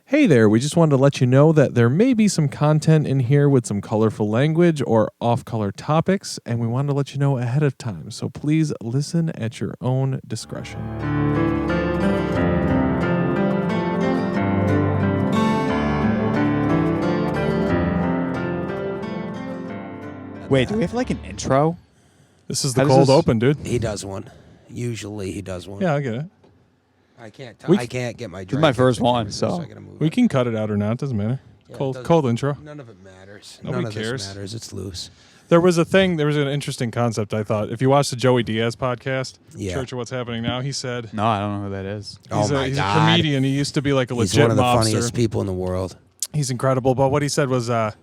Hey there, we just wanted to let you know that there may be some content in here with some colorful language or off-color topics, and we wanted to let you know ahead of time, so please listen at your own discretion. Wait, do we have like an intro? This is the cold open, dude. He does one. Usually he does one. Yeah, I get it. I can't get my drink. This is my first one, so We can cut it out or not, doesn't matter. Yeah, Cold intro. None of it matters. Nobody None of cares. this matters. It's loose. There was an interesting concept, I thought. If you watch the Joey Diaz podcast, Yeah. Church of What's Happening Now, he said... No, I don't know who that is. He's a comedian. He used to be like a He's legit one of the mobster. funniest people in the world. He's incredible. But what he said was, it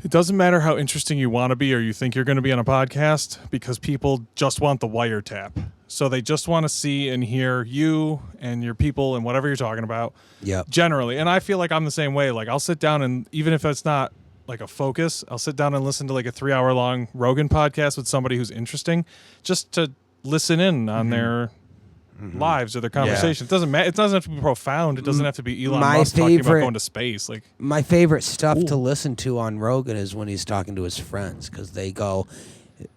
doesn't matter how interesting you want to be or you think you're going to be on a podcast because people just want the wiretap. So they just want to see and hear you and your people and whatever you're talking about. Yep. Generally. And I feel like I'm the same way. Like I'll sit down and even if it's not like a focus, I'll sit down and listen to like a 3-hour long Rogan podcast with somebody who's interesting just to listen in on their lives or their conversation. It doesn't matter. It doesn't have to be profound. It doesn't have to be Elon Musk talking about going to space. Like my favorite stuff to listen to on Rogan is when he's talking to his friends because they go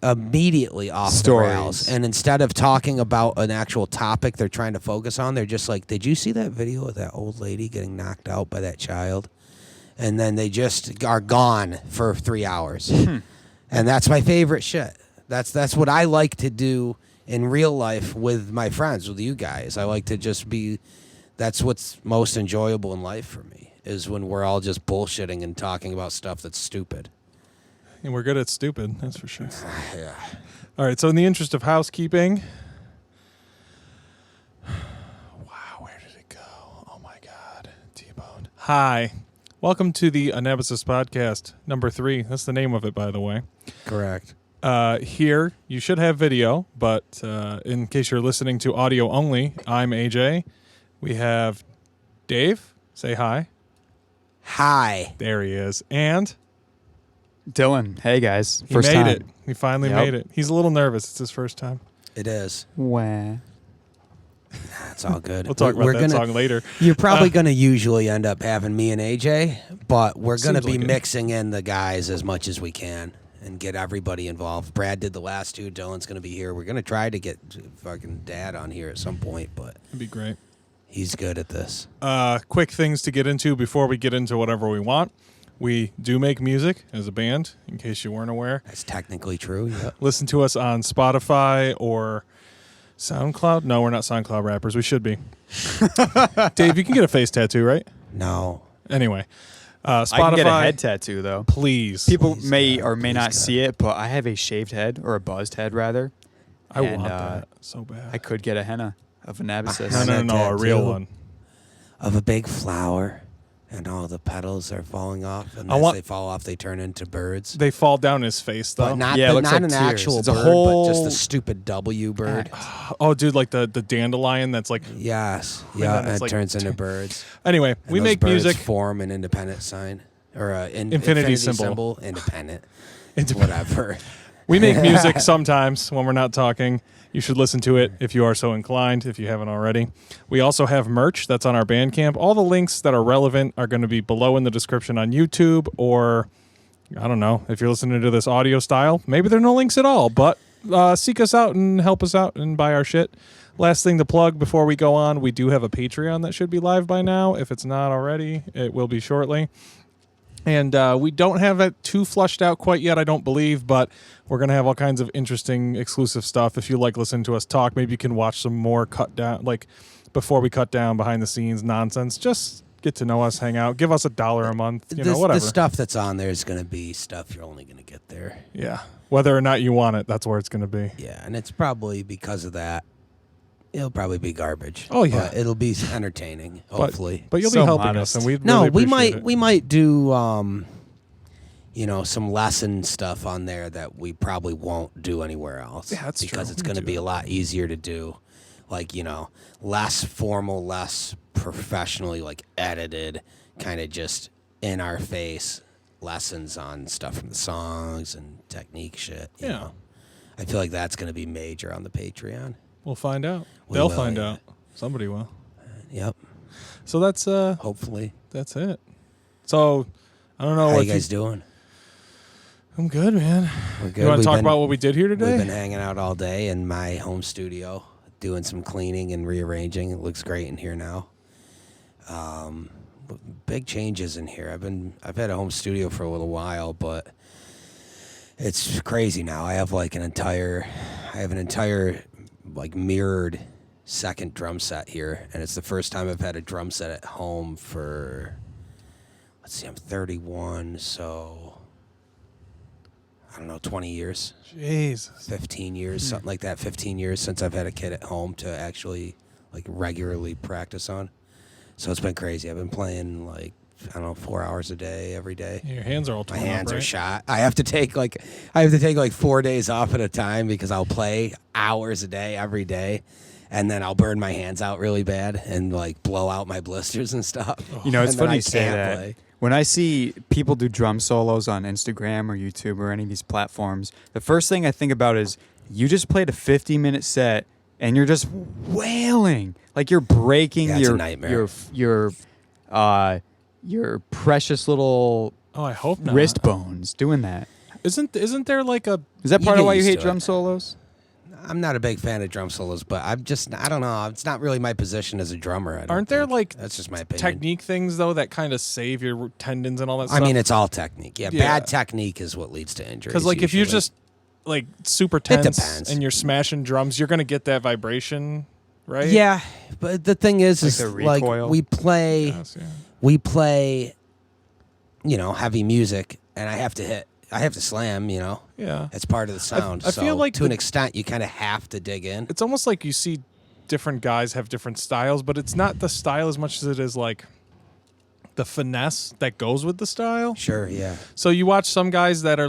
immediately off the rails. And instead of talking about an actual topic they're trying to focus on, they're just like, did you see that video of that old lady getting knocked out by that child? And then they just are gone for 3 hours. And that's my favorite shit. That's what I like to do in real life with my friends, with you guys. I like to just be, that's what's most enjoyable in life for me, is when we're all just bullshitting and talking about stuff that's stupid. and we're good at stupid, that's for sure. Yeah. All right, so in the interest of housekeeping, wow, where did it go? Oh my God, T-Bone. Hi, welcome to the Anabasis Podcast number 3. That's the name of it, by the way. Correct. Here, you should have video, but in case you're listening to audio only, I'm AJ. We have Dave. Say hi. Hi. There he is. And Dylan. Hey, guys. he First made time. it. He finally made it. He's a little nervous. It's his first time. It is. Wah. It's all good. We'll talk about that song later. You're probably going to usually end up having me and AJ, but we're going to be Seems like it. mixing in the guys as much as we can and get everybody involved. Brad did the last 2. Dylan's going to be here. We're going to try to get fucking Dad on here at some point, but It'd be great. he's good at this. Quick things to get into before we get into whatever we want. We do make music as a band, in case you weren't aware. That's technically true. Yep. Listen to us on Spotify or SoundCloud. No, we're not SoundCloud rappers. We should be. Dave, you can get a face tattoo, right? No. Anyway, Spotify. I can get a head tattoo, though. Please. People Please, may God. or may Please, not God. see it, but I have a shaved head, or a buzzed head, rather. I And, want that so bad. I could get a henna of Anabasis. No, a real tattoo. one. Of a big flower, and all the petals are falling off, and I as want- they fall off, they turn into birds. They fall down his face, though. But not, Yeah, it looks not like an tears. actual It's a bird, whole but just a stupid W bird. Oh, dude, like the dandelion that's like... Yes. mean, Yeah, then it's and it like turns into birds. Anyway, And we those make birds music. form an independent sign or Infinity symbol. Independent. Independent. Whatever. We make music sometimes when we're not talking. You should listen to it if you are so inclined, if you haven't already. We also have merch that's on our Bandcamp. All the links that are relevant are going to be below in the description on YouTube, or I don't know, if you're listening to this audio style, maybe there are no links at all, but seek us out and help us out and buy our shit. Last thing to plug before we go on, we do have a Patreon that should be live by now. If it's not already, it will be shortly. And we don't have it too flushed out quite yet, I don't believe, but we're going to have all kinds of interesting exclusive stuff. If you like listening to us talk, maybe you can watch some more cut down, like before we cut down behind the scenes nonsense. Just get to know us, hang out, give us $1 a month, whatever. The stuff that's on there is going to be stuff you're only going to get there. Yeah. Whether or not you want it, that's where it's going to be. Yeah, and it's probably because of that. It'll probably be garbage. Oh, yeah. But it'll be entertaining, hopefully. But you'll So be helping modest. us, and we No, really we appreciate might it. we might do some lesson stuff on there that we probably won't do anywhere else. Yeah, that's because true. it's We can going to do be that. a lot easier to do, like less formal, less professionally like edited, kind of just in our face lessons on stuff from the songs and technique shit. you Yeah. know. I feel like that's going to be major on the Patreon. We'll find out. We They'll will, find yeah. out. Somebody will. Yep. So that's Hopefully. that's it. So I don't know How what you guys doing? I'm good, man. We're good. You want to We've talk been- about what we did here today? We've been hanging out all day in my home studio, doing some cleaning and rearranging. It looks great in here now. Big changes in here. I've had a home studio for a little while, but it's crazy now. I have an entire like mirrored second drum set here, and it's the first time I've had a drum set at home for, let's see, I'm 31, so I don't know, 20 years. Jesus. 15 years, something like that. 15 years since I've had a kid at home to actually regularly practice on. So it's been crazy. I've been playing 4 hours a day every day. Your hands are all My torn hands up, are right? shot. I have to take 4 days off at a time because I'll play hours a day every day, and then I'll burn my hands out really bad and blow out my blisters and stuff. You know, it's And then funny I you say can't that. play. When I see people do drum solos on Instagram or YouTube or any of these platforms, the first thing I think about is you just played a 50-minute set and you're just wailing. Like you're breaking Yeah, it's a nightmare. your precious little Oh, I hope not. wrist bones doing that. Isn't there like a Is that You part get of why you used hate to drum it. solos? I'm not a big fan of drum solos, but I don't know. It's not really my position as a drummer. I don't Aren't there think. That's just my opinion. technique things though that kind of save your tendons and all that I stuff? mean, it's all technique. Yeah, Yeah. bad technique is what leads to injuries. Because if you're usually. just super tense depends. and you're smashing drums, you're gonna get that vibration, right? Yeah, but the thing is, Like the recoil? we play, Yes, yeah. heavy music, and I have to slam. Yeah. It's part of the sound. I feel like to an extent, you kind of have to dig in. It's almost like you see different guys have different styles, but it's not the style as much as it is like the finesse that goes with the style. Sure, yeah. So you watch some guys that are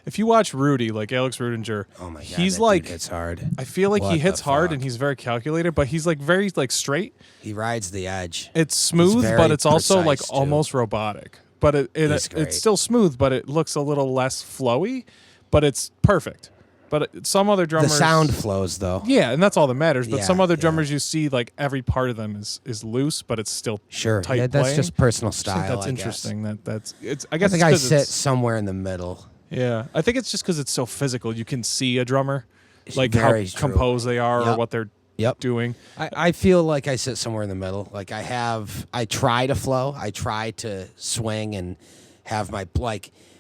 if you watch Rudy, like Alex Rudinger, Oh my god, he's that dude hits hard. I feel like What he hits the hard fuck? and he's very calculated, but he's very straight. He rides the edge. It's smooth, very but it's also precise, too. almost robotic. But He's great. it's still smooth, but it looks a little less flowy, but it's perfect. But some other drummers, The sound flows though. yeah, and that's all that matters. But Yeah, some other yeah. drummers you see every part of them is loose, but it's still Sure, tight yeah, that's playing. just personal I just style. think that's I interesting. That's it's. I I guess think it's I 'cause sit it's- somewhere in the middle. Yeah, I think it's just because it's so physical. You can see a drummer, It's how very true. composed they are or Yep. what they're Yep. doing. I feel like I sit somewhere in the middle. I try to flow. I try to swing and have my,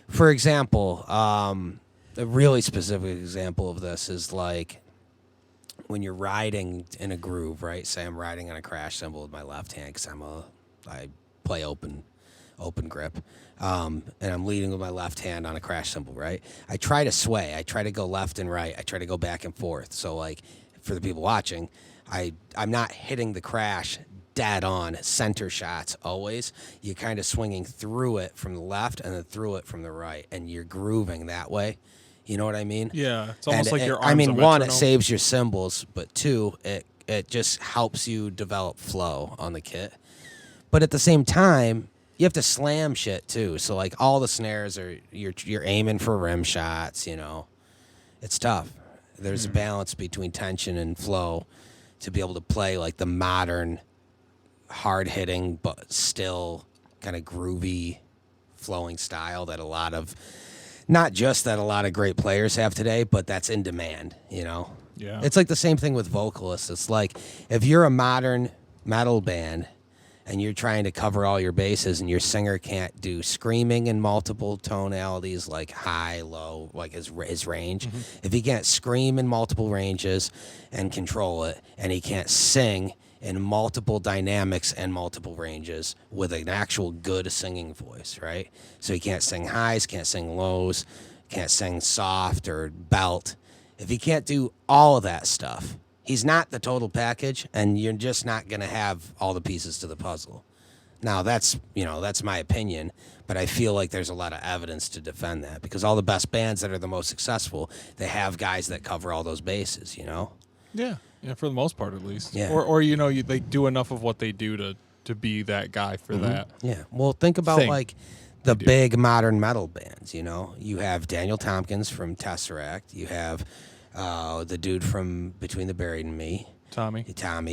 for example, a really specific example of this is when you're riding in a groove, right? Say I'm riding on a crash cymbal with my left hand because I play open grip. And I'm leading with my left hand on a crash cymbal, right? I try to sway. I try to go left and right. I try to go back and forth. So for the people watching, I'm not hitting the crash dead on center shots always. You're kind of swinging through it from the left and then through it from the right, and you're grooving that way. You know what I mean? Yeah, it's almost like your arms. I mean, a one, it metronome. saves your cymbals, but two, it just helps you develop flow on the kit. But at the same time, you have to slam shit too. So all the snares are you're aiming for rim shots. It's tough. There's a balance between tension and flow to be able to play the modern, hard hitting but still kind of groovy, flowing style that a lot of great players have today, but that's in demand. Yeah. It's the same thing with vocalists. It's if you're a modern metal band and you're trying to cover all your bases and your singer can't do screaming in multiple tonalities high, low, his range. Mm-hmm. If he can't scream in multiple ranges and control it, and he can't sing in multiple dynamics and multiple ranges with an actual good singing voice, right? So he can't sing highs, can't sing lows, can't sing soft or belt. If he can't do all of that stuff, he's not the total package, and you're just not going to have all the pieces to the puzzle. Now, that's my opinion, but I feel like there's a lot of evidence to defend that because all the best bands that are the most successful, they have guys that cover all those bases, Yeah, for the most part, at least. Yeah. Or they do enough of what they do to be that guy for that. Yeah. Well, think about Thing. the do. big modern metal bands, You have Daniel Tompkins from Tesseract. You have the dude from Between the Buried and Me. Tommy.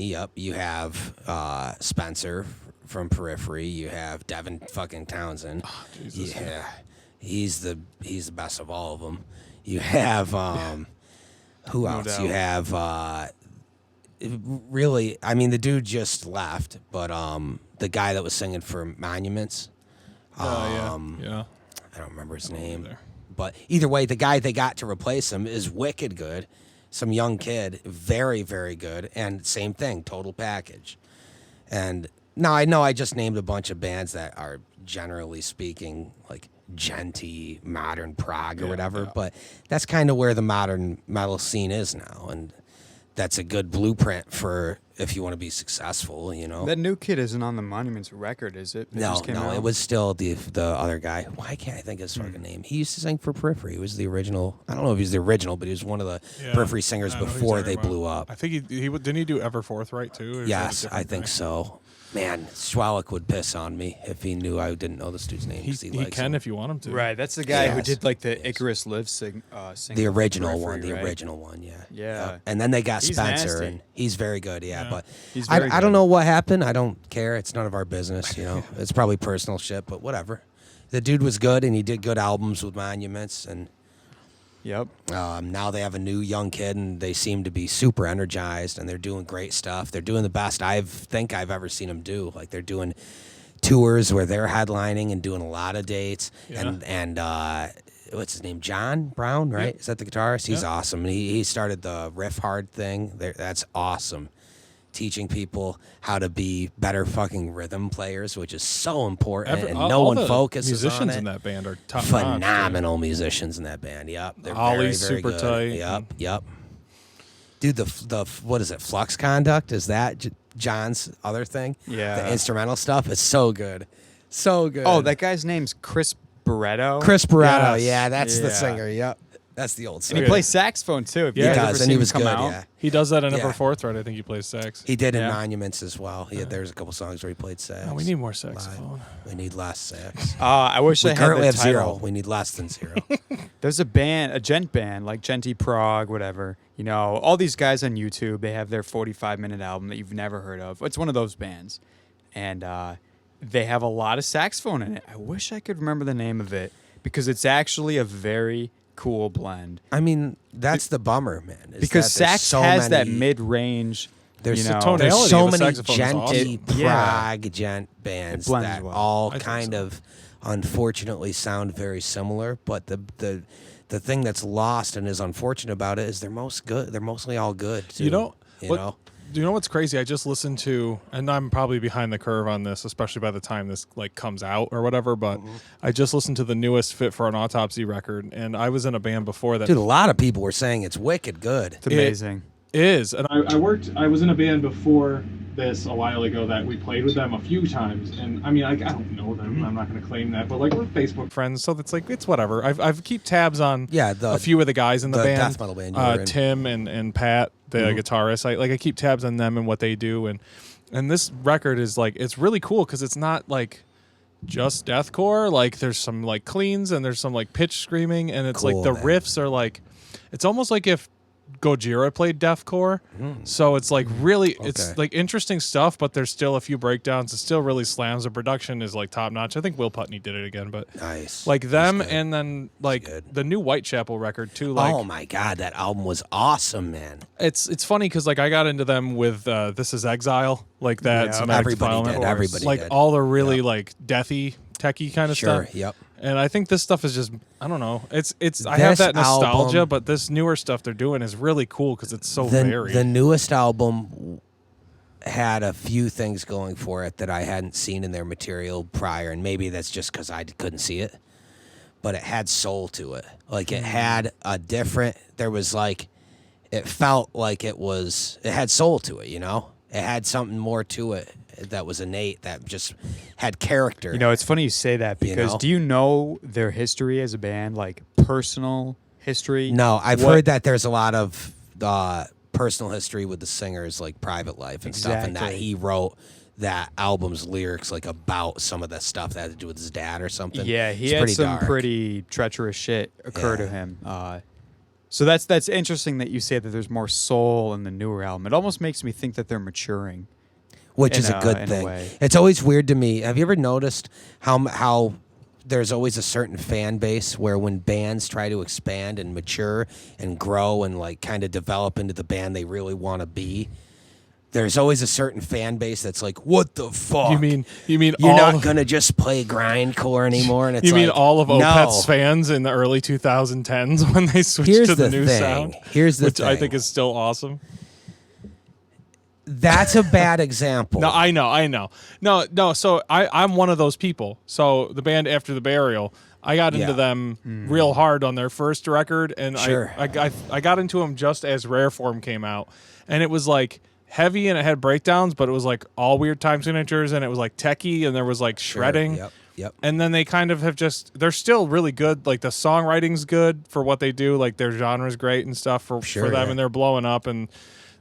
Yep. You have Spencer from Periphery. You have Devin fucking Townsend. Oh, Jesus. Yeah, he's the best of all of them. You have who else? doubt. You have really. I mean, the dude just left, but the guy that was singing for Monuments. Yeah. I don't remember his name. either. But either way, the guy they got to replace him is wicked good. Some young kid, very, very good. And same thing, total package. And now I know I just named a bunch of bands that are generally speaking like genty, modern prog or whatever. But that's kind of where the modern metal scene is now. And that's a good blueprint for if you want to be successful, you know. That new kid isn't on the Monuments record, is it? No, just came out? it was still the other guy. Why can't I think of his fucking name? He used to sing for Periphery. He was the original. I don't know if he was the original, but he was one of the Periphery singers I know who you're before talking they about. blew up. I think he didn't he do Ever Forthright too? Or is that a Yes, different I think guy? so. Man, Schwalik would piss on me if he knew I didn't know this dude's name. 'Cause He likes can him. if you want him to. Right, that's the guy who Yes. did like the Yes. Icarus Live single. The original for one, Periphery, right? original one, yeah. Yeah. Yep. And then they got He's Spencer, nasty. and he's very good, Yeah. But He's I very don't good. know what happened. I don't care. It's none of our business, you know. It's probably personal shit, but whatever. The dude was good, and he did good albums with Monuments, and Yep. now they have a new young kid, and they seem to be super energized, and they're doing great stuff. They're doing the best think I've ever seen them do. Like they're doing tours where they're headlining and doing a lot of dates. Yeah. And what's his name? John Brown, right? Yep. Is that the guitarist? He's Yep. awesome. And he started the Riff Hard thing. That's awesome. Teaching people how to be better fucking rhythm players, which is so important, and no all one the focuses musicians on it. in that band are top Phenomenal musicians in that band. Yep, they're Ollie's very, very super good. tight. Yep. Dude, the what is it? Flux Conduct? Is that John's other thing? Yeah. The instrumental stuff is so good, so good. Oh, that guy's name's Chris Barretto. Chris Barretto. Yes. Yeah, that's the Yeah. singer. Yep, that's the old And singer. he plays saxophone too. If Yeah, you he guys ever does, seen and he him was come good. out. Yeah, He does that in Yeah. Ever Forthright. I think he plays sax. he did in Yeah. Monuments as well. There's a couple songs where he played sax. Oh, we need more live. saxophone. We need less sax. I wish We I had currently the have title. zero. We need less than zero. There's a band, a gent band, like Genty Prog, whatever. You know, all these guys on YouTube, they have their 45-minute album that you've never heard of. It's one of those bands. And they have a lot of saxophone in it. I wish I could remember the name of it because it's actually a very cool blend. I mean, that's the bummer, man. is Because that there's sax so has that many- mid-range, There's you know. tonality There's of so a many saxophone is genty awesome. Yeah. prog gent bands blends that well. all I think kind so. of unfortunately sound very similar, but the thing that's lost and is unfortunate about it is they're mostly all good too, You know, you what- know? Do you know what's crazy? I just listened to, and I'm probably behind the curve on this, especially by the time this like comes out or whatever. But Mm-hmm. I just listened to the newest Fit for an Autopsy record, and I was in a band before that. Dude, a lot of people were saying it's wicked good. It's amazing. Is, and I was in a band before this a while ago that we played with them a few times, and I mean I don't know them, I'm not going to claim that, but like we're Facebook friends, so it's like it's whatever. I've keep tabs on Yeah, a few of the guys in the band, death metal band you were in. Tim and Pat, the guitarist. I keep tabs on them and what they do, and this record is like it's really cool because it's not like just deathcore. Like there's some like cleans and there's some like pitch screaming, and it's Cool, like the man. riffs are like it's almost like if Gojira played deathcore. So it's like really it's Okay. like interesting stuff, but there's still a few breakdowns. It still really slams. The production is like top notch. I think Will Putney did it again, but Nice. like them That's good. and then like good. the new Whitechapel record too. Like Oh my god, that album was awesome, man. it's funny because like I got into them with This Is Exile, like that. Yeah, Somatic everybody Defilement. did. Everybody like did. all the really Yep. like deathy, techie kind of Sure. stuff. Yep. And I think this stuff is just I don't know. It's I have This that nostalgia, album- but this newer stuff they're doing is really cool because it's so The varied. newest album had a few things going for it that I hadn't seen in their material prior, and maybe that's just because I couldn't see it. But it had soul to it. Like it had a different. There was like, it felt like it had soul to it. You know, it had something more to it that was innate, that just had character. You know, it's funny you say that because know? do you know their history as a band, like personal history? No, I've What- heard that there's a lot of personal history with the singer's like private life and stuff, and that Exactly. he wrote that album's lyrics like about some of the stuff that had to do with his dad or something. Yeah, he It's had pretty some dark. pretty treacherous shit occur Yeah. to him. So that's interesting that you say that there's more soul in the newer album. It almost makes me think that they're maturing. Which is a good thing. It's always weird to me. Have you ever noticed how there's always a certain fan base where when bands try to expand and mature and grow and like kind of develop into the band they really want to be, there's always a certain fan base that's like, what the fuck? You mean you're not gonna just play grindcore anymore? And it's you mean like, all of Opeth's no. fans in the early 2010s when they switched to the new sound? Here's the which thing. I think is still awesome. That's a bad example. No, I know. No. So I'm one of those people. So the band After the Burial, I got into them real hard on their first record, and Sure. I got into them just as Rare Form came out, and it was like heavy and it had breakdowns, but it was like all weird time signatures, and it was like techie, and there was like shredding. Yep. And then they kind of have they're still really good. Like the songwriting's good for what they do. Like their genre's great and stuff for them, and they're blowing up, and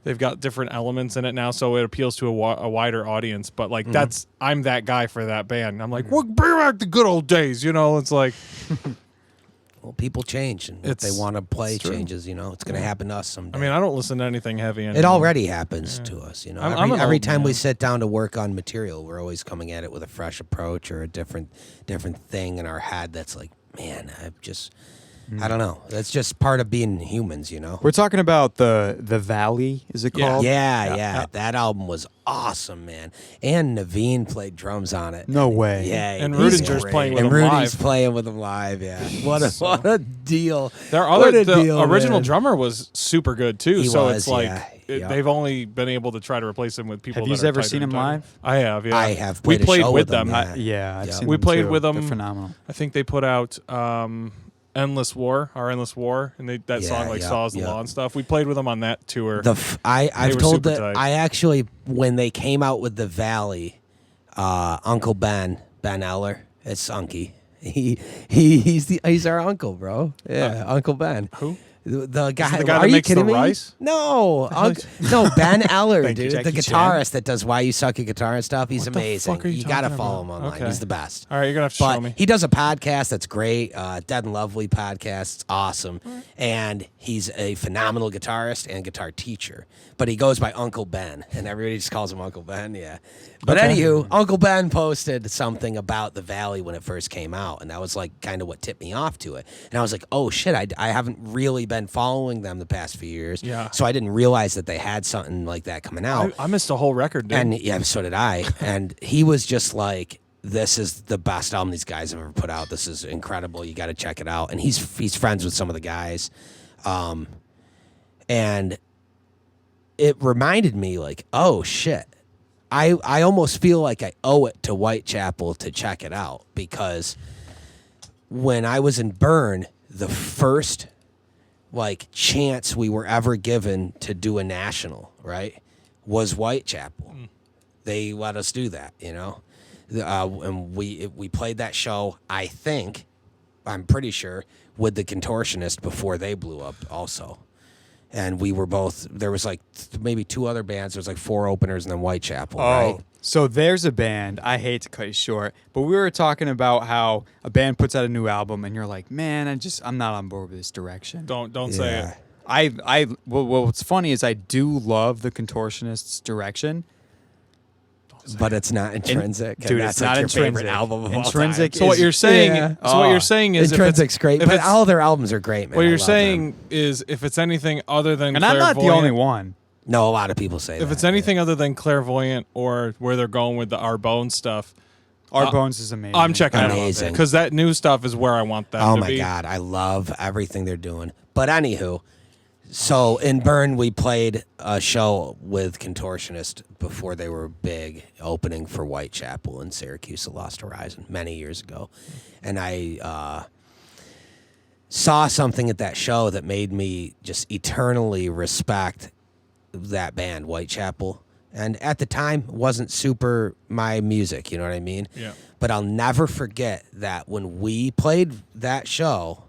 they've got different elements in it now, so it appeals to a wider audience. But like I'm that guy for that band. I'm like, well, bring back the good old days, It's like, well, people change, and if they want to play changes. It's going to happen to us someday. I mean, I don't listen to anything heavy anymore. It already happens to us, I'm an every old time man. we sit down to work on material, we're always coming at it with a fresh approach or a different thing in our head. That's like, man, I don't know. That's just part of being humans, We're talking about the Valley, is it called? Yeah. That album was awesome, man. And Naveen played drums on it. No way. Yeah, And he's Rudinger's great. playing with and him Rudy's live. playing with him live. Yeah, what a deal. The original drummer was super good too. He so was, it's like yeah. they've only been able to try to replace him with people. Have you that are ever tighter seen and him tighter. live? I have. Yeah, I have. We Played a played show with them. them. I've seen We them played too. with them. They're phenomenal. I think they put out Endless War, and that song like Saws the Law and stuff. We played with them on that tour. I've were told super that tight. I actually, when they came out with the Valley, Uncle Ben Eller, it's Unky. He's our uncle, bro. Yeah, Uncle Ben. Who? The guy. Is it the guy are that you makes kidding the me? rice? No, no, Ben Eller, Thank you, dude, the Jackie Chan. guitarist that does "Why You Suck at Guitar" and stuff. He's What the amazing. fuck are you gotta talking follow about? him online. Okay. He's the best. All right, you're gonna have to But show me. he does a podcast that's great, Dead and Lovely podcast. It's awesome. And he's a phenomenal guitarist and guitar teacher. But he goes by Uncle Ben, and everybody just calls him Uncle Ben, yeah. But anywho, Uncle Ben posted something about the Valley when it first came out, and that was like kind of what tipped me off to it. And I was like, oh shit, I haven't really been following them the past few years. Yeah. So I didn't realize that they had something like that coming out. I missed a whole record, dude. And yeah, so did I. And he was just like, this is the best album these guys have ever put out. This is incredible. You got to check it out. And he's friends with some of the guys. And it reminded me like, oh shit. I almost feel like I owe it to Whitechapel to check it out, because when I was in Bern, the first like chance we were ever given to do a national, right, was Whitechapel. They let us do that, and we played that show. I'm pretty sure, with the Contortionist before they blew up also. And we were both, there was like maybe two other bands. There was like 4 openers and then Whitechapel, right? So there's a band. I hate to cut you short, but we were talking about how a band puts out a new album and you're like, man, I'm not on board with this direction. Don't say it. Well, what's funny is I do love the Contortionist's direction. But it's not intrinsic. and Dude, that's it's like not your intrinsic. favorite album of Intrinsic all time. So what is- you're saying? Yeah. So what you're saying is Intrinsic's great, if but it's- all their albums are great, man. what I you're love saying them. is, if it's anything other than And I'm not the only one. No, a lot of people say that. If it's anything other than Clairvoyant or where they're going with the Our Bones stuff, Our Bones is amazing. I'm checking it Amazing. out because that new stuff is where I want them Oh to my be. God, I love everything they're doing. But anywho, so in Bern, we played a show with Contortionist before they were big, opening for Whitechapel in Syracuse, The Lost Horizon, many years ago. And I saw something at that show that made me just eternally respect that band, Whitechapel. And at the time, wasn't super my music, you know what I mean? Yeah. But I'll never forget that when we played that show,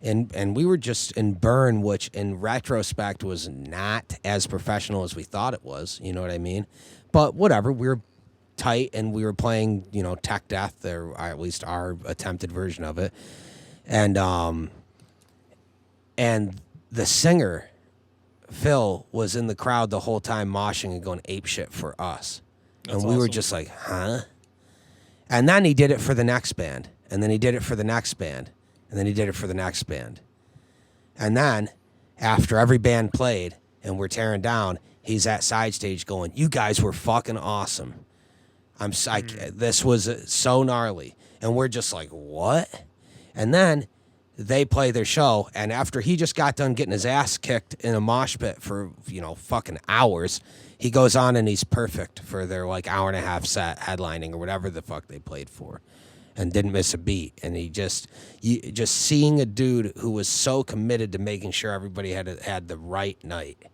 and we were just in Bern, which in retrospect was not as professional as we thought it was, you know what I mean? But whatever, we were tight and we were playing, Tech Death, or at least our attempted version of it. And the singer, Phil, was in the crowd the whole time moshing and going apeshit for us. That's and we were awesome. just like, huh? And then he did it for the next band. And then he did it for the next band. And then he did it for the next band. And then, after every band played and we're tearing down, he's at side stage going, you guys were fucking awesome. This was so gnarly. And we're just like, what? And then they play their show, and after he just got done getting his ass kicked in a mosh pit for, fucking hours, he goes on and he's perfect for their like hour and a half set headlining or whatever the fuck they played for, and didn't miss a beat. And he just seeing a dude who was so committed to making sure everybody had the right night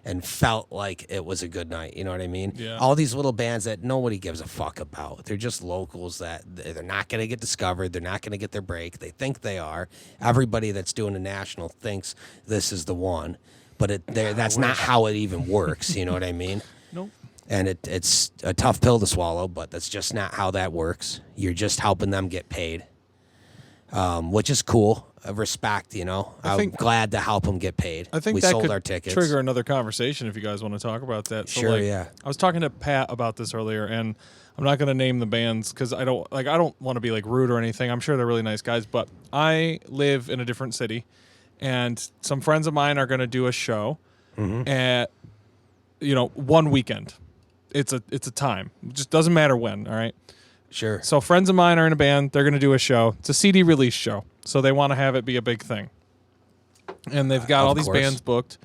and felt like it was a good night. You know what I mean? Yeah. All these little bands that nobody gives a fuck about. They're just locals that they're not going to get discovered. They're not going to get their break. They think they are. Everybody that's doing a national thinks this is the one. But that's not how it even works. You know what I mean? Nope. And it's a tough pill to swallow, but that's just not how that works. You're just helping them get paid, which is cool. Respect, I'm glad to help them get paid. I think we that sold could our tickets. trigger another conversation if you guys want to talk about that. So Sure, yeah. I was talking to Pat about this earlier, and I'm not going to name the bands because I don't want to be like rude or anything. I'm sure they're really nice guys, but I live in a different city, and some friends of mine are going to do a show at one weekend. It's a time. It just doesn't matter when. All right. Sure. So friends of mine are in a band. They're going to do a show. It's a CD release show. So they want to have it be a big thing. And they've got all these bands booked.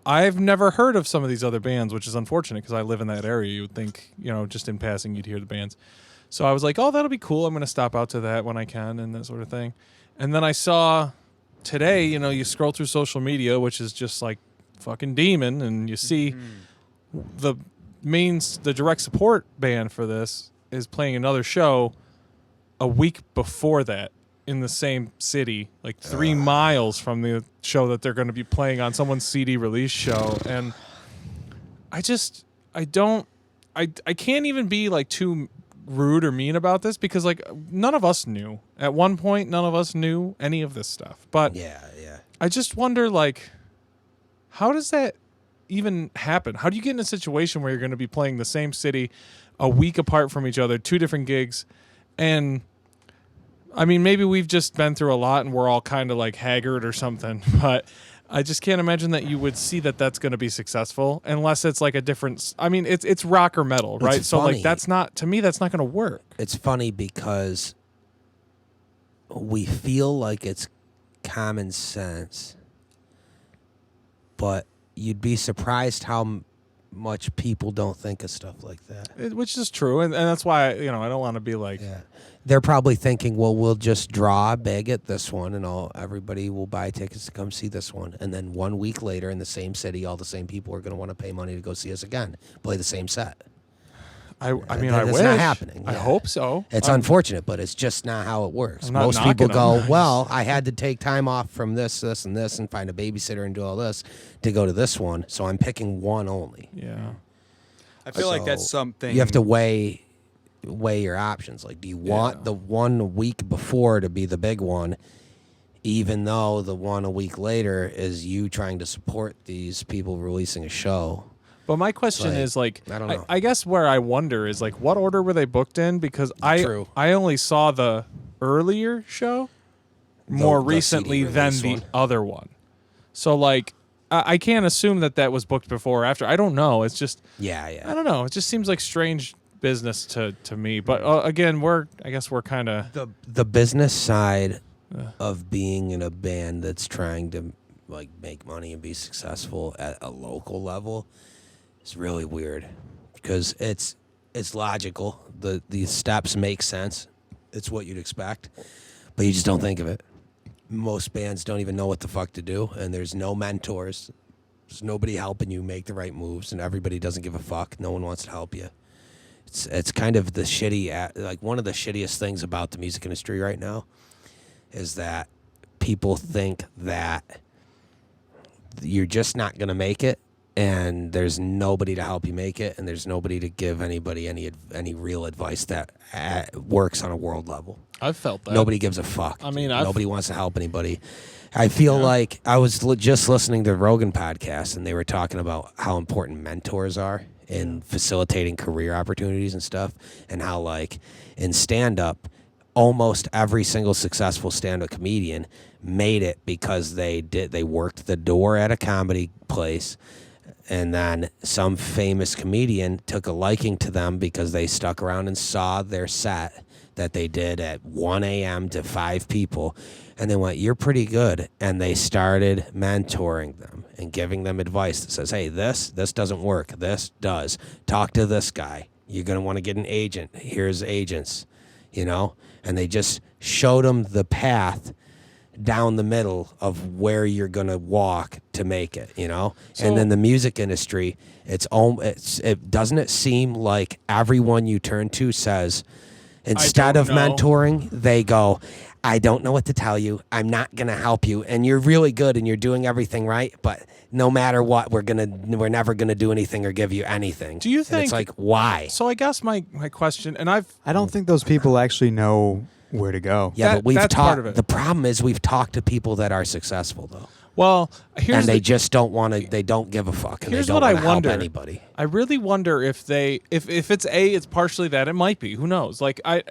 I've never heard of some of these other bands, which is unfortunate because I live in that area. You would think, just in passing, you'd hear the bands. So I was like, oh, that'll be cool. I'm going to stop out to that when I can and that sort of thing. And then I saw today, you scroll through social media, which is just like fucking demon. And you see the direct support band for this is playing another show a week before that in the same city, like 3 miles from the show that they're going to be playing on someone's CD release show. And I can't even be like too rude or mean about this because like none of us knew. At one point, none of us knew any of this stuff. But Yeah. I just wonder, like, how does that even happen? How do you get in a situation where you're going to be playing the same city a week apart from each other, 2 different gigs? And I mean, maybe we've just been through a lot and we're all kind of like haggard or something, but I just can't imagine that you would see that that's going to be successful unless it's like a different, I mean, it's rock or metal, right? It's So funny. like that's not going to work. It's funny because we feel like it's common sense, but you'd be surprised how much people don't think of stuff like that. Which is true. And that's why, I don't want to be like, Yeah. They're probably thinking, well, we'll just draw big at this one and everybody will buy tickets to come see this one. And then 1 week later in the same city, all the same people are going to want to pay money to go see us again, play the same set. I mean, I That's wish. not happening. I Yeah. hope so. It's unfortunate, but it's just not how it works. I'm not Most people knocking go, well, I had to take time off from this, and this, and find a babysitter and do all this to go to this one, so I'm picking one only. Yeah. I feel like that's So something you have to weigh your options. Like, do you want the one a week before to be the big one, even though the one a week later is you trying to support these people releasing a show? But my question is like, I don't know. I guess where I wonder is like, what order were they booked in? Because I only saw the earlier show more the recently CD than release the one. other one. So like, I can't assume that was booked before or after. I don't know. It's just, I don't know. It just seems like strange business to me. But again, I guess we're kind of the business side of being in a band that's trying to like make money and be successful at a local level is really weird because it's logical. The steps make sense. It's what you'd expect, but you just don't think of it. Most bands don't even know what the fuck to do, and there's no mentors. There's nobody helping you make the right moves, and everybody doesn't give a fuck. No one wants to help you. It's kind of the like one of the shittiest things about the music industry right now is that people think that you're just not going to make it and there's nobody to help you make it, and there's nobody to give anybody any real advice that works on a world level. I've felt that. Nobody gives a fuck. I mean, nobody wants to help anybody. I feel like I was just listening to the Rogan podcast, and they were talking about how important mentors are in facilitating career opportunities and stuff, and how, like, in stand-up, almost every single successful stand-up comedian made it because they worked the door at a comedy place, and then some famous comedian took a liking to them because they stuck around and saw their set that they did at 1 a.m. to 5 people, and they went, "You're pretty good," and they started mentoring them and giving them advice that says, "Hey, this doesn't work. This does. Talk to this guy. You're going to want to get an agent. Here's agents," you know? And they just showed them the path down the middle of where you're going to walk to make it, you know? And then the music industry, doesn't it seem like everyone you turn to says, instead of mentoring, they go, "I don't know what to tell you. I'm not going to help you. And you're really good and you're doing everything right, but no matter what, we're never going to do anything or give you anything." Do you think? And it's like, why? So I guess my question, and I don't think those people actually know where to go. Yeah, but that's part of it. The problem is we've talked to people that are successful, though. Well, they just don't want to. They don't give a fuck, and they don't want to help anybody. I really wonder if it's partially that. It might be. Who knows? Like I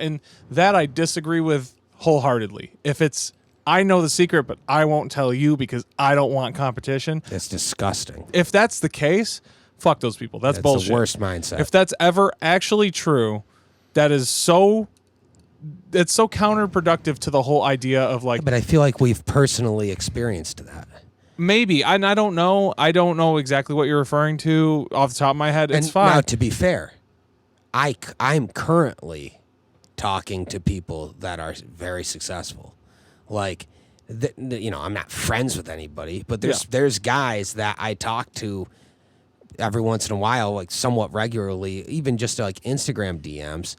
disagree with wholeheartedly. If it's, I know the secret, but I won't tell you because I don't want competition. That's disgusting. If that's the case, fuck those people. That's bullshit. The worst mindset. If that's ever actually true, that is it's so counterproductive to the whole idea of, like. But I feel like we've personally experienced that. Maybe. I don't know. I don't know exactly what you're referring to off the top of my head. It's fine. Now, to be fair, I'm currently talking to people that are very successful. Like, I'm not friends with anybody, but there's guys that I talk to every once in a while, like somewhat regularly, even just like Instagram DMs,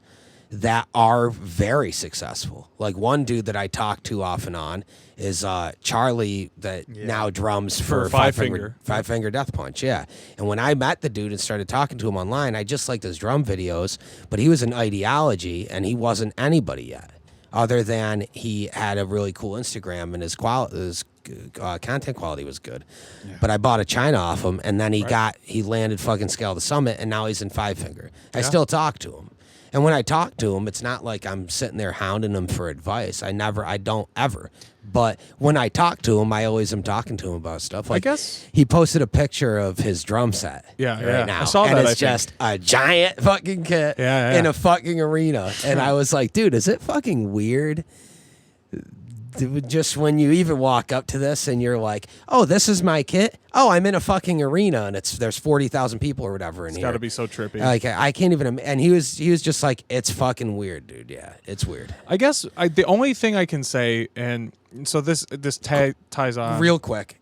that are very successful. Like one dude that I talk to off and on is Charlie, that now drums for Five Finger Death Punch. Yeah. And when I met the dude and started talking to him online, I just liked his drum videos, but he was an ideology and he wasn't anybody yet, other than he had a really cool Instagram and his content quality was good. Yeah. But I bought a China off him, and then he landed fucking Scale the Summit, and now he's in Five Finger. I still talk to him. And when I talk to him, it's not like I'm sitting there hounding him for advice. I don't ever. But when I talk to him, I always am talking to him about stuff. Like, I guess he posted a picture of his drum set. Right now. I saw and that. It's just a giant fucking kit in a fucking arena. And I was like, dude, is it fucking weird? Just when you even walk up to this and you're like, "Oh, this is my kit. Oh, I'm in a fucking arena and there's 40,000 people or whatever in here." It's got to be so trippy. Like I can't even. And he was just like, "It's fucking weird, dude. Yeah, it's weird." I guess the only thing I can say, and so this ties on real quick.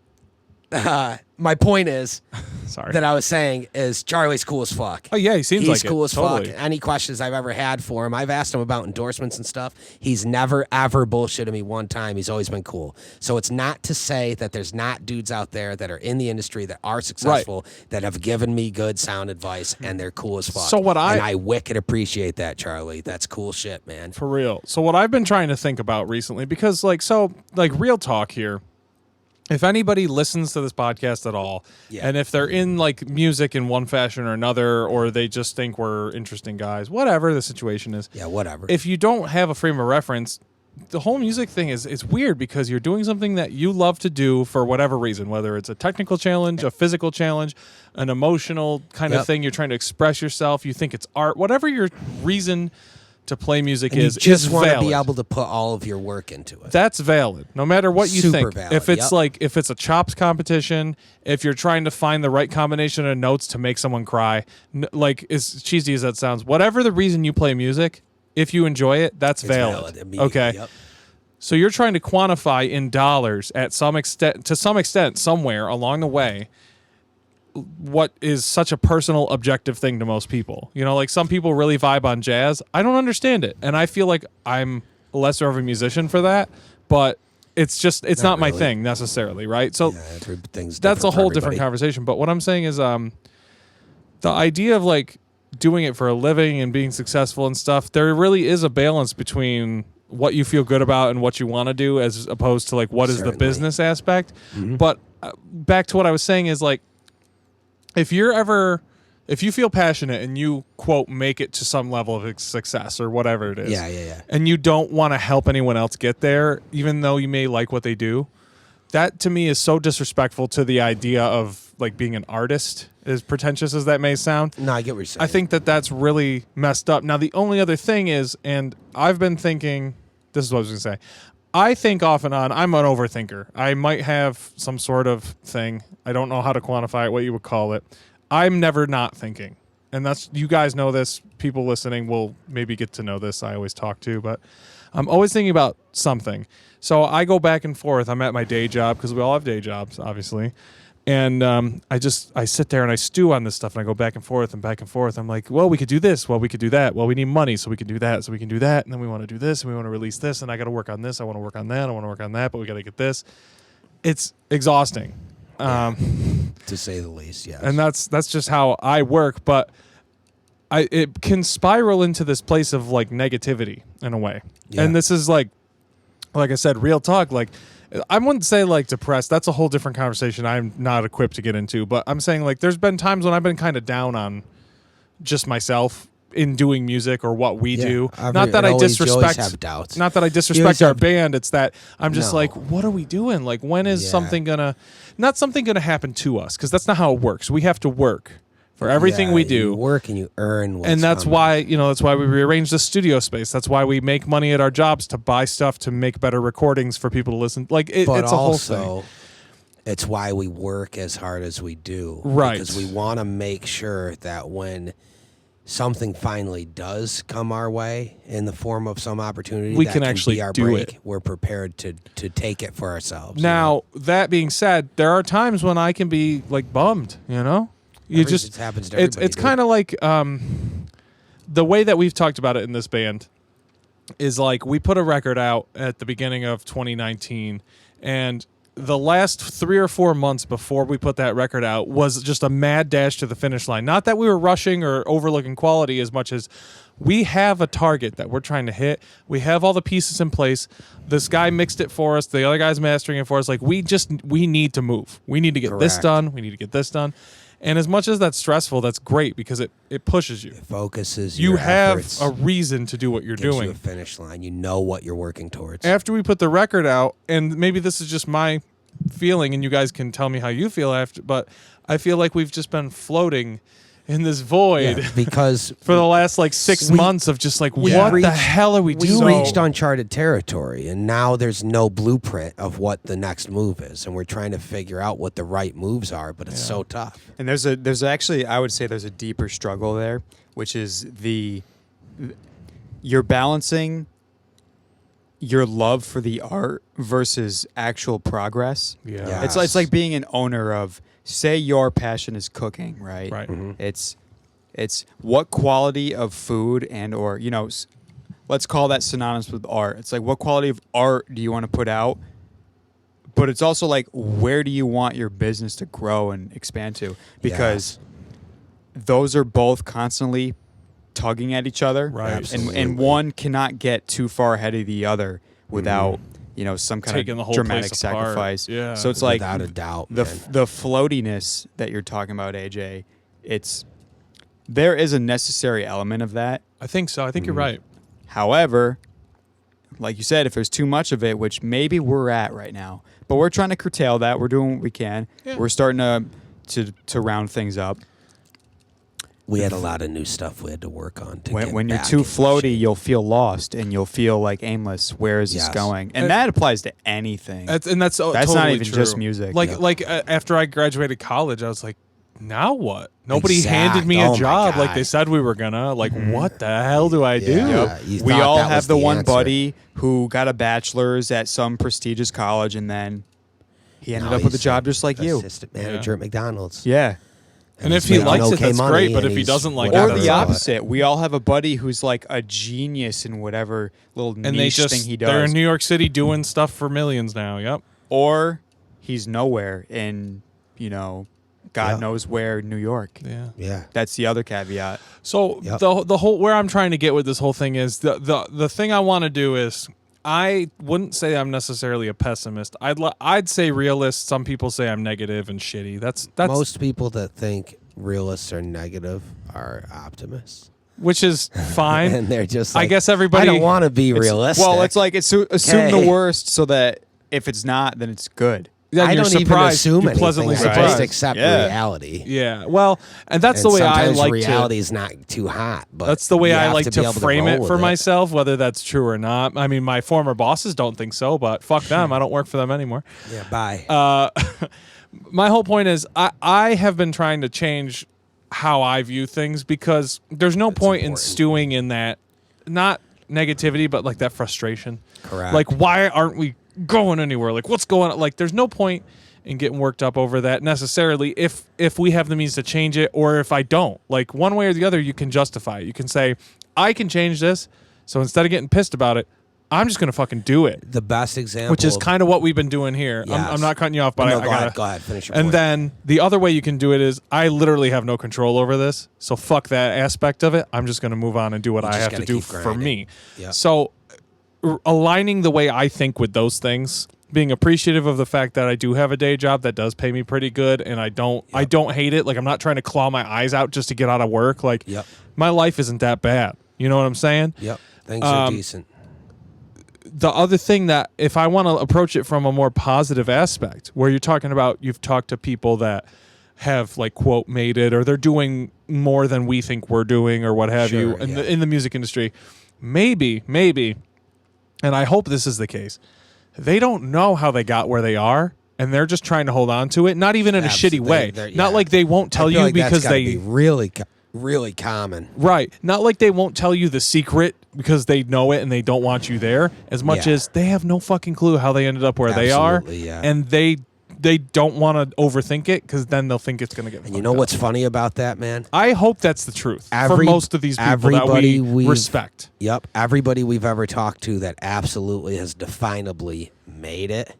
My point is, sorry, that I was saying is Charlie's cool as fuck. Oh yeah, he seems he's like cool as totally. fuck. Any questions I've ever had for him, I've asked him about endorsements and stuff. He's never ever bullshitted me one time. He's always been cool. So it's not to say that there's not dudes out there that are in the industry that are successful that have given me good sound advice and they're cool as fuck. And I wicked appreciate that, Charlie. That's cool shit, man. For real. So what I've been trying to think about recently, because real talk here. If anybody listens to this podcast at all, and if they're in like music in one fashion or another, or they just think we're interesting guys, whatever the situation is. Yeah, whatever. If you don't have a frame of reference, the whole music thing it's weird because you're doing something that you love to do for whatever reason, whether it's a technical challenge, a physical challenge, an emotional kind of thing. You're trying to express yourself. You think it's art, whatever your reason to play music and is you just want valid. to be able to put all of your work into it. That's valid, no matter what you Super think. Valid, if it's if it's a chops competition, if you're trying to find the right combination of notes to make someone cry, like as cheesy as that sounds, whatever the reason you play music, if you enjoy it, that's valid. Okay. Yep. So you're trying to quantify in dollars to some extent, somewhere along the way, what is such a personal, objective thing to most people. You know, like some people really vibe on jazz. I don't understand it. And I feel like I'm lesser of a musician for that. But it's not my thing necessarily, right? So that's a whole different conversation. But what I'm saying is the idea of like doing it for a living and being successful and stuff, there really is a balance between what you feel good about and what you want to do as opposed to like what is the business aspect. But back to what I was saying is like if you feel passionate and you quote make it to some level of success or whatever it is, and you don't want to help anyone else get there, even though you may like what they do, that to me is so disrespectful to the idea of like being an artist, as pretentious as that may sound. No, I get what you're saying. I think that that's really messed up. Now, the only other thing is, and I've been thinking, this is what I was going to say. I think off and on, I'm an overthinker. I might have some sort of thing. I don't know how to quantify it, what you would call it. I'm never not thinking. And that's, you guys know this. People listening will maybe get to know this. I always talk to, but I'm always thinking about something. So I go back and forth. I'm at my day job because we all have day jobs, obviously. And I sit there and I stew on this stuff and I go back and forth and back and forth. I'm like, well, we could do this. Well, we could do that. Well, we need money, so we can do that. So we can do that. And then we want to do this and we want to release this. And I got to work on this. I want to work on that. I want to work on that. But we got to get this. It's exhausting. To say the least, yes. And that's just how I work. But it can spiral into this place of like negativity in a way. Yeah. And this is like I said, real talk. Like, I wouldn't say like depressed. That's a whole different conversation I'm not equipped to get into. But I'm saying like there's been times when I've been kind of down on just myself in doing music or what we do. Not that I disrespect our band. It's that I'm just like, what are we doing? Like, when is something gonna happen to us? Because that's not how it works. We have to work for everything we do. You work and you earn what's and that's coming. That's why we rearrange the studio space. That's why we make money at our jobs to buy stuff to make better recordings for people to listen. Like it's a whole thing. It's why we work as hard as we do. Right. Because we want to make sure that when something finally does come our way in the form of some opportunity, we can actually be our do break. it. We're prepared to take it for ourselves. Now, that being said, there are times when I can be like bummed, It happens to everybody. It's kind of like the way that we've talked about it in this band is like we put a record out at the beginning of 2019, and the last 3 or 4 months before we put that record out was just a mad dash to the finish line. Not that we were rushing or overlooking quality as much as we have a target that we're trying to hit. We have all the pieces in place. This guy mixed it for us. The other guy's mastering it for us. Like we need to move. We need to get this done. We need to get this done. And as much as that's stressful, that's great because it pushes you. It focuses you your have efforts, a reason to do what you're gives doing. you a finish line. You know what you're working towards. After we put the record out, and maybe this is just my feeling, and you guys can tell me how you feel after, but I feel like we've just been floating in this void because for the last like 6 months of just like what the hell are we doing? We reached uncharted territory, and now there's no blueprint of what the next move is, and we're trying to figure out what the right moves are, but it's so tough. And there's actually, I would say there's a deeper struggle there, which is you're balancing your love for the art versus actual progress. Yeah. Yes. It's like being an owner of, say your passion is cooking, right? Right. Mm-hmm. It's what quality of food and or, let's call that synonymous with art. It's like what quality of art do you want to put out? But it's also like where do you want your business to grow and expand to? Because those are both constantly tugging at each other. Right. And one cannot get too far ahead of the other without some kind taking of the whole dramatic place apart. sacrifice. Yeah. So it's like without a doubt, the floatiness that you're talking about, AJ. There is a necessary element of that. I think so. I think you're right. However, like you said, if there's too much of it, which maybe we're at right now, but we're trying to curtail that. We're doing what we can. Yeah. We're starting to round things up. We had a lot of new stuff we had to work on. When you're too floaty, you'll feel lost and you'll feel like aimless. Where is this going? And that applies to anything. That's totally not even true. just music. Like after I graduated college, I was like, now what? Nobody handed me a job like they said we were gonna. Like, what the hell do I do? Yep. We all have the one buddy who got a bachelor's at some prestigious college, and then he ended up with a job just like you. Assistant manager at McDonald's. Yeah. And if he making likes it, okay that's money, great. But and if he he's doesn't like whatever. Or it, the that's opposite. We all have a buddy who's like a genius in whatever little and they niche just thing he they're does. in New York City doing stuff for millions now. Yep. Or he's nowhere in, God Yeah. knows where, New York. Yeah. Yeah. That's the other caveat. So Yep. the whole where I'm trying to get with this whole thing is the thing I want to do is I wouldn't say I'm necessarily a pessimist. I'd say realist. Some people say I'm negative and shitty. That's Most people that think realists are negative are optimists. which is fine. And they're just I like, guess everybody. I don't want to be realistic. Well, it's like assume Okay. the worst so that if it's not, then it's good. then I you're don't even surprised. assume You're anything. pleasantly I surprised. just accept Yeah. reality. Yeah. Well, and that's And the way I sometimes like reality to. is not too hot, but That's the way you I have like be to able frame roll it with for myself, whether that's true or not. I mean, my former bosses don't think so, but fuck them. I don't work for them anymore. Yeah, bye. My whole point is I have been trying to change how I view things because there's no point in important. stewing in that, not negativity, but like that frustration. Correct. Like, why aren't we going anywhere? Like, what's going on? Like, there's no point in getting worked up over that necessarily if we have the means to change it or if I don't. Like, one way or the other, you can justify it. You can say, I can change this, so instead of getting pissed about it, I'm just going to fucking do it. The best example, Which is kind of what we've been doing here. Yes. I'm not cutting you off, but No, I go gotta. ahead, go ahead, finish your And point. then the other way you can do it is I literally have no control over this, so fuck that aspect of it. I'm just going to move on and do what I just have to gotta do keep for grinding. me. Yep. So aligning the way I think with those things, being appreciative of the fact that I do have a day job that does pay me pretty good, and I don't hate it. Like, I'm not trying to claw my eyes out just to get out of work. Like, Yep. my life isn't that bad. You know what I'm saying? Yep, things are decent. The other thing that if I want to approach it from a more positive aspect, where you're talking about, you've talked to people that have like quote made it, or they're doing more than we think we're doing, or what have you Sure, in the music industry. Maybe, and I hope this is the case. They don't know how they got where they are, and they're just trying to hold on to it. Not even in a shitty way. Not like they won't tell I feel you like that's because gotta they be really common. Right. Not like they won't tell you the secret because they know it and they don't want you there, as much Yeah. as they have no fucking clue how they ended up where they are. Absolutely, yeah. And they don't want to overthink it because then they'll think it's going to get And you know what's funny about that, man? I hope that's the truth for most of these people that everybody we we've- respect. Yep. Everybody we've ever talked to that absolutely has definably made it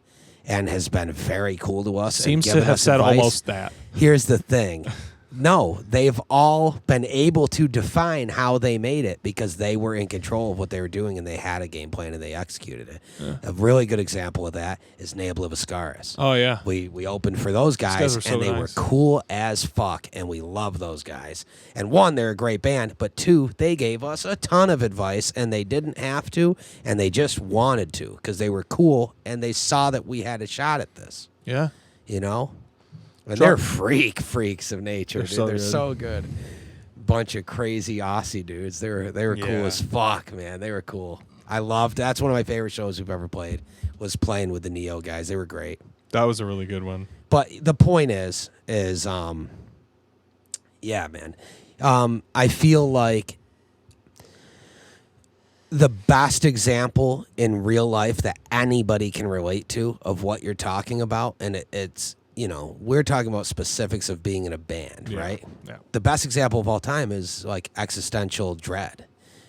and has been very cool to us. Seems and to given have us said advice. almost that. Here's the thing. No, they've all been able to define how they made it because they were in control of what they were doing and they had a game plan and they executed it. A really good example of that is Anabasis. Oh, yeah. We opened for those guys, were so and they were nice. cool as fuck, and we love those guys. And one, they're a great band, but two, they gave us a ton of advice, and they didn't have to, and they just wanted to because they were cool, and they saw that we had a shot at this, Yeah. you know? And Sure. they're freaks of nature, dude. so They're good. so good. Bunch of crazy Aussie dudes. They were cool Yeah. as fuck, man. They were cool. I loved. That's one of my favorite shows we've ever played. Was playing with the Neo guys. They were great. That was a really good one. But the point is, yeah, man. I feel like the best example in real life that anybody can relate to of what you're talking about, and it's, you know, we're talking about specifics of being in a band, Yeah, right? yeah. The best example of all time is like existential dread.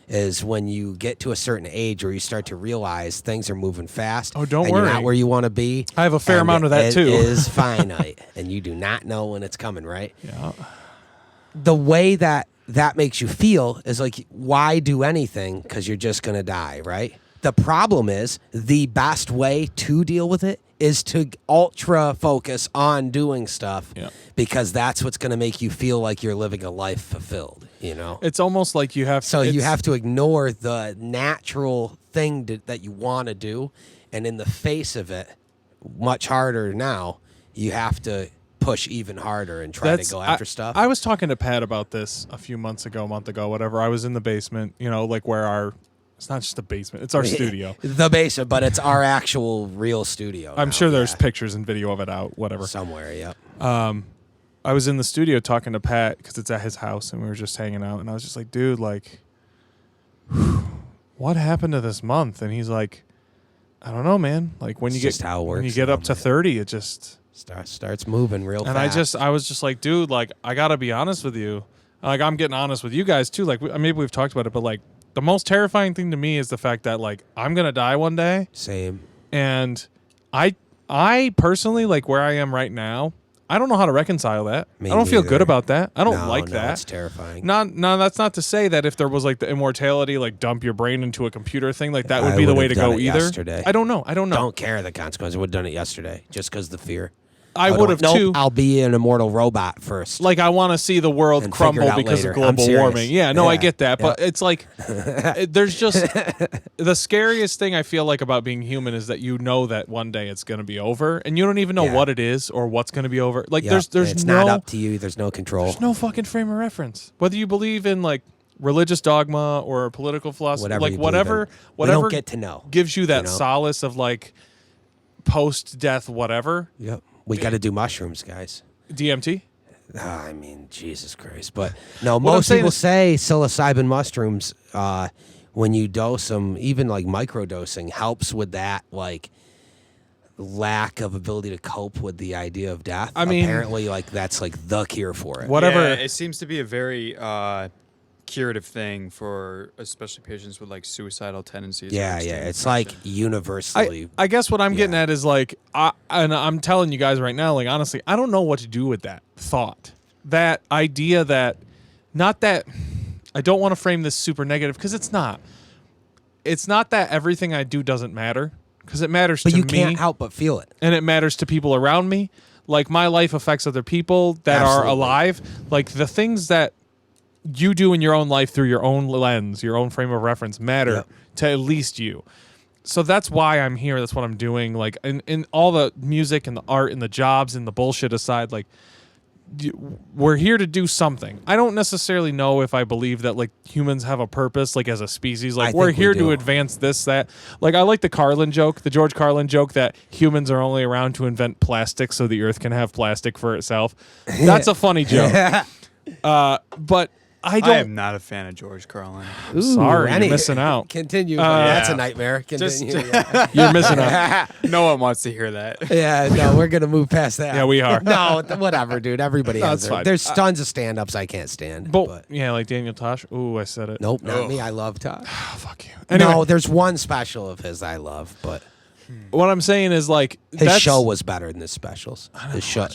Is when you get to a certain age where you start to realize things are moving fast. Oh, don't and worry. You're not where you want to be. I have a fair and amount of that, it too. is finite, and you do not know when it's coming, right? Yeah. The way that makes you feel is like, why do anything? Because you're just going to die, right? The problem is the best way to deal with it is to ultra focus on doing stuff because that's what's going to make you feel like you're living a life fulfilled, you know? It's almost like you have So you have to ignore the natural thing that you want to do. And in the face of it, much harder now, you have to push even harder and try to go after stuff. I was talking to Pat about this a month ago, whatever. I was in the basement, you know, like where it's not just a basement, it's our studio. The basement, but it's our actual real studio. I'm now, sure there's yeah. pictures and video of it out, whatever. Somewhere, yep. I was in the studio talking to Pat because it's at his house and we were just hanging out. And I was just like, dude, like, what happened to this month? And he's like, I don't know, man. Like when It's you just how it when you works get now, up to man. 30, it just Starts moving real fast. And I was just like, dude, like, I got to be honest with you. Like, I'm getting honest with you guys, too. Like, maybe we've talked about it, but, like, the most terrifying thing to me is the fact that, like, I'm going to die one day. Same. And I personally, like, where I am right now, I don't know how to reconcile that. I don't feel good about that. I don't like that. It's terrifying. No, that's not to say that if there was, like, the immortality, like, dump your brain into a computer thing, like, that would be the way to go either. Yesterday. I don't know. Don't care the consequences. I would have done it yesterday just because the fear. I would have too. I'll be an immortal robot first. Like, I want to see the world And crumble figure it out because later. of global warming. Yeah, no, I get that. Yeah. But it's like, there's just, the scariest thing I feel like about being human is that you know that one day it's going to be over and you don't even know what it is or what's going to be over. Like, there's it's no. not up to you. There's no control. There's no fucking frame of reference. Whether you believe in, like, religious dogma or political philosophy, whatever we don't get to know. Gives you that solace of, like, post-death whatever. Yep. We got to do mushrooms, guys. DMT? I mean, Jesus Christ. But no, most people say psilocybin mushrooms, when you dose them, even like microdosing, helps with that, like, lack of ability to cope with the idea of death. I mean, apparently, like, that's like the cure for it. Whatever. Yeah, it seems to be a very curative thing for especially patients with like suicidal tendencies. Yeah. It's like universally. I guess what I'm getting at is like, and I'm telling you guys right now, like, honestly, I don't know what to do with that thought, that idea that, not that, I don't want to frame this super negative because it's not. It's not that everything I do doesn't matter, because it matters to me. But you can't help but feel it. And it matters to people around me. Like, my life affects other people that are alive. Like, the things that you do in your own life through your own lens, your own frame of reference matter to at least you. So that's why I'm here. That's what I'm doing. Like, in all the music and the art and the jobs and the bullshit aside, like, we're here to do something. I don't necessarily know if I believe that, like, humans have a purpose, like, as a species. Like, we're here to advance this, that. Like, I like the George Carlin joke that humans are only around to invent plastic so the earth can have plastic for itself. That's a funny joke. But I am not a fan of George Carlin. Sorry, you're missing out. Continue. That's a nightmare. Continue. You're missing out. No one wants to hear that. Yeah, no, we're going to move past that. Yeah, we are. No, whatever, dude. Everybody has fine. There's tons of stand-ups I can't stand. But yeah, like Daniel Tosh. Ooh, I said it. Nope, not me. I love Tosh. Oh, fuck you. Anyway. No, there's one special of his I love, but what I'm saying is, like, his show was better than his specials. His show.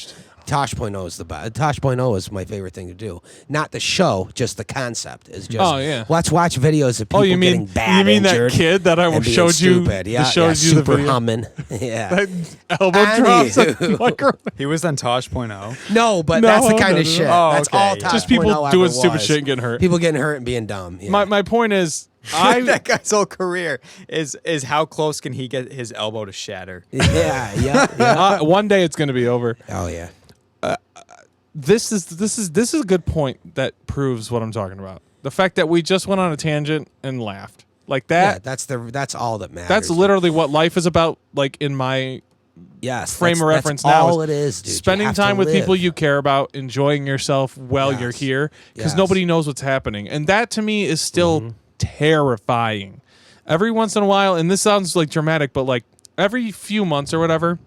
Tosh.0 is the best. Tosh.0 is my favorite thing to do. Not the show, just the concept. Is just let's watch videos of people getting bad. You mean injured that kid that I showed you? Stupid. Yeah, showed you the video. Humming. Yeah, that elbow drops. He was on Tosh.0. No, but that's the kind of shit. Oh, that's all Tosh.0 just people doing stupid was. shit and getting hurt. People getting hurt and being dumb. Yeah. My point is, that guy's whole career is how close can he get his elbow to shatter? Yeah. One day it's going to be over. Oh yeah. This is a good point that proves what I'm talking about. The fact that we just went on a tangent and laughed like that. Yeah, that's all that matters. That's literally what life is about. Like, in my frame of reference that's now, all it is, dude. Spending time with people you care about, enjoying yourself while you're here, because nobody knows what's happening, and that to me is still terrifying. Every once in a while, and this sounds like dramatic, but like every few months or whatever,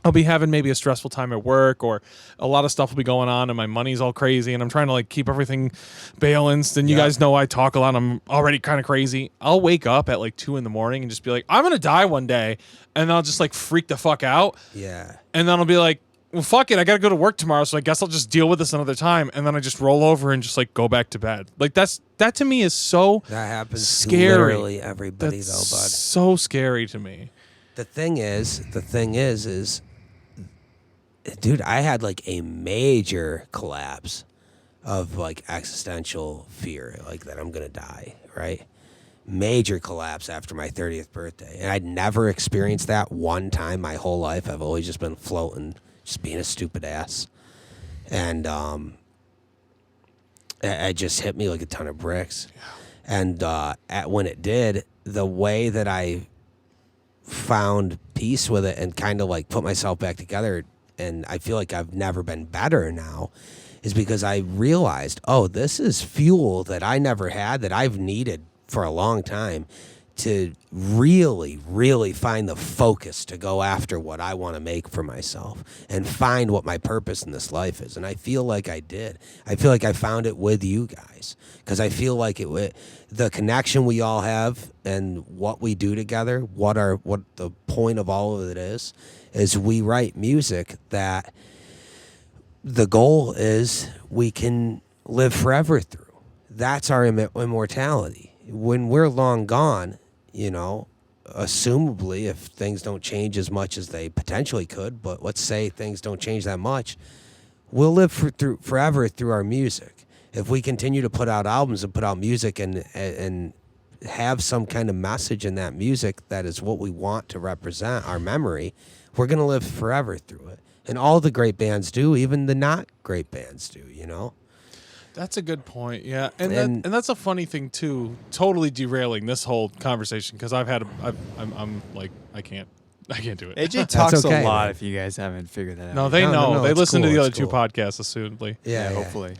I'll be having maybe a stressful time at work, or a lot of stuff will be going on and my money's all crazy and I'm trying to like keep everything balanced. And you guys know I talk a lot. I'm already kind of crazy. I'll wake up at like 2 a.m. and just be like, I'm going to die one day. And I'll just like freak the fuck out. Yeah. And then I'll be like, well, fuck it. I got to go to work tomorrow. So I guess I'll just deal with this another time. And then I just roll over and just like go back to bed. Like that to me is so that happens scary. To literally everybody though, bud. So scary to me. The thing is, dude, I had like a major collapse of like existential fear, like that I'm gonna die, right? Major collapse after my 30th birthday. And I'd never experienced that one time my whole life. I've always just been floating, just being a stupid ass. And it just hit me like a ton of bricks. And when it did, the way that I found peace with it and kind of like put myself back together, and I feel like I've never been better now, is because I realized, oh, this is fuel that I never had, that I've needed for a long time, to really, really find the focus to go after what I want to make for myself and find what my purpose in this life is. And I feel like I did. I feel like I found it with you guys because I feel like the connection we all have and what we do together, what the point of all of it is we write music that the goal is we can live forever through. That's our immortality. When we're long gone, assumably, if things don't change as much as they potentially could, but let's say things don't change that much, we'll live forever through our music. If we continue to put out albums and put out music and have some kind of message in that music that is what we want to represent, our memory, we're going to live forever through it. And all the great bands do, even the not great bands do, That's a good point, yeah, and that's a funny thing too. Totally derailing this whole conversation because I'm like I can't do it. AJ talks okay, a lot. man. If you guys haven't figured that out, No, they yet. know. No, they it's listen to cool, the other it's two cool. podcasts, assumedly. Yeah, hopefully.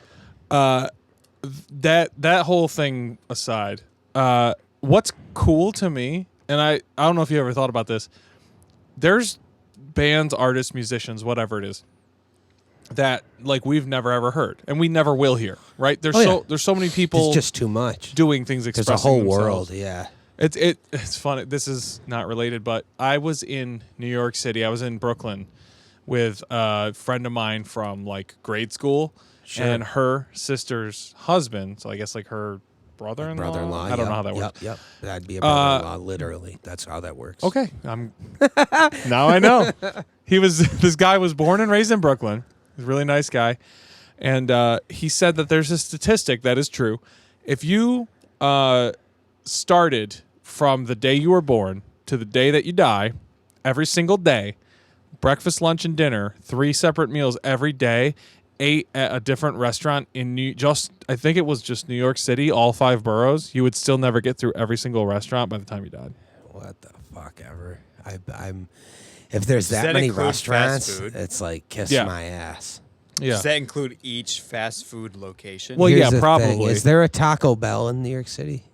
That whole thing aside, what's cool to me, and I don't know if you ever thought about this. There's bands, artists, musicians, whatever it is, that like we've never ever heard and we never will hear, right? There's so many people It's just too much. doing things, There's expressing a whole themselves. world, yeah. It's funny. This is not related, but I was in New York City. I was in Brooklyn with a friend of mine from like grade school and her sister's husband. So I guess like her brother-in-law. Brother-in-law. I don't know how that works. Yep. That'd be a brother-in-law, literally. That's how that works. Okay, now I know. This guy was born and raised in Brooklyn. He's a really nice guy, and he said that there's a statistic that is true. If you started from the day you were born to the day that you die, every single day, breakfast, lunch, and dinner, 3 separate meals every day, ate at a different restaurant in I think it was just New York City, all 5 boroughs, you would still never get through every single restaurant by the time you died. What the fuck ever. I'm if there's Does that that many include restaurants, fast food? it's like kiss Yeah. my ass. Yeah. Does that include each fast food location? Well, Here's yeah, the probably. thing. Is there a Taco Bell in New York City?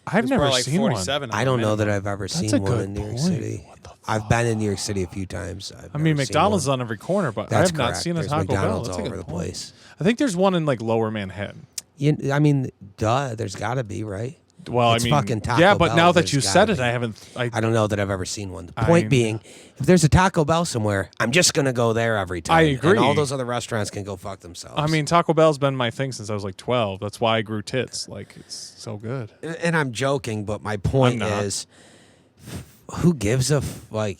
I've There's never probably like seen one. 47 I don't know that I've ever That's a seen one good in New York point. City. What the I've been in New York City a few times. I mean, McDonald's is on every corner, but That's I have not correct. seen a There's Taco McDonald's Bell. That's all a over good the point. place. I think there's one in like Lower Manhattan. I mean, there's got to be, right? Well, It's I mean, fucking Taco yeah, but Bell, now that there's you gotta said it, be. I haven't. I don't know that I've ever seen one. The I point know. being, if there's a Taco Bell somewhere, I'm just going to go there every time. I agree. And all those other restaurants can go fuck themselves. I mean, Taco Bell's been my thing since I was like 12. That's why I grew tits. Like, it's so good. and I'm joking, but my point I'm not. is, who gives a like?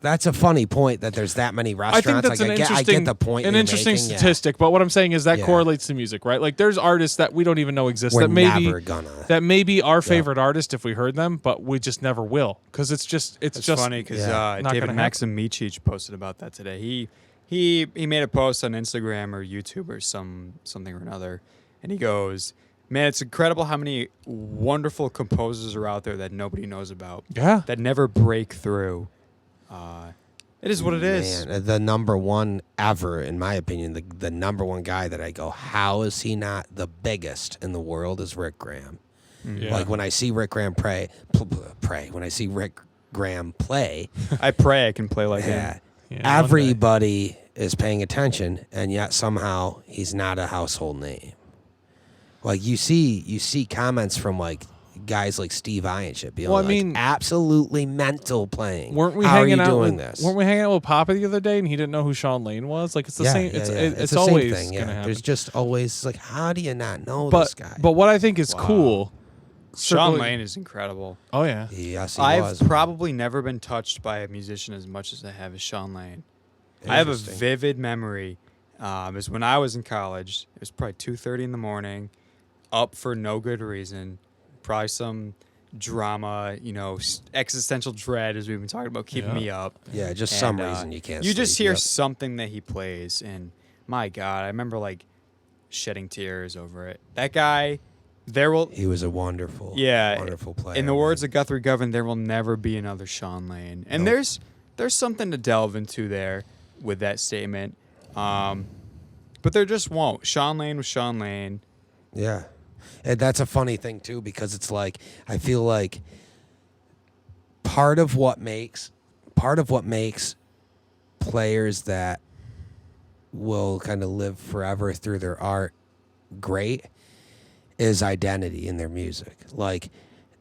That's a funny point that there's that many I restaurants. think that's like, an I interesting, get the point. an you're interesting making, yeah. statistic. But what I'm saying is that Yeah. correlates to music, right? Like, there's artists that we don't even know exist We're that maybe never gonna. that may be our favorite artist if we heard them, but we just never will because it's just It's funny because Yeah. Not David gonna happen. Maximichich posted about that today. He made a post on Instagram or YouTube or something or another, and he goes, "Man, it's incredible how many wonderful composers are out there that nobody knows about, Yeah. that never break through." It is what it is. Man, the number one ever, in my opinion, the number one guy that I go, how is he not the biggest in the world? Is Rick Graham. Yeah. Like when I see Rick Graham when I see Rick Graham play, I pray I can play like yeah, him. Yeah, one everybody is paying attention, and yet somehow he's not a household name. Like you see comments from like guys like Steve Vai and shit being Well, I like, mean- absolutely mental playing. Weren't we How hanging are you out doing with, this? Weren't we hanging out with Papa the other day and he didn't know who Sean Lane was? Like it's the same. It's the always same thing. gonna happen. There's just always like, how do you not know but this guy? but what I think is Wow. cool. Sean circling- Lane is incredible. Oh yeah. yes, he I've was. probably never been touched by a musician as much as I have as Sean Lane. I have a Interesting. vivid memory. It was when I was in college. It was probably 2:30 in the morning, up for no good reason. Probably some drama, existential dread, as we've been talking about, keeping Yeah. me up. Yeah, just And, some reason you can't. You just sleep. hear Yep. something that he plays, and my God, I remember like shedding tears over it. That guy, there will. He was a wonderful, Yeah, wonderful player. In the words of Guthrie Govan, there will never be another Sean Lane. And Nope. there's something to delve into there with that statement. But there just won't. Sean Lane was Sean Lane. Yeah. And that's a funny thing too, because it's like I feel like part of what makes players that will kind of live forever through their art great is identity in their music. Like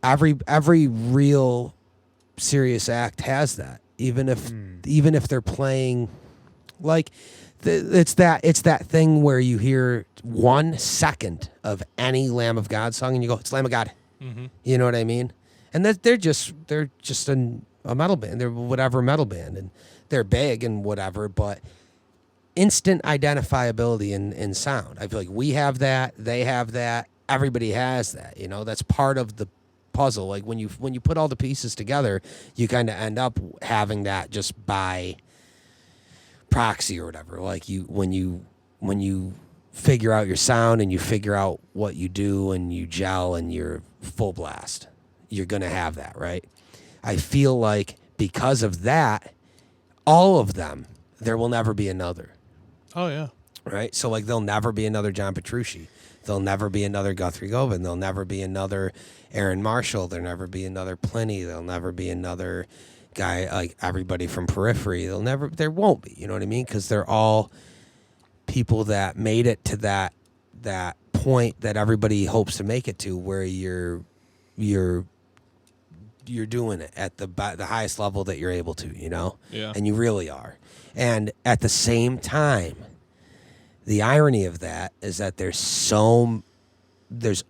every real serious act has that, even if they're playing like it's that thing where you hear 1 second of any Lamb of God song and you go, it's Lamb of God. Mm-hmm. You know what I mean? And that they're just a metal band. They're whatever metal band, and they're big and whatever, but instant identifiability in sound. I feel like we have that, they have that, everybody has that. You know, that's part of the puzzle. Like when you put all the pieces together, you kind of end up having that just by proxy or whatever. Like when you figure out your sound and you figure out what you do and you gel and you're full blast, you're gonna have that, right? I feel like because of that, all of them, there will never be another. Oh yeah. Right? So like there'll never be another John Petrucci. There'll never be another Guthrie Govan. There'll never be another Aaron Marshall. There'll never be another Pliny. There'll never be another guy like everybody from Periphery. There won't be, you know what I mean? Because they're all people that made it to that point that everybody hopes to make it to, where you're doing it at the highest level that you're able to, you know? Yeah. And you really are. And at the same time, the irony of that is that there's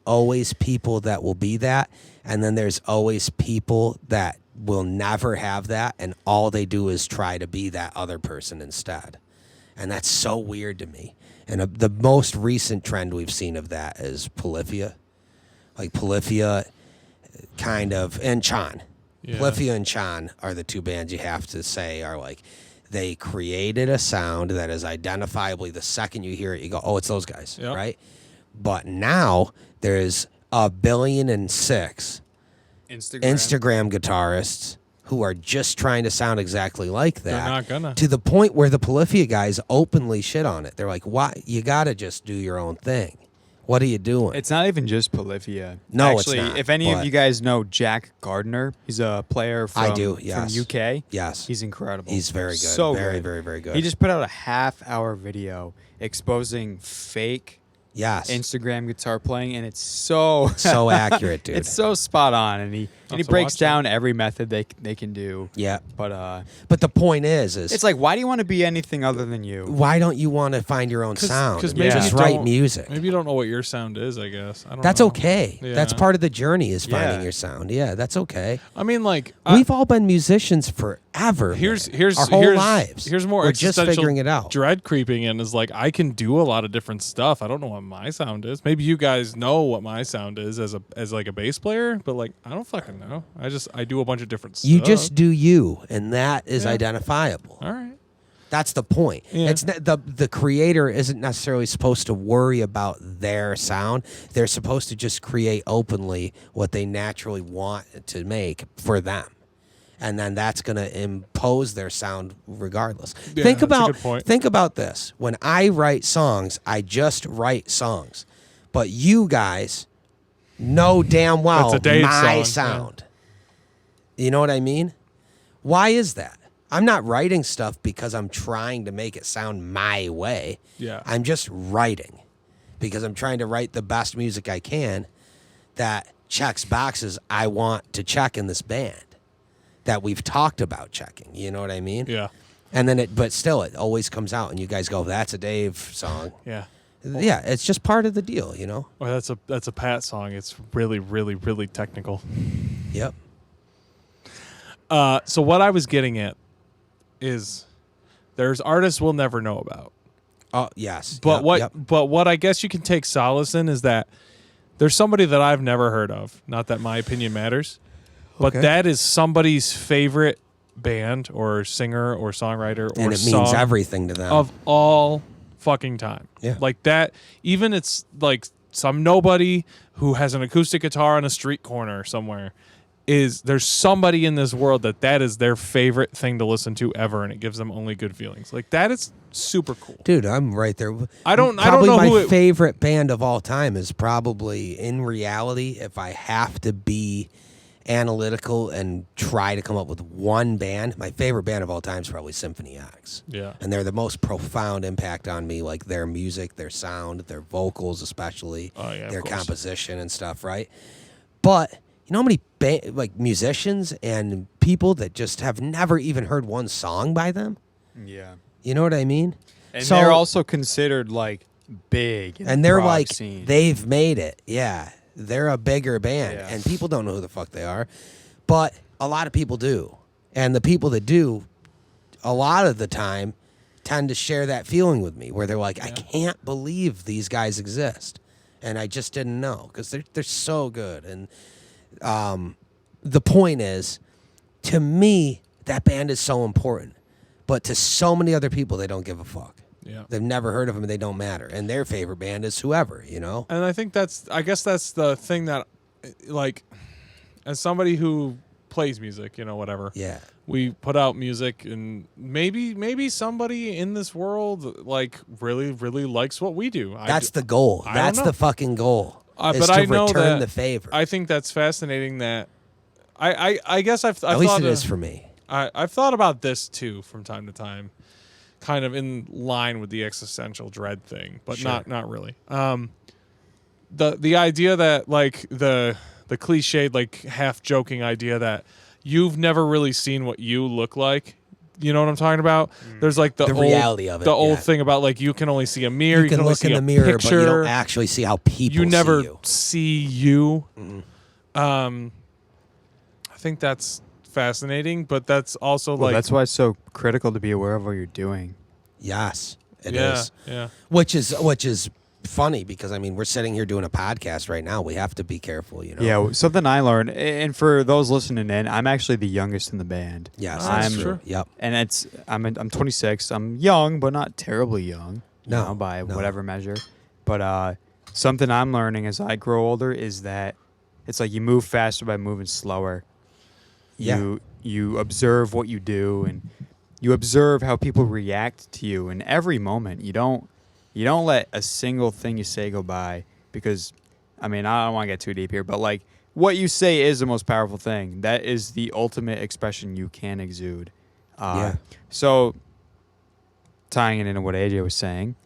always people that will be that, and then there's always people that will never have that, and all they do is try to be that other person instead. And that's so weird to me. And the most recent trend we've seen of that is Polyphia. Like Polyphia kind of, and Chan. Yeah. Polyphia and Chan are the two bands you have to say are like, they created a sound that is identifiably, the second you hear it, you go, oh, it's those guys, yep. right? But now there's 1.6 billion Instagram guitarists who are just trying to sound exactly like that. They're not gonna. To the point where the Polyphia guys openly shit on it. They're like, why? You got to just do your own thing. What are you doing? It's not even just Polyphia. No, actually, it's not, if any of but- you guys know Jack Gardner, he's a player from, I do, yes. from UK. Yes. He's incredible. He's very good. So very, good. very, very good. He just put out a half-hour video exposing fake yes. Instagram guitar playing, and it's so so accurate, dude. It's so spot on, and he to breaks watch down every method they can do. Yeah. But the point is it's like, why do you want to be anything other than you? why don't you want to find your own sound? Because and maybe just you write don't- music. Maybe you don't know what your sound is. I guess I don't. That's know. okay. Yeah. That's part of the journey is finding Yeah. your sound. Yeah, that's okay. I mean, like We've all been musicians forever. here's our whole here's, lives. Here's more We're just existential figuring it out. dread creeping in is like I can do a lot of different stuff. I don't know what my sound is. Maybe you guys know what my sound is as like a bass player, but like I don't fucking know. I do a bunch of different stuff. You just do you, and that is Yeah. identifiable. All right. That's the point. Yeah. It's the creator isn't necessarily supposed to worry about their sound. They're supposed to just create openly what they naturally want to make for them. And then that's going to impose their sound regardless. Yeah, think that's a about good point. think about this. When I write songs, I just write songs. But you guys know damn well That's a Dave my song, sound. You know what I mean? Why is that? I'm not writing stuff because I'm trying to make it sound my way. Yeah. I'm just writing because I'm trying to write the best music I can that checks boxes I want to check in this band that we've talked about checking. You know what I mean? Yeah. And then but still, it always comes out, and you guys go, "That's a Dave song." Yeah. Yeah, it's just part of the deal, you know. Well, that's a Pat song. It's really, really, really technical. Yep. So what I was getting at is there's artists we'll never know about. Oh yes. But Yep. but what I guess you can take solace in is that there's somebody that I've never heard of. Not that my opinion matters, but Okay. that is somebody's favorite band or singer or songwriter or And it song means everything to them. of all fucking time. Yeah. Like that. Even it's like some nobody who has an acoustic guitar on a street corner somewhere. There's somebody in this world that is their favorite thing to listen to ever, and it gives them only good feelings. Like that is super cool. Dude, I'm right there. I don't Probably know my who it, favorite band of all time is probably, in reality, if I have to be analytical and try to come up with one band. My favorite band of all time is probably Symphony X. Yeah. And they're the most profound impact on me, like their music, their sound, their vocals especially, their composition and stuff, right? But you know how many like musicians and people that just have never even heard one song by them? Yeah. You know what I mean? And they're also considered like big. And they're like, scene. they've made it. Yeah. They're a bigger band, and people don't know who the fuck they are, but a lot of people do. And the people that do, a lot of the time, tend to share that feeling with me, where they're like, I can't believe these guys exist, and I just didn't know, because they're so good. And the point is, to me, that band is so important, but to so many other people, they don't give a fuck. Yeah. They've never heard of them and they don't matter. And their favorite band is whoever, you know? And I think I guess that's the thing that, like, as somebody who plays music, you know, whatever. Yeah. We put out music, and maybe somebody in this world, like, really, really likes what we do. That's the goal. That's the fucking goal. But I know return that the favor. I think that's fascinating that I guess I've At least it is for me. I've thought about this too from time to time, kind of in line with the existential dread thing, but not really. The idea that, like, the cliched, like, half joking idea that you've never really seen what you look like. You know what I'm talking about? There's like the old, reality of it. The old thing about, like, you can only see a mirror. You can only look see in the a mirror, picture. but you don't actually see how people You never see you. see you. Mm-hmm. I think that's fascinating, but that's also like that's why it's so critical to be aware of what you're doing. Yes, it is. Yeah. Which is funny, because I mean, we're sitting here doing a podcast right now. We have to be careful, you know. Yeah, something I learned, and for those listening in, I'm actually the youngest in the band. Yes, that's I'm true. Yep. And I'm 26. I'm young, but not terribly young. By whatever measure. But something I'm learning as I grow older is that it's like you move faster by moving slower. Yeah. You observe what you do, and you observe how people react to you in every moment. You don't let a single thing you say go by, because, I mean, I don't want to get too deep here, but, like, what you say is the most powerful thing. That is the ultimate expression you can exude. So, tying it into what AJ was saying,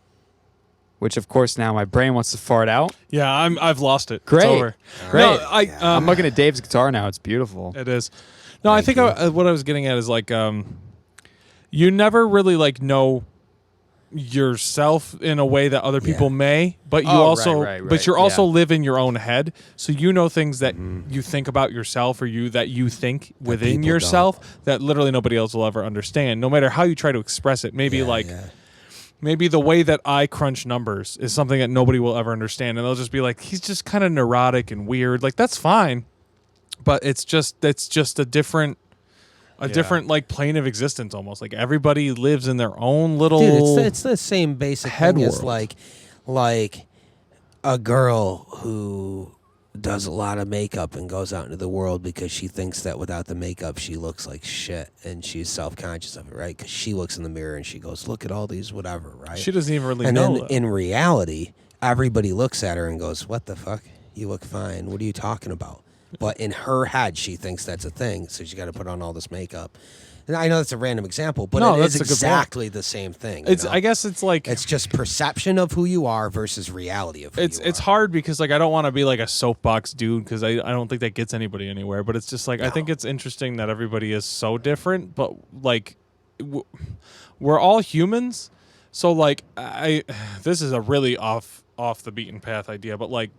which, of course, now my brain wants to fart out. Yeah, I've lost it. Great. It's over. Great. No, I'm looking at Dave's guitar now. It's beautiful. It is. No, I think what I was getting at is, like, you never really, like, know yourself in a way that other people may, but you but you're also live in your own head, so you know things that you think about yourself, or that you think within yourself that literally nobody else will ever understand, no matter how you try to express it. Maybe maybe the way that I crunch numbers is something that nobody will ever understand, and they'll just be like, he's just kind of neurotic and weird. Like, that's fine, but it's just a different different, like, plane of existence almost. Like, everybody lives in their own little Dude, it's the same basic head thing world. as like a girl who does a lot of makeup and goes out into the world because she thinks that without the makeup she looks like shit, and she's self-conscious of it, right? Because she looks in the mirror and she goes, look at all these whatever, right? She doesn't even really and know. then in reality, everybody looks at her and goes, what the fuck? You look fine. What are you talking about? But in her head, she thinks that's a thing, so she's got to put on all this makeup. And I know that's a random example, but No, it is that's a good point. exactly the same thing. It's you know? I guess it's like It's just perception of who you are versus reality of who you are. it's hard, because, like, I don't want to be like a soapbox dude, because I don't think that gets anybody anywhere. But it's just like, I think it's interesting that everybody is so different, but, like, we're all humans. So, like, this is a really off the beaten path idea, but, like,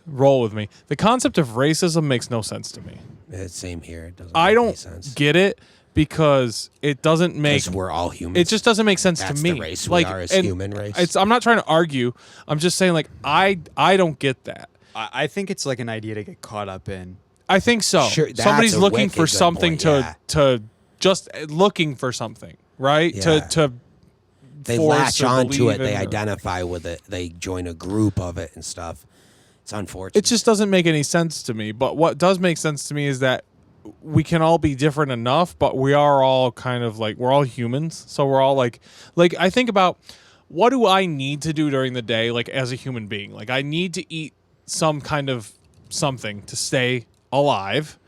roll with me. The concept of racism makes no sense to me. It's same here. It doesn't I make any don't sense. get it, because it doesn't make. Because we're all humans. It just doesn't make sense That's to me. the race we like, are as and human race. I'm not trying to argue. I'm just saying, like, I don't get that. I think it's like an idea to get caught up in. I think so. Sure, that's Somebody's a looking wicked for good something point, to just looking for something, right? Yeah. To They force latch or onto it. believe They in, or- identify with it. They join a group of it and stuff. It's unfortunate. It just doesn't make any sense to me. But what does make sense to me is that we can all be different enough, but we are all kind of like, we're all humans. So we're all like I think about, what do I need to do during the day, like, as a human being? Like, I need to eat some kind of something to stay alive.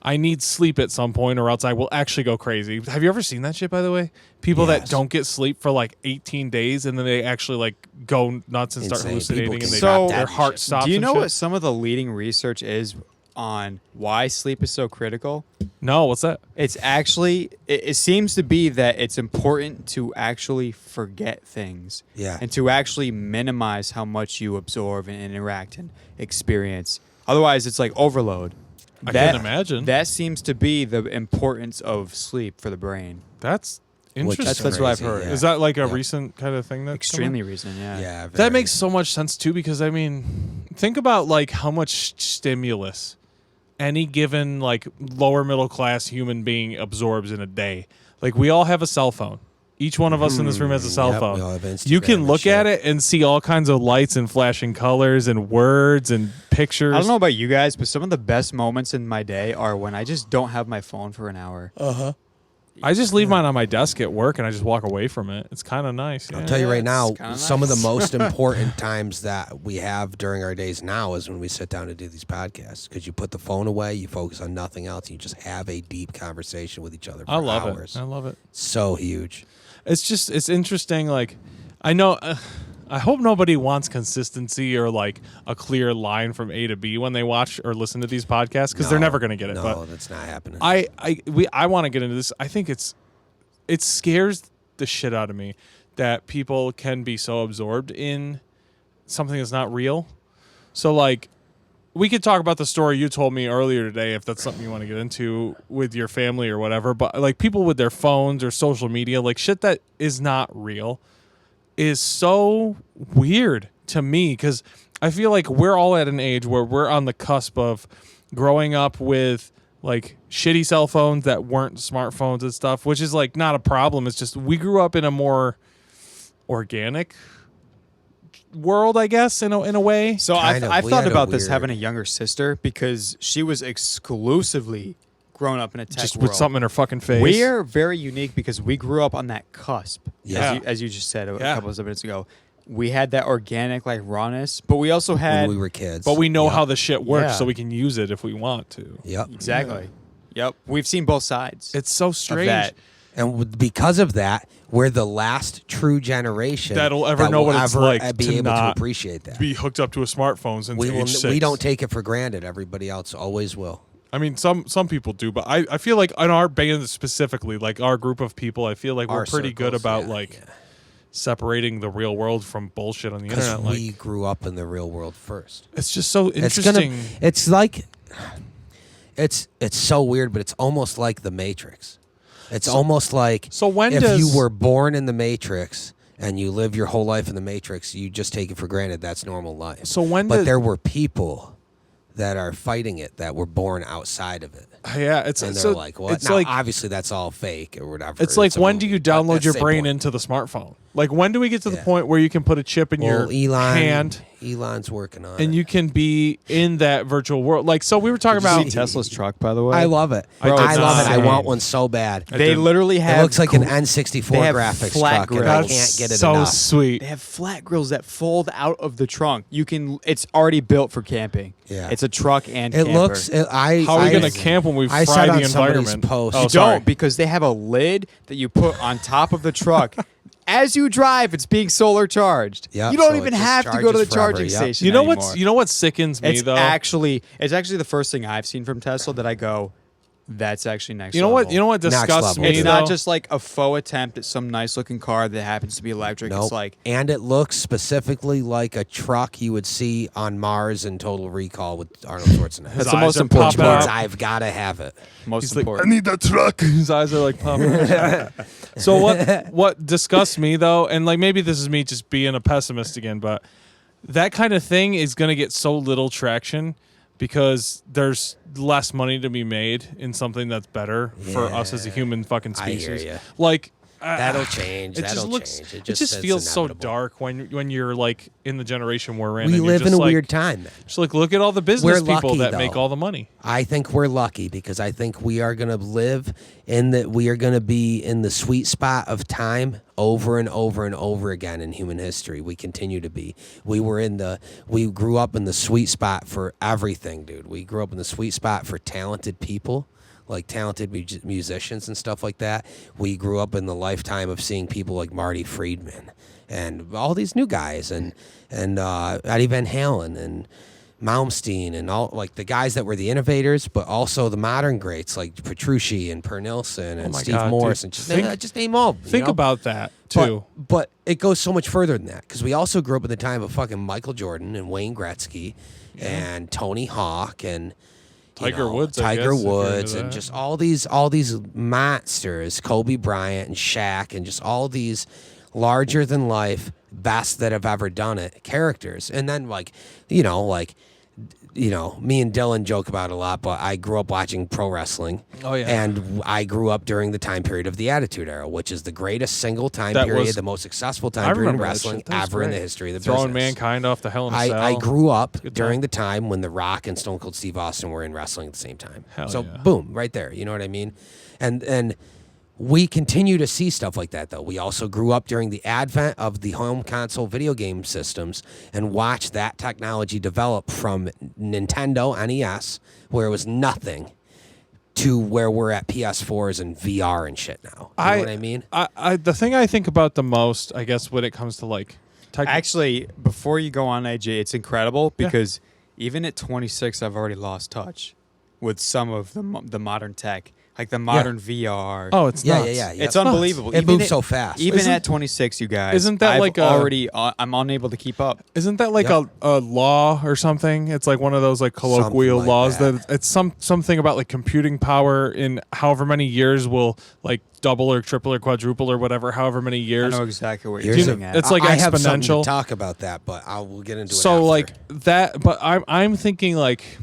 I need sleep at some point or else I will actually go crazy. Have you ever seen that shit, by the way? People that don't get sleep for like 18 days and then they actually like go nuts and start hallucinating and their heart stops. Do you know what some of the leading research is on why sleep is so critical? No, what's that? It's actually, it seems to be that it's important to actually forget things. Yeah. And to actually minimize how much you absorb and interact and experience. Otherwise, it's like overload. I can imagine. That seems to be the importance of sleep for the brain. That's interesting. That's what I've heard. Yeah. Is that like a recent kind of thing? That's Extremely recent, yeah. Yeah. that makes so much sense too, because I mean, think about like how much stimulus any given like lower middle class human being absorbs in a day. Like we all have a cell phone. Each one of us in this room has a cell Yep, we all phone. have Instagram You can and look shit. at it and see all kinds of lights and flashing colors and words and pictures. I don't know about you guys, but some of the best moments in my day are when I just don't have my phone for an hour. I just leave mine on my desk at work and I just walk away from it. It's kind of nice. I'll tell you right now, it's kinda some of the nice. most important times that we have during our days now is when we sit down to do these podcasts, because you put the phone away, you focus on nothing else, and you just have a deep conversation with each other for I love hours. it. I love it. So huge. It's interesting. Like, I know, I hope nobody wants consistency or like a clear line from A to B when they watch or listen to these podcasts, because they're never going to get it. No, But that's not happening. I want to get into this. I think it scares the shit out of me that people can be so absorbed in something that's not real. So like, we could talk about the story you told me earlier today if that's something you want to get into with your family or whatever. But like people with their phones or social media, like shit that is not real is so weird to me, because I feel like we're all at an age where we're on the cusp of growing up with like shitty cell phones that weren't smartphones and stuff, which is like not a problem. It's just we grew up in a more organic world, I guess, in a way. So Kind of. I've We thought had a about this weird- having a younger sister because she was exclusively grown up in a tech Just world. with something in her fucking face. We are very unique because we grew up on that cusp, Yeah. as you just said a Yeah. couple of minutes ago. We had that organic like rawness, but we also had when we were kids. But we know Yep. how the shit works, Yeah. so we can use it if we want to. Yep. exactly. Yep, we've seen both sides. It's so of strange. that. And because of that, we're the last true generation That'll ever that know will what it's ever like be to able to not appreciate that. Be hooked up to a smartphone since We age 6. we don't take it for granted. Everybody else always will. I mean, some people do, but I feel like in our band specifically, like our group of people, I feel like we're Our pretty good circles, about yeah, like yeah. separating the real world from bullshit on the Because internet. we Like, grew up in the real world first. it's just so It's interesting. It's like, it's so weird, but it's almost like the Matrix. It's almost like so when if does you were born in the Matrix and you live your whole life in the Matrix, you just take it for granted that's normal life. So when but did- there were people that are fighting it that were born outside of it. yeah, it's And they're so like, what? It's Now, like obviously, that's all fake or whatever. it's like a when do you movie, but download that's your the same brain point. into the smartphone? Like when do we get to the Yeah. point where you can put a chip in your hand Elon's working on and it. you can be in that virtual world? Like, so we were talking Did you about see Tesla's truck, by the way? I love it. Bro, I it's love it. I insane. want one so bad. I They did. literally have. It looks like an they N64 have graphics flat truck, and I grills. can't get it so enough. sweet. They have flat grills that fold out of the trunk. You can. It's already built for camping. Yeah. It's a truck and It camper. looks. How are we going to camp when we I fry said the on somebody's environment? post- Oh, You sorry. don't, because they have a lid that you put on top of the truck. As you drive, it's being solar charged. Yep, You don't so even it just have to go to the charges forever, charging yep. station. You know anymore. what's you know what sickens me It's though? actually the first thing I've seen from Tesla that I go, that's actually next. You know level. what? You know what Next disgusts level. me It's though? not just like a faux attempt at some nice looking car that happens to be electric. Nope. It's like and it looks specifically like a truck you would see on Mars in Total Recall with Arnold Schwarzenegger. That's His the eyes most are important popping part. out. I've got to have it. most He's like, important. I need that truck. His eyes are like popping. So what disgusts me though, and like maybe this is me just being a pessimist again, but that kind of thing is going to get so little traction because there's less money to be made in something that's better for us as a human fucking I hear species. ya. Like That'll change. That'll change. It just feels so dark when you're like in the generation we're in. We and you're live just in a like, weird time, man. Just like look at all the business We're people lucky, that though. make all the money. I think we're lucky because I think we are going to live in that. We are going to be in the sweet spot of time over and over and over again in human history. We continue to be. We grew up in the sweet spot for everything, dude. We grew up in the sweet spot for talented people, like talented musicians and stuff like that. We grew up in the lifetime of seeing people like Marty Friedman and all these new guys and Eddie Van Halen and Malmsteen and all, like the guys that were the innovators, but also the modern greats like Petrucci and Per Nilsson and Steve Morse, and just name all. Think about that too. But it goes so much further than that because we also grew up in the time of fucking Michael Jordan and Wayne Gretzky and Tony Hawk and Tiger Woods, and just all these monsters, Kobe Bryant and Shaq, and just all these larger than life best that have ever done it characters. And then me and Dylan joke about it a lot, but I grew up watching pro wrestling. Oh yeah. And I grew up during the time period of the Attitude Era, which is the greatest single time period, the most successful time period in wrestling ever in the history of the Throwing business. Mankind off the Hell in a Cell. I grew up during the time when The Rock and Stone Cold Steve Austin were in wrestling at the same time. Boom, right there. You know what I mean? And we continue to see stuff like that, though. We also grew up during the advent of the home console video game systems and watched that technology develop from Nintendo NES, where it was nothing, to where we're at PS4s and VR and shit now. You know what I mean? The thing I think about the most, I guess, when it comes to like... Actually, before you go on, AJ, it's incredible because even at 26, I've already lost touch with some of the modern tech. Like the modern VR. Oh, it's nuts. Yeah. It's unbelievable. It moves so fast. Even at 26, you guys. Isn't that I'm unable to keep up. Isn't that like a law or something? It's like one of those like colloquial laws that it's something about like computing power in however many years will like double or triple or quadruple or whatever, however many years. I know exactly what you're saying. It's like I exponential. have something to talk about that, but we'll get into it So after. like that, but I'm thinking like,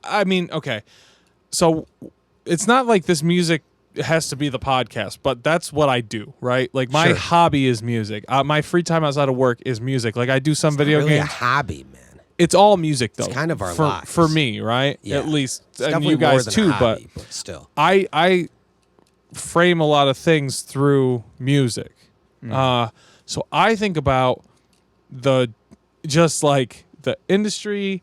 I mean, okay, so it's not like this music has to be the podcast, but that's what I do, right? Like my hobby is music. My free time outside of work is music. Like I do some video games. games. A hobby, man. It's all music though. It's kind of our for, lives. for me, right? Yeah. At least, It's and definitely you guys more than too. a hobby, but still, I frame a lot of things through music. So I think about just like the industry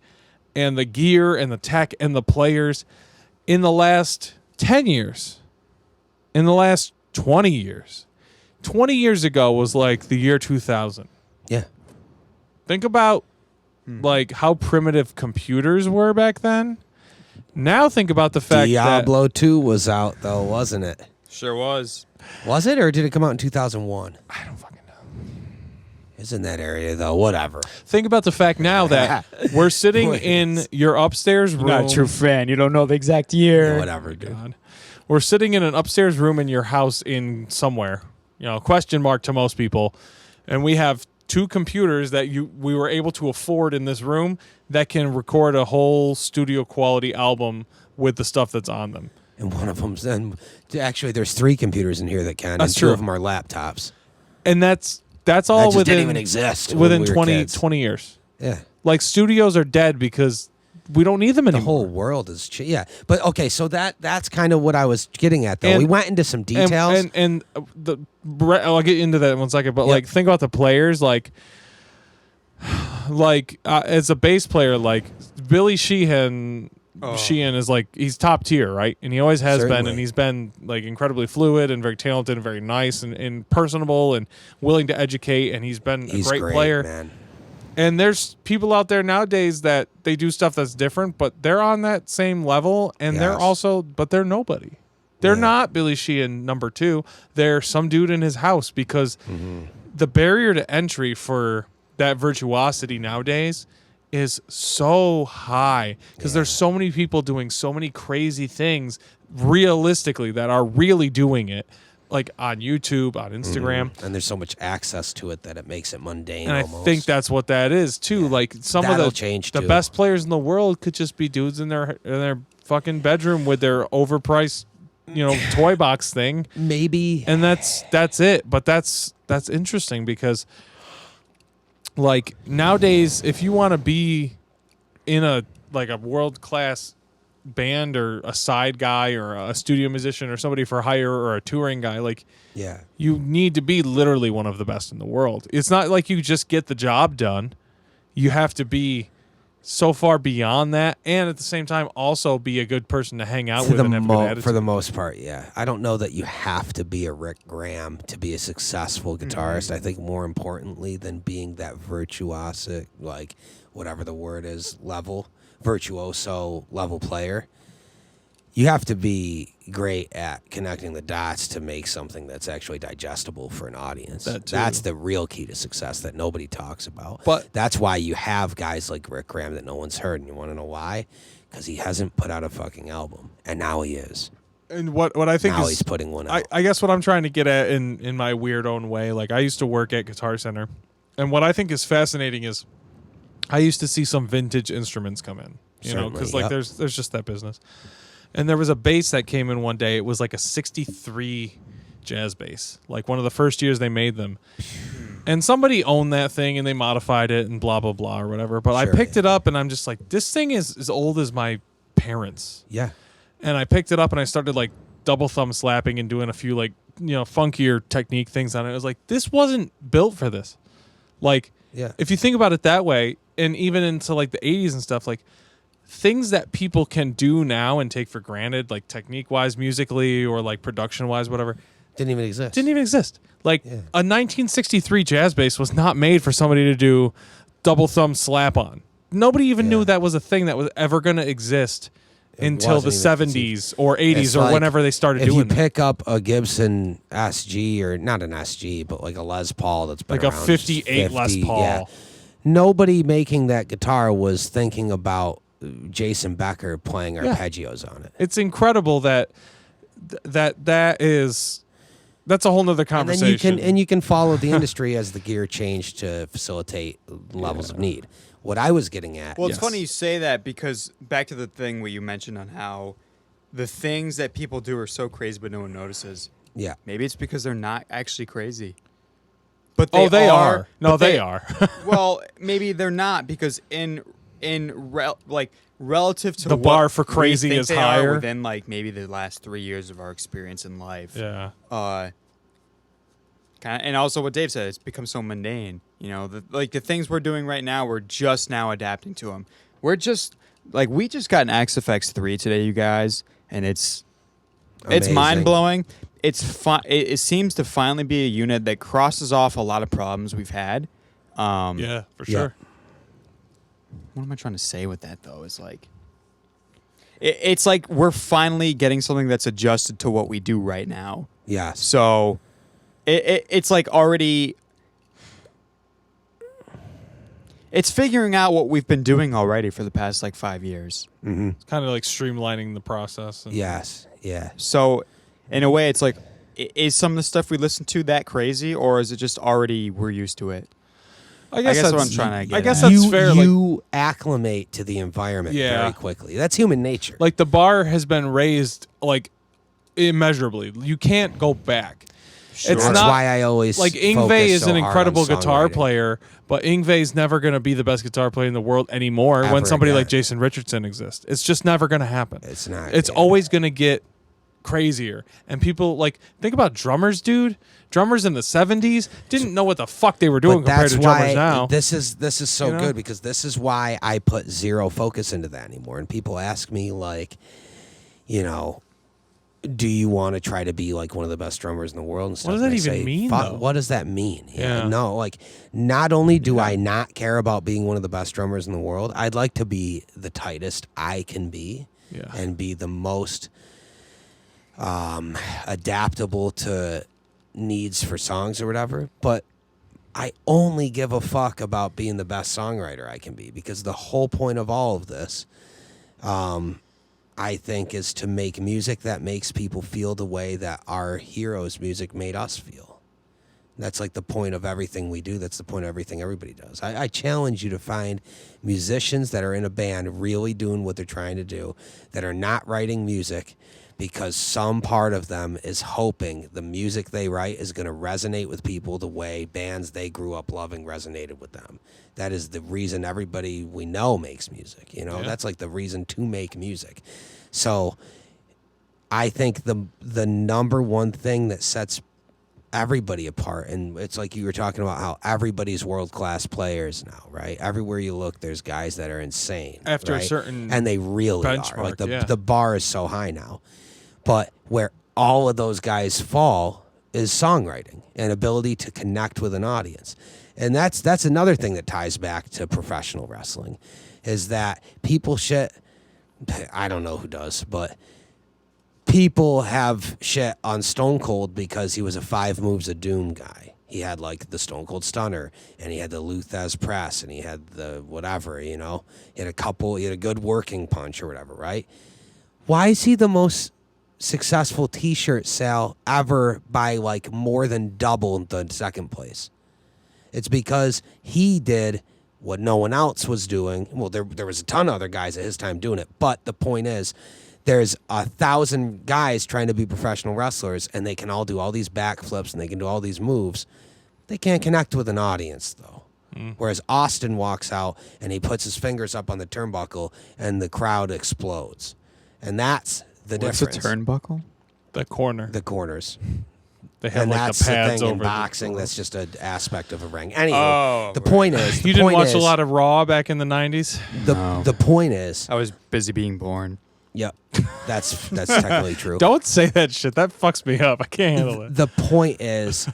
and the gear and the tech and the players in the last 10 years, in the last 20 years. 20 years ago was like the year 2000. yeah. Think about like how primitive computers were back then. Now think about the fact Diablo 2 was out though, wasn't it? Sure was. Was it, or did it come out in 2001? I don't fucking know. It's in that area though. Whatever. Think about the fact now that we're sitting in your upstairs room. Not a true fan. You don't know the exact year. Yeah, whatever, dude. God. We're sitting in an upstairs room in your house in somewhere, question mark to most people. And we have two computers that we were able to afford in this room that can record a whole studio quality album with the stuff that's on them. And one of them's then actually there's 3 computers in here that can, That's and true. 2 of them are laptops. And that's That all just within didn't even exist within when we were 20 kids. 20 years. Yeah. Like studios are dead because we don't need them The anymore. whole world is but okay, so that's kind of what I was getting at though. And- we went into some details. And I'll get into that in 1 second. But like, think about the players. Like as a bass player, like Billy Sheehan is like he's top tier, right? And he always has been, and he's been like incredibly fluid and very talented and very nice and personable and willing to educate. And he's been a great player. Man. And there's people out there nowadays that they do stuff that's different, but they're on that same level, and they're nobody. They're not Billy Sheehan number 2. They're some dude in his house because the barrier to entry for that virtuosity nowadays is so high because there's so many people doing so many crazy things realistically that are really doing it. Like on YouTube, on Instagram. And there's so much access to it that it makes it mundane And almost. I think that's what that is too. Yeah. Like some That'll of change the too. best players in the world could just be dudes in their fucking bedroom with their overpriced toy box thing. Maybe. And that's it. But that's interesting because like nowadays, if you want to be in a world class band or a side guy or a studio musician or somebody for hire or a touring guy, you need to be literally one of the best in the world. It's not like you just get the job done. You have to be so far beyond that, and at the same time also be a good person to hang out with and have a good attitude. For the most part, yeah. I don't know that you have to be a Rick Graham to be a successful guitarist. I think more importantly than being that virtuosic, like whatever the word is, virtuoso level player, you have to be great at connecting the dots to make something that's actually digestible for an audience. That's the real key to success that nobody talks about. But that's why you have guys like Rick Graham that no one's heard, and you want to know why? Because he hasn't put out a fucking album, and now he is. And what I think now he's putting one out. I guess what I'm trying to get at in my weird own way, like I used to work at Guitar Center, and what I think is fascinating is I used to see some vintage instruments come in, because there's just that business. And there was a bass that came in one day. It was like a 63 jazz bass, like one of the first years they made them. And somebody owned that thing and they modified it and blah, blah, blah or whatever. But I picked it up and I'm just like, this thing is as old as my parents. Yeah. And I picked it up and I started like double thumb slapping and doing a few like, funkier technique things on it. I was like, this wasn't built for this. Like, if you think about it that way, and even into like the 80s and stuff, like, things that people can do now and take for granted, like technique-wise, musically, or like production-wise, whatever, didn't even exist. Like a 1963 jazz bass was not made for somebody to do double thumb slap on. Nobody even knew that was a thing that was ever going to exist until the 70s or 80s or whenever they started doing it. If you pick up a Gibson SG, or not an SG, but like a Les Paul that's been like around, a 58 Les Paul. Nobody making that guitar was thinking about Jason Becker playing arpeggios on it. It's incredible that's a whole nother conversation. And you can follow the industry as the gear changed to facilitate levels of need. What I was getting at. Well, it's funny you say that, because back to the thing where you mentioned on how the things that people do are so crazy but no one notices. Yeah. Maybe it's because they're not actually crazy. But they are. No, they are. Well, maybe they're not, because relative to the bar for crazy is higher within like maybe the last 3 years of our experience in life. Yeah. And also what Dave said, it's become so mundane. The things we're doing right now, we're just now adapting to them. We're just like, we just got an XFX 3 today, you guys, and it's mind blowing. It seems to finally be a unit that crosses off a lot of problems we've had. For sure. What am I trying to say with that, though? Is like, it's like we're finally getting something that's adjusted to what we do right now. Yeah. So it's like already, it's figuring out what we've been doing already for the past like 5 years. Mm-hmm. It's kind of like streamlining the process. Yes. Yeah. So in a way, it's like, is some of the stuff we listen to that crazy, or is it just already we're used to it? I guess that's what I'm trying to get I guess at. that's fair. You acclimate to the environment very quickly. That's human nature. Like the bar has been raised like immeasurably. You can't go back. Sure. That's why I always like Yngwie is an incredible guitar player, but Yngwie's never going to be the best guitar player in the world anymore when somebody like Jason Richardson exists. It's just never going to happen. It's not. It's always going to get crazier. And people think about drummers, dude. Drummers in the 70s didn't know what the fuck they were doing compared to drummers now. This is so good, because this is why I put zero focus into that anymore. And people ask me do you want to try to be like one of the best drummers in the world and stuff? What does that even mean, though? What does that mean? No, not only do I not care about being one of the best drummers in the world, I'd like to be the tightest I can be and be the most adaptable to needs for songs or whatever, but I only give a fuck about being the best songwriter I can be, because the whole point of all of this, I think, is to make music that makes people feel the way that our heroes' music made us feel. That's like the point of everything we do. That's the point of everything everybody does. I challenge you to find musicians that are in a band really doing what they're trying to do, that are not writing music because some part of them is hoping the music they write is going to resonate with people the way bands they grew up loving resonated with them. That is the reason everybody we know makes music. You know, that's like the reason to make music. So I think the number one thing that sets everybody apart, and it's like you were talking about how everybody's world-class players now, right? Everywhere you look, there's guys that are insane. After right? a certain and they really benchmark, are. Like the bar is so high now. But where all of those guys fall is songwriting and ability to connect with an audience. And that's another thing that ties back to professional wrestling, is that people shit, I don't know who does, but people have shit on Stone Cold because he was a 5 Moves of Doom guy. He had like the Stone Cold Stunner, and he had the Luthez Press, and he had the whatever, you know. He had a good working punch or whatever, right? Why is he the most successful T-shirt sale ever by like more than double the second place? It's because he did what no one else was doing. Well, there was a ton of other guys at his time doing it, but the point is, there's 1,000 guys trying to be professional wrestlers, and they can all do all these backflips and they can do all these moves. They can't connect with an audience, though. Whereas Austin walks out and he puts his fingers up on the turnbuckle and the crowd explodes. And that's the What's difference. a turnbuckle? the corner. The corners. They have And like that's the the pads thing in over boxing. the, That's just an aspect of a ring. Anyway, Oh, the point is, you didn't watch a lot of Raw back in the 90s? No. The point is, I was busy being born. yep, that's technically true. Don't say that shit. That fucks me up. I can't handle it. The point is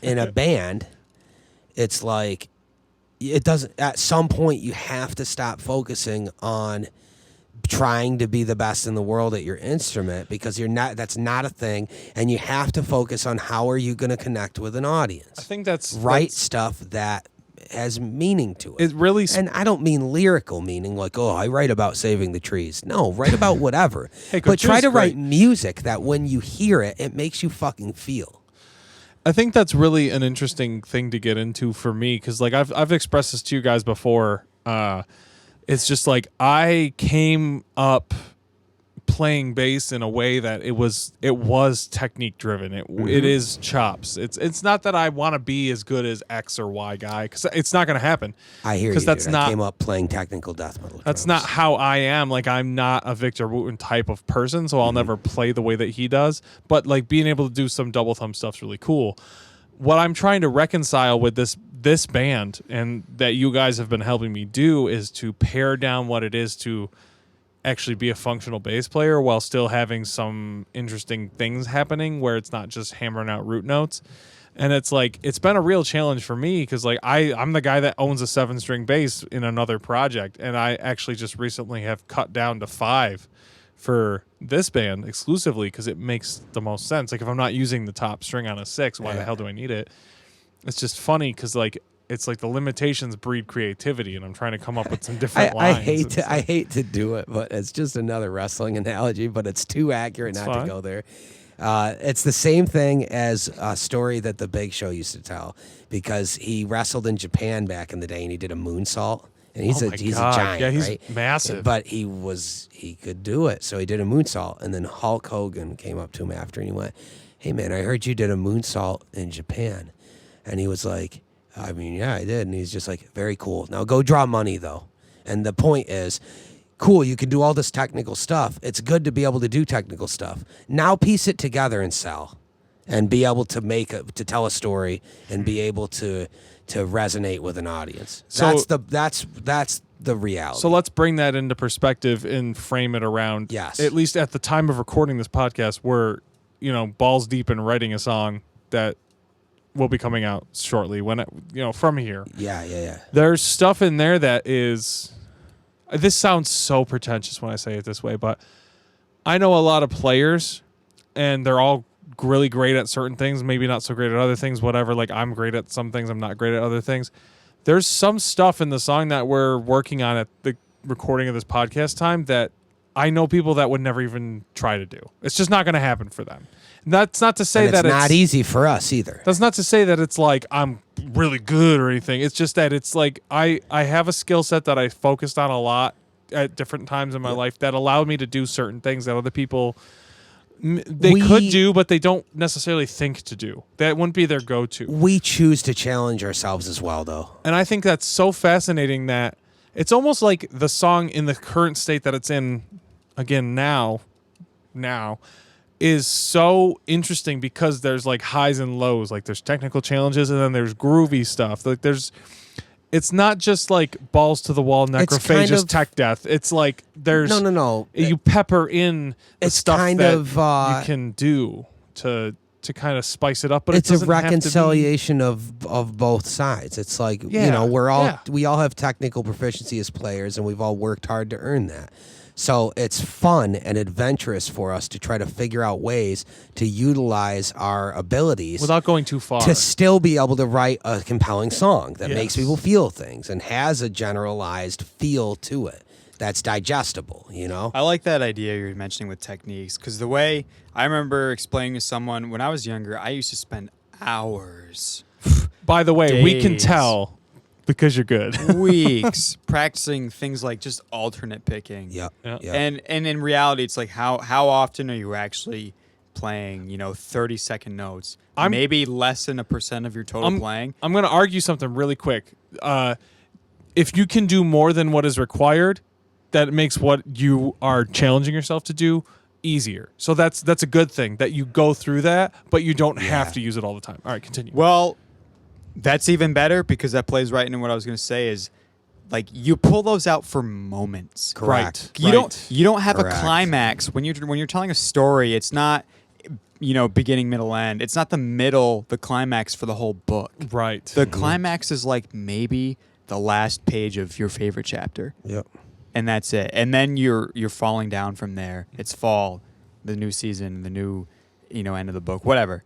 in a band, it's like it doesn't. At some point, you have to stop focusing on trying to be the best in the world at your instrument, because you're not. That's not a thing, and you have to focus on how are you going to connect with an audience. I think that's Write stuff that has meaning to it. It really. And I don't mean lyrical meaning, like, oh, I write about saving the trees. No, write about whatever. Hey, but try to Coach, write great. music that when you hear it, it makes you fucking feel. I think that's really an interesting thing to get into for me, because like I've expressed this to you guys before. It's just like I came up playing bass in a way that it was technique driven. It is chops. It's not that I want to be as good as X or Y guy, because it's not going to happen. I hear you. Because that's dude. not. I came up playing technical death metal. That's drums. not how I am. Like, I'm not a Victor Wooten type of person, so I'll never play the way that he does. But like being able to do some double thumb stuff's really cool. What I'm trying to reconcile with this band, and that you guys have been helping me do, is to pare down what it is to actually be a functional bass player while still having some interesting things happening where it's not just hammering out root notes. And it's like, it's been a real challenge for me, because like I'm the guy that owns a 7-string bass in another project, and I actually just recently have cut down to 5 for this band exclusively, because it makes the most sense. Like, if I'm not using the top string on a 6, why the hell do I need it? It's just funny, because like it's like the limitations breed creativity, and I'm trying to come up with some different I lines. hate to do it, but it's just another wrestling analogy, but it's too accurate not fine. to go there. It's the same thing as a story that the Big Show used to tell, because he wrestled in Japan back in the day, and he did a moonsault. And he's Oh a my he's God. a giant, Yeah, he's right? massive. But he could do it, so he did a moonsault. And then Hulk Hogan came up to him after, and he went, "Hey man, I heard you did a moonsault in Japan." And he was like, "I mean, yeah, I did." And he's just like, "Very cool. Now go draw money though." And the point is, cool, you can do all this technical stuff. It's good to be able to do technical stuff. Now piece it together and sell, and be able to to tell a story, and be able to resonate with an audience. So- That's the reality. So let's bring that into perspective and frame it around. Yes. At least at the time of recording this podcast, we're, balls deep in writing a song that will be coming out shortly. From here, Yeah. there's stuff in there that is. This sounds so pretentious when I say it this way, but I know a lot of players, and they're all really great at certain things, maybe not so great at other things, whatever. Like, I'm great at some things, I'm not great at other things. There's some stuff in the song that we're working on at the recording of this podcast time that I know people that would never even try to do. It's just not going to happen for them. And that's not to say And that it's not easy for us either. That's not to say that it's like I'm really good or anything. It's just that it's like I have a skill set that I focused on a lot at different times in my life that allowed me to do certain things that other people They could do, but they don't necessarily think to do. That wouldn't be their go-to. We choose to challenge ourselves as well, though. And I think that's so fascinating that it's almost like the song in the current state that it's in, again, now, is so interesting because there's like highs and lows. Like there's technical challenges and then there's groovy stuff. Like it's not just like balls to the wall necrophagus tech death. It's like there's no. You pepper in the stuff kind that of you can do to kind of spice it up. But it's it a reconciliation of both sides. It's like we all have technical proficiency as players, and we've all worked hard to earn that. So it's fun and adventurous for us to try to figure out ways to utilize our abilities without going too far to still be able to write a compelling song that makes people feel things and has a generalized feel to it that's digestible, you know? I like that idea you're mentioning with techniques, because the way I remember explaining to someone when I was younger, I used to spend hours. By the way, days, we can tell because you're good. weeks practicing things like just alternate picking. Yeah. And in reality, it's like how often are you actually playing, 30-second notes? Maybe less than 1% of your total playing. I'm going to argue something really quick. If you can do more than what is required, that makes what you are challenging yourself to do easier. So that's a good thing that you go through that, but you don't have to use it all the time. All right, continue. Well, that's even better because that plays right into what I was going to say is, like, you pull those out for moments. Correct. You don't have a climax when you're telling a story. It's not beginning, middle, end. It's not the climax for the whole book. Right. The climax is like maybe the last page of your favorite chapter. Yep. And that's it. And then you're falling down from there. It's fall, the new season, the new end of the book, whatever.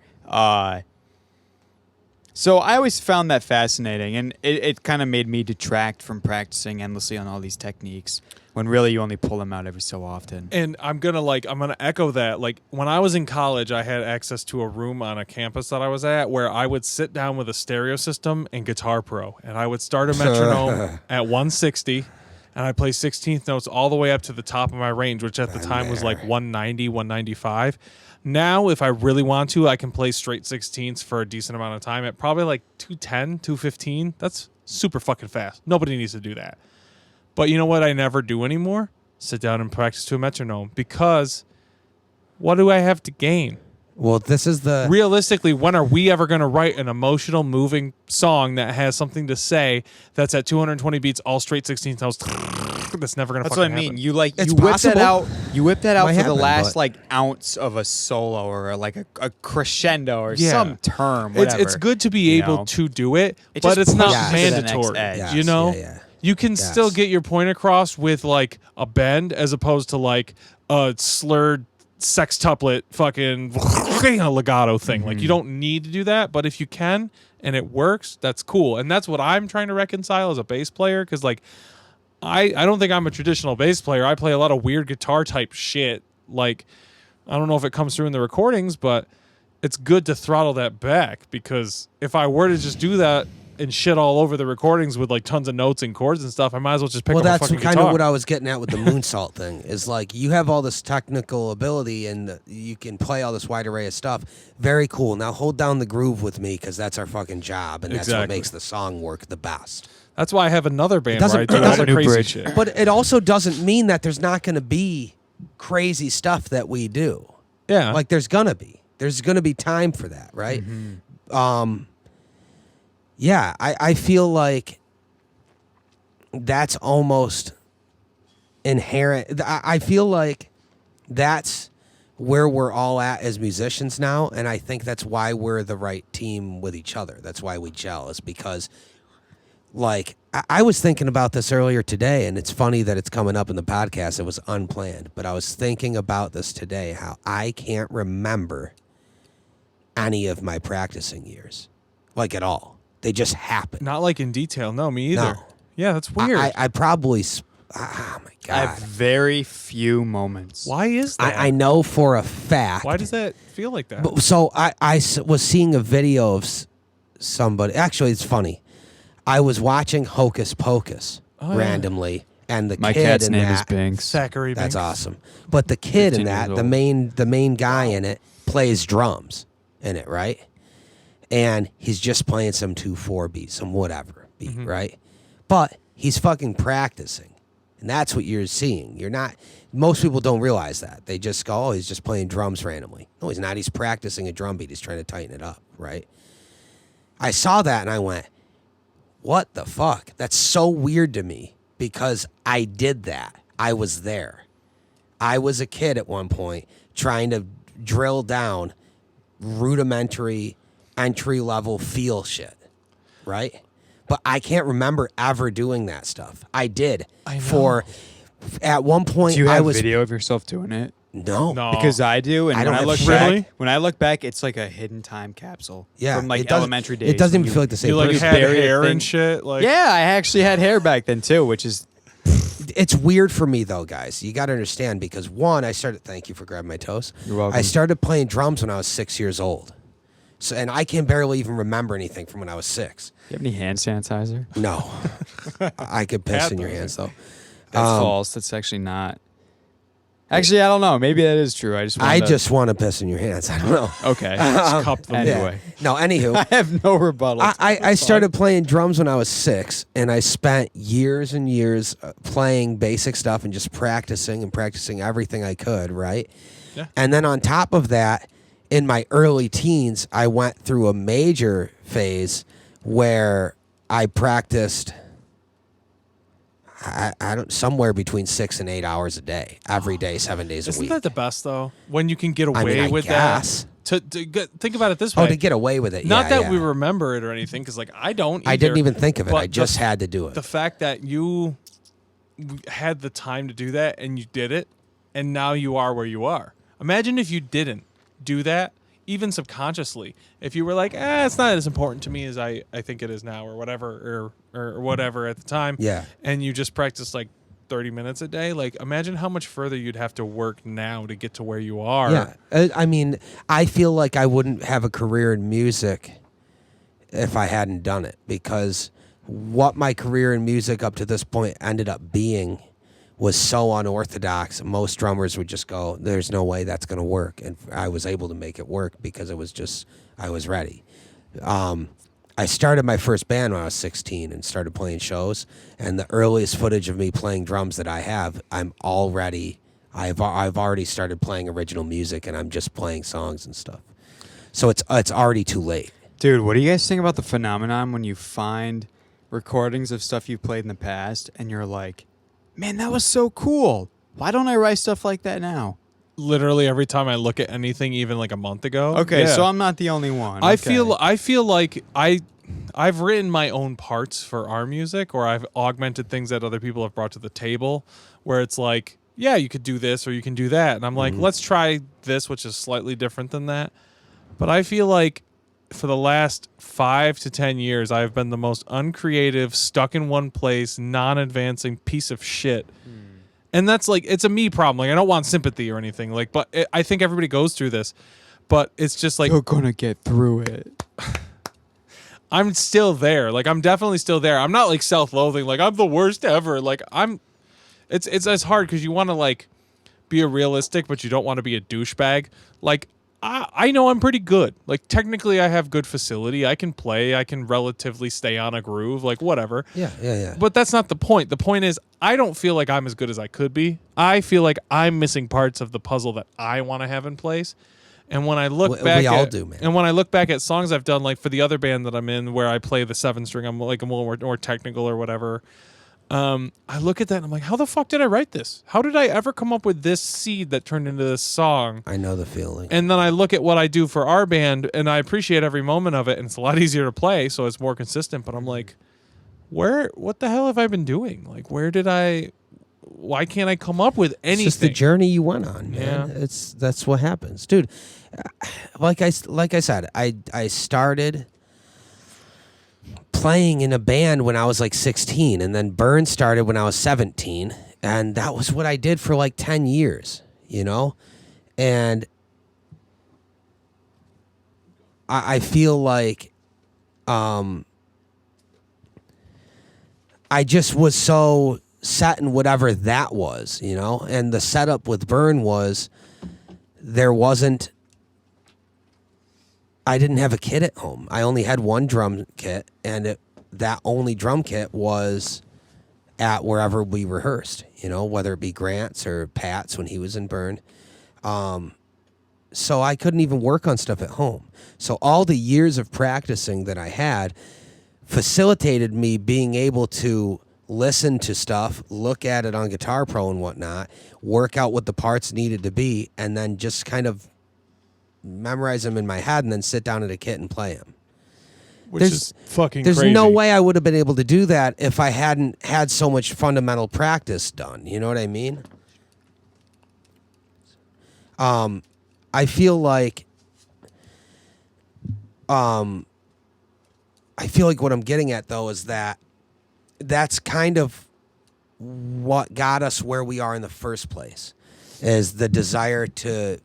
So I always found that fascinating, and it kind of made me detract from practicing endlessly on all these techniques when really you only pull them out every so often. And I'm gonna echo that. Like when I was in college, I had access to a room on a campus that I was at where I would sit down with a stereo system and Guitar Pro, and I would start a metronome at 160, and I'd play 16th notes all the way up to the top of my range, which at the time was like 190, 195. Now, if I really want to, I can play straight 16ths for a decent amount of time at probably like 210, 215. That's super fucking fast. Nobody needs to do that. But you know what I never do anymore? Sit down and practice to a metronome, because what do I have to gain? Well, this is realistically, when are we ever going to write an emotional, moving song that has something to say that's at 220 beats, all straight 16th notes? That's never going to fucking happen. That's what I mean. You whip possible. that out. You whip that out for the last but ounce of a solo or like a crescendo or some term. Whatever. It's good to be able to do it, but it's not mandatory. Yes. You can still get your point across with like a bend as opposed to like a slurred sextuplet fucking legato thing. Like you don't need to do that, but if you can and it works, that's cool. And that's what I'm trying to reconcile as a bass player, because like I don't think I'm a traditional bass player. I play a lot of weird guitar type shit. Like I don't know if it comes through in the recordings, but it's good to throttle that back, because if I were to just do that and shit all over the recordings with like tons of notes and chords and stuff, I might as well just pick up a fucking guitar. Well, that's kind of what I was getting at with the moonsault thing. Is like you have all this technical ability and you can play all this wide array of stuff. Very cool. Now hold down the groove with me, because that's our fucking job, and that's what makes the song work the best. That's why I have another band where I do all the crazy shit. But it also doesn't mean that there's not going to be crazy stuff that we do. Yeah. Like there's going to be. There's going to be time for that, right? Yeah, I feel like that's almost inherent. I feel like that's where we're all at as musicians now, and I think that's why we're the right team with each other. That's why we gel, is because, like, I was thinking about this earlier today, and it's funny that it's coming up in the podcast. It was unplanned, but I was thinking about this today, how I can't remember any of my practicing years, like at all. They just happen. Not like in detail. No, me either. No. Yeah, that's weird. I probably... Oh, my God. I have very few moments. Why is that? I know for a fact. Why does that feel like that? But, so I was seeing a video of somebody... Actually, it's funny. I was watching Hocus Pocus randomly, And the My kid cat's in name that, is Binks. Zachary that's Binks. awesome. But the kid in 15 years that, the old. main guy in it, plays drums in it, right? And he's just playing some 2/4 beat, some whatever beat, right? But he's fucking practicing. And that's what you're seeing. You're not, most people don't realize that. They just go, oh, he's just playing drums randomly. No, he's not. He's practicing a drum beat. He's trying to tighten it up, right? I saw that and I went, what the fuck? That's so weird to me because I did that. I was there. I was a kid at one point trying to drill down rudimentary entry-level feel shit, right? But I can't remember ever doing that stuff. I did. At one point, Do you have I was video of yourself doing it? no. Because I do, and I don't when I have look shit. back, Really? when I look back, it's like a hidden time capsule. Yeah, from like it doesn't- elementary days. It doesn't when even feel like the same You like person. had bury a hair thing. and shit. Like Yeah, I actually had hair back then too, which is It's weird for me though, guys. You got to understand because one, I started. Thank you for grabbing my toes. You're welcome. I started playing drums when I was 6 years old, so and I can barely even remember anything from when I was 6. You have any hand sanitizer? No, I could piss Cat in your those. hands though. That's false. That's actually not. Actually, I don't know. Maybe that is true. I just want to piss in your hands. I don't know. okay. just cup them. Anyway, No, anywho. I have no rebuttal. I started playing drums when I was 6, and I spent years and years playing basic stuff and just practicing everything I could, right? Yeah. And then on top of that, in my early teens, I went through a major phase where I practiced I don't somewhere between 6 and 8 hours a day, every day, 7 days a Isn't week. that the best though? When you can get away I mean, I with guess. that. Think about it this way. Oh, to get away with it. Not yeah, that yeah. we remember it or anything, because like I don't. Either, I didn't even think of it. but I just had to do it. The fact that you had the time to do that and you did it, and now you are where you are. Imagine if you didn't do that, even subconsciously. If you were like, it's not as important to me as I think it is now, or whatever, or whatever at the time. Yeah. And you just practice like 30 minutes a day. Like, imagine how much further you'd have to work now to get to where you are. Yeah. I mean, I feel like I wouldn't have a career in music if I hadn't done it, because what my career in music up to this point ended up being was so unorthodox. Most drummers would just go, there's no way that's going to work. And I was able to make it work because it was just, I was ready. I started my first band when I was 16 and started playing shows. And the earliest footage of me playing drums that I have, I've already started playing original music, and I'm just playing songs and stuff. So it's already too late. Dude, what do you guys think about the phenomenon when you find recordings of stuff you've played in the past and you're like, man, that was so cool. Why don't I write stuff like that now? Literally every time I look at anything, even like a month ago. Okay, yeah. so I'm not the only one. I Okay. feel like I've written my own parts for our music, or I've augmented things that other people have brought to the table, where it's like, yeah, you could do this or you can do that, and I'm like, let's try this, which is slightly different than that. But I feel like for the last 5 to 10 years, I've been the most uncreative, stuck in one place, non-advancing piece of shit. And that's like, it's a me problem. Like, I don't want sympathy or anything. Like, but I think everybody goes through this. But it's just like, You're gonna get through it. I'm still there. Like, I'm definitely still there. I'm not like self-loathing. Like, I'm the worst ever. Like, it's hard because you want to like be a realistic, but you don't want to be a douchebag. Like, I know I'm pretty good. Like, technically, I have good facility. I can play. I can relatively stay on a groove. Like, whatever. Yeah. But that's not the point. The point is, I don't feel like I'm as good as I could be. I feel like I'm missing parts of the puzzle that I want to have in place. And when I look back, we all do, man. And when I look back at songs I've done, like for the other band that I'm in, where I play the 7-string, I'm like a little more technical or whatever. I look at that and I'm like, how the fuck did I write this? How did I ever come up with this seed that turned into this song? I know the feeling. And then I look at what I do for our band, and I appreciate every moment of it, and it's a lot easier to play, so it's more consistent. But I'm like, what the hell have I been doing? Like, why can't I come up with anything? It's just the journey you went on, man. Yeah. That's what happens, dude. Like I said, I started playing in a band when I was like 16, and then Burn started when I was 17, and that was what I did for like 10 years, you know? And I feel like I just was so set in whatever that was, you know? And the setup with Burn was I didn't have a kit at home. I only had one drum kit, and that only drum kit was at wherever we rehearsed, you know, whether it be Grant's or Pat's when he was in Burn. So I couldn't even work on stuff at home. So all the years of practicing that I had facilitated me being able to listen to stuff, look at it on Guitar Pro and whatnot, work out what the parts needed to be, and then just kind of memorize them in my head and then sit down at a kit and play them. Which is fucking There's crazy. no way I would have been able to do that if I hadn't had so much fundamental practice done. You know what I mean? I feel like what I'm getting at, though, is that that's kind of what got us where we are in the first place, is the desire to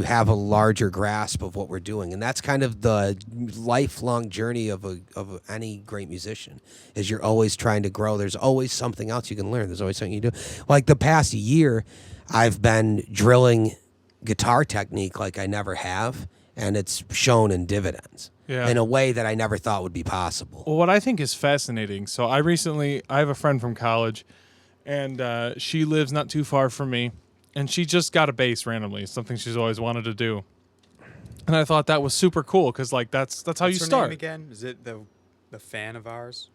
have a larger grasp of what we're doing. And that's kind of the lifelong journey of any great musician, is you're always trying to grow. There's always something else you can learn. There's always something you do. Like the past year, I've been drilling guitar technique like I never have, and it's shown in dividends in a way that I never thought would be possible. Well, what I think is fascinating, so I have a friend from college, and she lives not too far from me, and she just got a bass randomly. It's something she's always wanted to do. And I thought that was super cool, because like that's how What's you her start. name again? Is it the fan of ours?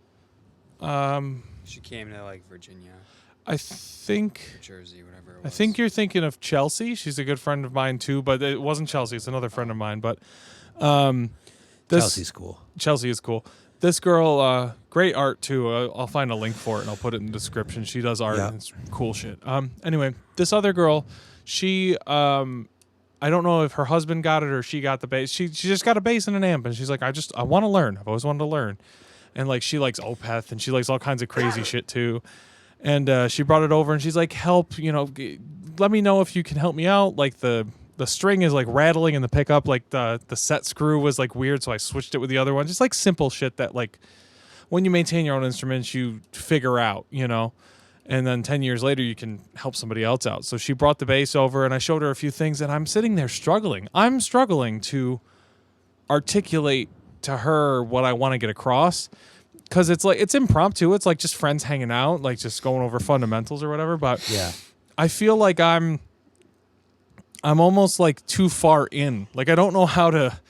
She came to like Virginia, I think Jersey, whatever it was. I think you're thinking of Chelsea. She's a good friend of mine too, but it wasn't Chelsea. It's another friend of mine. But Chelsea's cool. Chelsea is cool. This girl, great art too. I'll find a link for it and I'll put it in the description. She does art. Yeah. And it's cool shit. Anyway, this other girl, she, I don't know if her husband got it or she got the bass. She just got a bass and an amp, and she's like, I want to learn. I've always wanted to learn. And like she likes Opeth and she likes all kinds of crazy shit too. And she brought it over and she's like, help, let me know if you can help me out. Like the string is like rattling in the pickup, like the set screw was like weird, so I switched it with the other one. Just like simple shit that like when you maintain your own instruments, you figure out, and then 10 years later you can help somebody else out. So she brought the bass over and I showed her a few things, and I'm sitting there struggling. I'm struggling to articulate to her what I want to get across. Because it's impromptu. It's like just friends hanging out, like just going over fundamentals or whatever. But Yeah. I feel like I'm almost like too far in. Like I don't know how to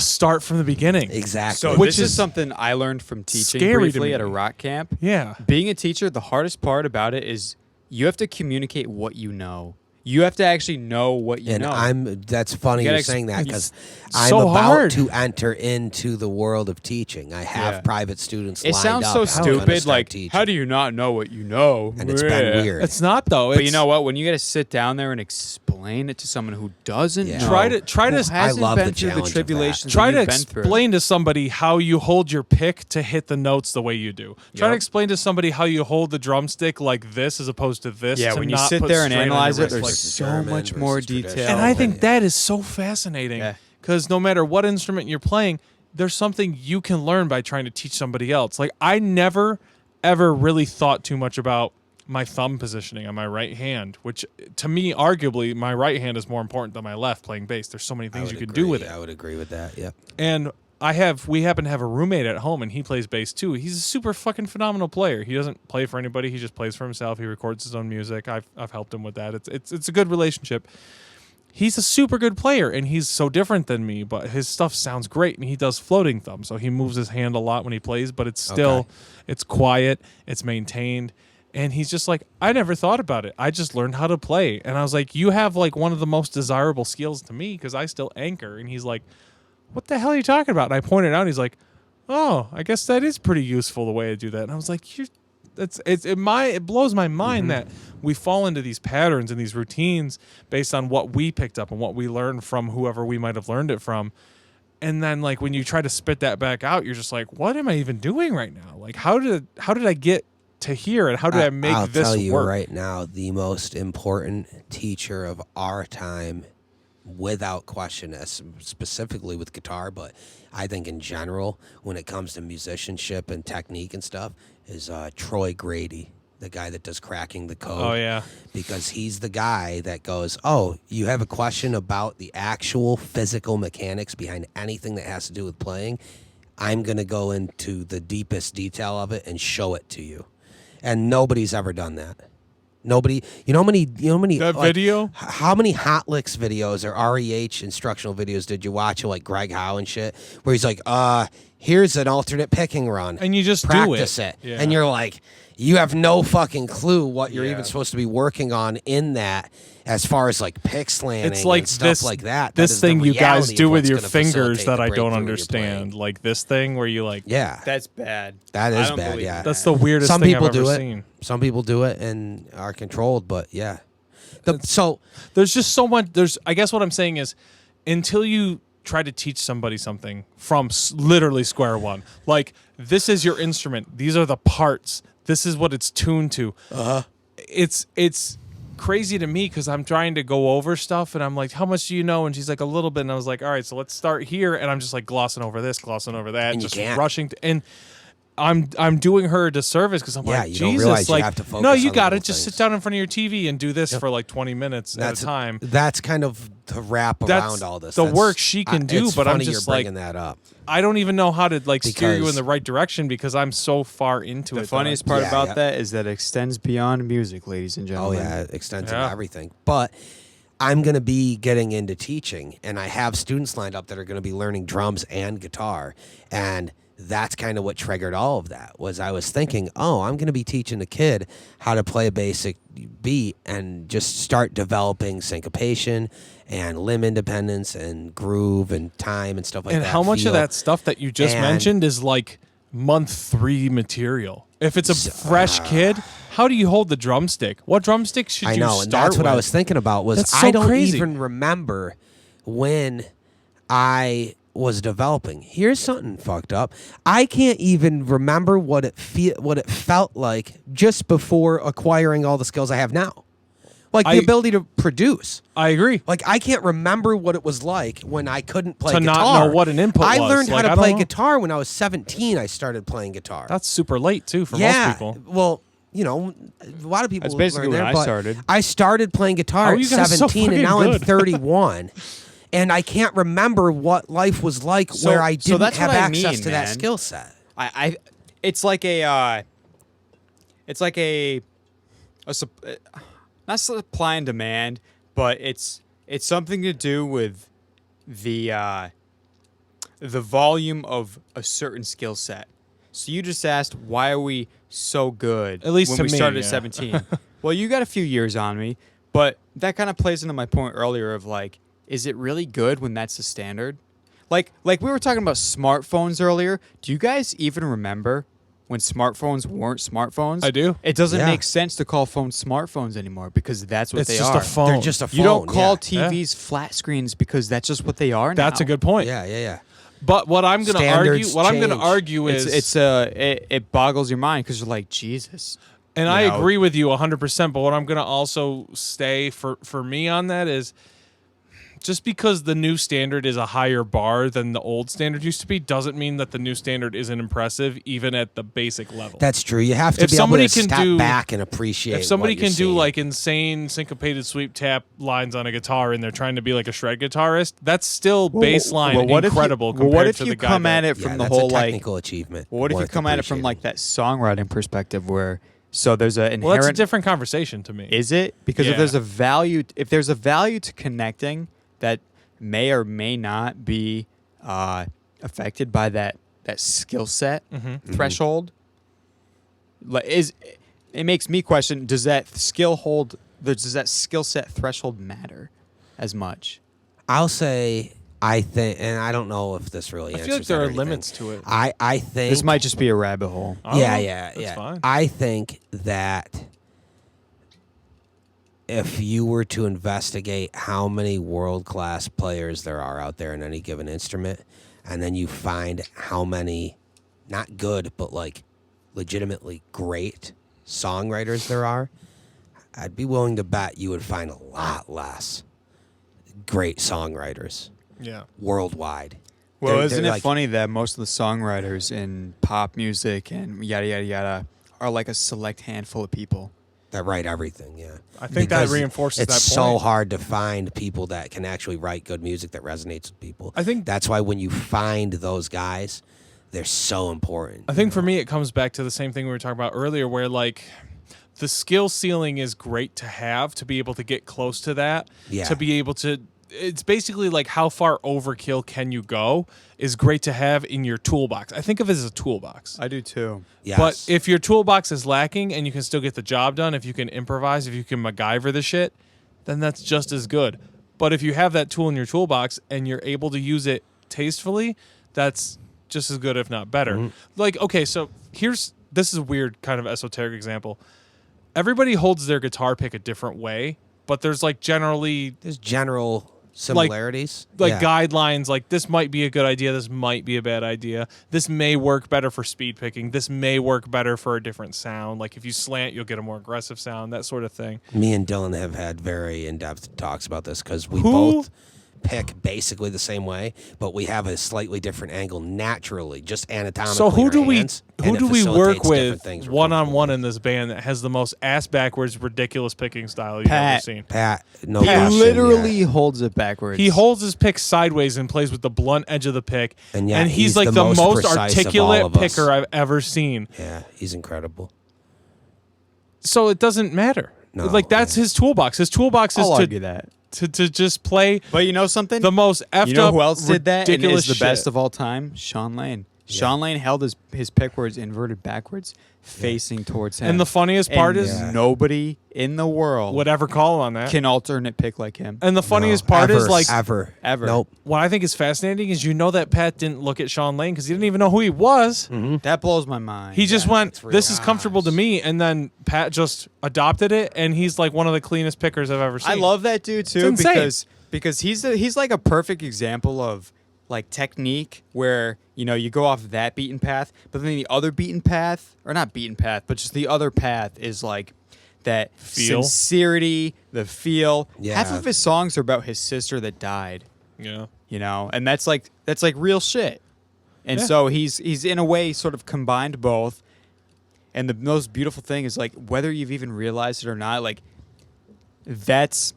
start from the beginning. Exactly. So Which this is is something I learned from teaching scary to briefly me. at a rock camp. Yeah. Being a teacher, the hardest part about it is you have to communicate what you know. You have to actually know what you And know. that's funny You gotta you're saying that, because I'm so about hard. to enter into the world of teaching. I have Yeah. private students It lined sounds up. so I'm gonna stupid. start Like, teaching. how do you not know what you know? And it's been Yeah. weird. It's not though. But you know what? When you got to sit down there and explain it to someone who doesn't Yeah. know, Try to- who I hasn't love been the through challenge the of that. tribulations Try that to you've been through. explain to somebody how you hold your pick to hit the notes the way you do. Try to Yep. explain to somebody how you hold the drumstick like this as opposed to this. Yeah, to when you not sit put there and strain on your analyze it, wrist. there's Like, so German much more versus detail. traditional. and I think Yeah. that is so fascinating, Yeah. because no matter what instrument you're playing, there's something you can learn by trying to teach somebody else. Like I never, ever really thought too much about my thumb positioning on my right hand, which to me, arguably, my right hand is more important than my left playing bass. There's so many I things would you can agree. do with it. I would agree with that. Yep. And we happen to have a roommate at home, and he plays bass too. He's a super fucking phenomenal player. He doesn't play for anybody. He just plays for himself. He records his own music. I've helped him with that. It's a good relationship. He's a super good player, and he's so different than me, but his stuff sounds great, and he does floating thumb, so he moves his hand a lot when he plays, but it's still, it's quiet, it's maintained, and he's just like, I never thought about it. I just learned how to play, and I was like, you have like one of the most desirable skills to me, because I still anchor, and he's like, what the hell are you talking about? And I pointed out, and he's like, oh, I guess that is pretty useful the way I do that, and I was like, it blows my mind that we fall into these patterns and these routines based on what we picked up and what we learned from whoever we might have learned it from. And then like when you try to spit that back out, you're just like, what am I even doing right now? Like how did I get to here, and how did I make I'll this tell you work? right now, the most important teacher of our time, without question, specifically with guitar, but I think in general, when it comes to musicianship and technique and stuff, is Troy Grady. the guy that does cracking the code. Oh, yeah. Because he's the guy that goes, oh, you have a question about the actual physical mechanics behind anything that has to do with playing? I'm going to go into the deepest detail of it and show it to you. And nobody's ever done that. Nobody, you know how many That like, video? How many Hot Licks videos or REH instructional videos did you watch of like Greg Howe and shit, where he's like, here's an alternate picking run. And you just practice do it. it. Yeah. And you're like, you have no fucking clue what you're even supposed to be working on in that as far as like pick slanting It's like and stuff like that. This That is the thing you guys reality do of with what's your gonna fingers facilitate that the I don't breakthrough you're understand. playing. Like this thing where you like... Yeah. That's bad. That I is don't bad, believe yeah. That's the weirdest Some thing people I've ever do it. seen. Some people do it and are controlled, but yeah. So There's just so much... I guess what I'm saying is, until you try to teach somebody something from literally square one, like, this is your instrument. These are the parts. This is what it's tuned to. It's crazy to me because I'm trying to go over stuff and I'm like, how much do you know? And she's like, a little bit. And I was like, all right, so let's start here. And I'm just like glossing over this, glossing over that, And you just can't. rushing. And I'm doing her a disservice because I'm Yeah, like, you don't Jesus, realize you like, have to focus no, on you the got little it. Just things. sit down in front of your TV and do this for like 20 minutes at a time. That's kind of to wrap That's around all this. the That's- work she can do, it's but I'm funny just you're like, bringing that up. I don't even know how to like steer you in Because- the right direction because I'm so far into it. The funniest part Yeah, about yeah. that is that it extends beyond music, ladies and Oh gentlemen. yeah, it extends Yeah. into everything. But I'm going to be getting into teaching, and I have students lined up that are going to be learning drums and guitar, and that's kind of what triggered all of that. Was I was thinking, oh, I'm going to be teaching the kid how to play a basic beat and just start developing syncopation and limb independence and groove and time and stuff like and that. how much feel. of that stuff that you just And- mentioned is like month 3 material? If it's a fresh kid, how do you hold the drumstick? What drumstick should I you know, start and that's what I with? was thinking about. Was That's so I don't crazy. even remember when I was developing. Here's something fucked up. I can't even remember what it felt like just before acquiring all the skills I have now, like the ability to produce. I agree. Like I can't remember what it was like when I couldn't play To guitar. not know what an input I was. learned Like, how I to don't play know. guitar when I was 17. I started playing guitar. That's super late too for yeah, most people. well, you know, a lot of people That's basically learn when there, I but started. I started playing How guitar are at you guys so 17, and fucking now I'm good? 31. And I can't remember what life was like So- where I so didn't that's have what I access mean, to that man. skill set. It's like not supply and demand, but it's something to do with the volume of a certain skill set. So you just asked, why are we so good? At least when to we me, started at yeah. 17. Well, you got a few years on me, but that kind of plays into my point earlier of like, is it really good when that's the standard? Like we were talking about smartphones earlier. Do you guys even remember when smartphones weren't smartphones? I do. It doesn't Yeah. make sense to call phones smartphones anymore because that's what It's they just are. a phone. They're just a phone. You don't call yeah. TVs flat screens because that's just what they are now. That's a good point. Yeah. But what I'm going to argue, Standards what I'm going to change. argue is, It boggles your mind because you're like, Jesus. and you I know. agree with you 100%. But what I'm going to also stay for me on that is, just because the new standard is a higher bar than the old standard used to be, doesn't mean that the new standard isn't impressive, even at the basic level. That's true. You have to If be able somebody to can step do- back and appreciate If somebody what you're can do seeing. like insane syncopated sweep tap lines on a guitar and they're trying to be like a shred guitarist, that's still baseline incredible compared what if to you the guy come that- at it Yeah, from the that's whole a like? technical achievement. Well, what if you worth come at it from like appreciating. that songwriting perspective where so there's an Well, that's a inherent different conversation to me. is it because Yeah. if there's a value to connecting that may or may not be affected by that skill set Mm-hmm. threshold, it makes me question: does that skill set threshold matter as much? I'll say I think, and I don't know if this really. I feel like answers there are everything. limits to it. I think This might just be a rabbit hole. I don't know. Yeah. That's fine. I think that if you were to investigate how many world-class players there are out there in any given instrument, and then you find how many, not good, but like legitimately great songwriters there are, I'd be willing to bet you would find a lot less great songwriters Yeah. worldwide. Well, They're isn't it like- funny that most of the songwriters in pop music and yada yada yada are like a select handful of people that write everything. Yeah, I think because that reinforces it's that point. so hard to find people that can actually write good music that resonates with people. I think that's why when you find those guys, they're so important. I think for me, it comes back to the same thing we were talking about earlier, where like the skill ceiling is great to have, to be able to get close to that, to be able to. It's basically like how far overkill can you go is great to have in your toolbox. I think of it as a toolbox. I do too. Yes. But if your toolbox is lacking and you can still get the job done, if you can improvise, if you can MacGyver the shit, then that's just as good. But if you have that tool in your toolbox and you're able to use it tastefully, that's just as good, if not better. Mm-hmm. Like, okay, so this is a weird kind of esoteric example. Everybody holds their guitar pick a different way, but there's like there's general similarities, guidelines, like this might be a good idea, this might be a bad idea, this may work better for speed picking, this may work better for a different sound, like if you slant you'll get a more aggressive sound, that sort of thing. Me and Dylan have had very in-depth talks about this because we both pick basically the same way, but we have a slightly different angle naturally, just anatomically. So who do we work with with one-on-one in this band that has the most ass backwards ridiculous picking style you've ever seen? Pat, no He question, literally holds it backwards. He holds his pick sideways and plays with the blunt edge of the pick, and yet he's like the most articulate picker I've ever seen. Yeah, he's incredible. So it doesn't matter. No, like that's his toolbox. His toolbox is I'll argue that. to just play. But you know something? The most effed You know up, who else did that and ridiculous is the best shit. of all time? Sean Lane. Sean Lane held his pick words inverted backwards, facing towards him. And the funniest part And is nobody in the world would ever call on that. can alternate pick like him. And the funniest part is like ever. Nope. what I think is fascinating is that Pat didn't look at Sean Lane because he didn't even know who he was. That blows my mind. He just went, real. "This is comfortable to me," and then Pat just adopted it, and he's like one of the cleanest pickers I've ever seen. I love that dude too It's insane. because he's like a perfect example of like technique where you go off that beaten path, but then the other beaten path, or not beaten path, but just the other path is like that Feel? sincerity, the feel. Yeah. Half of his songs are about his sister that died. Yeah. And that's like real shit. And Yeah. so he's in a way sort of combined both. And the most beautiful thing is like whether you've even realized it or not, like that's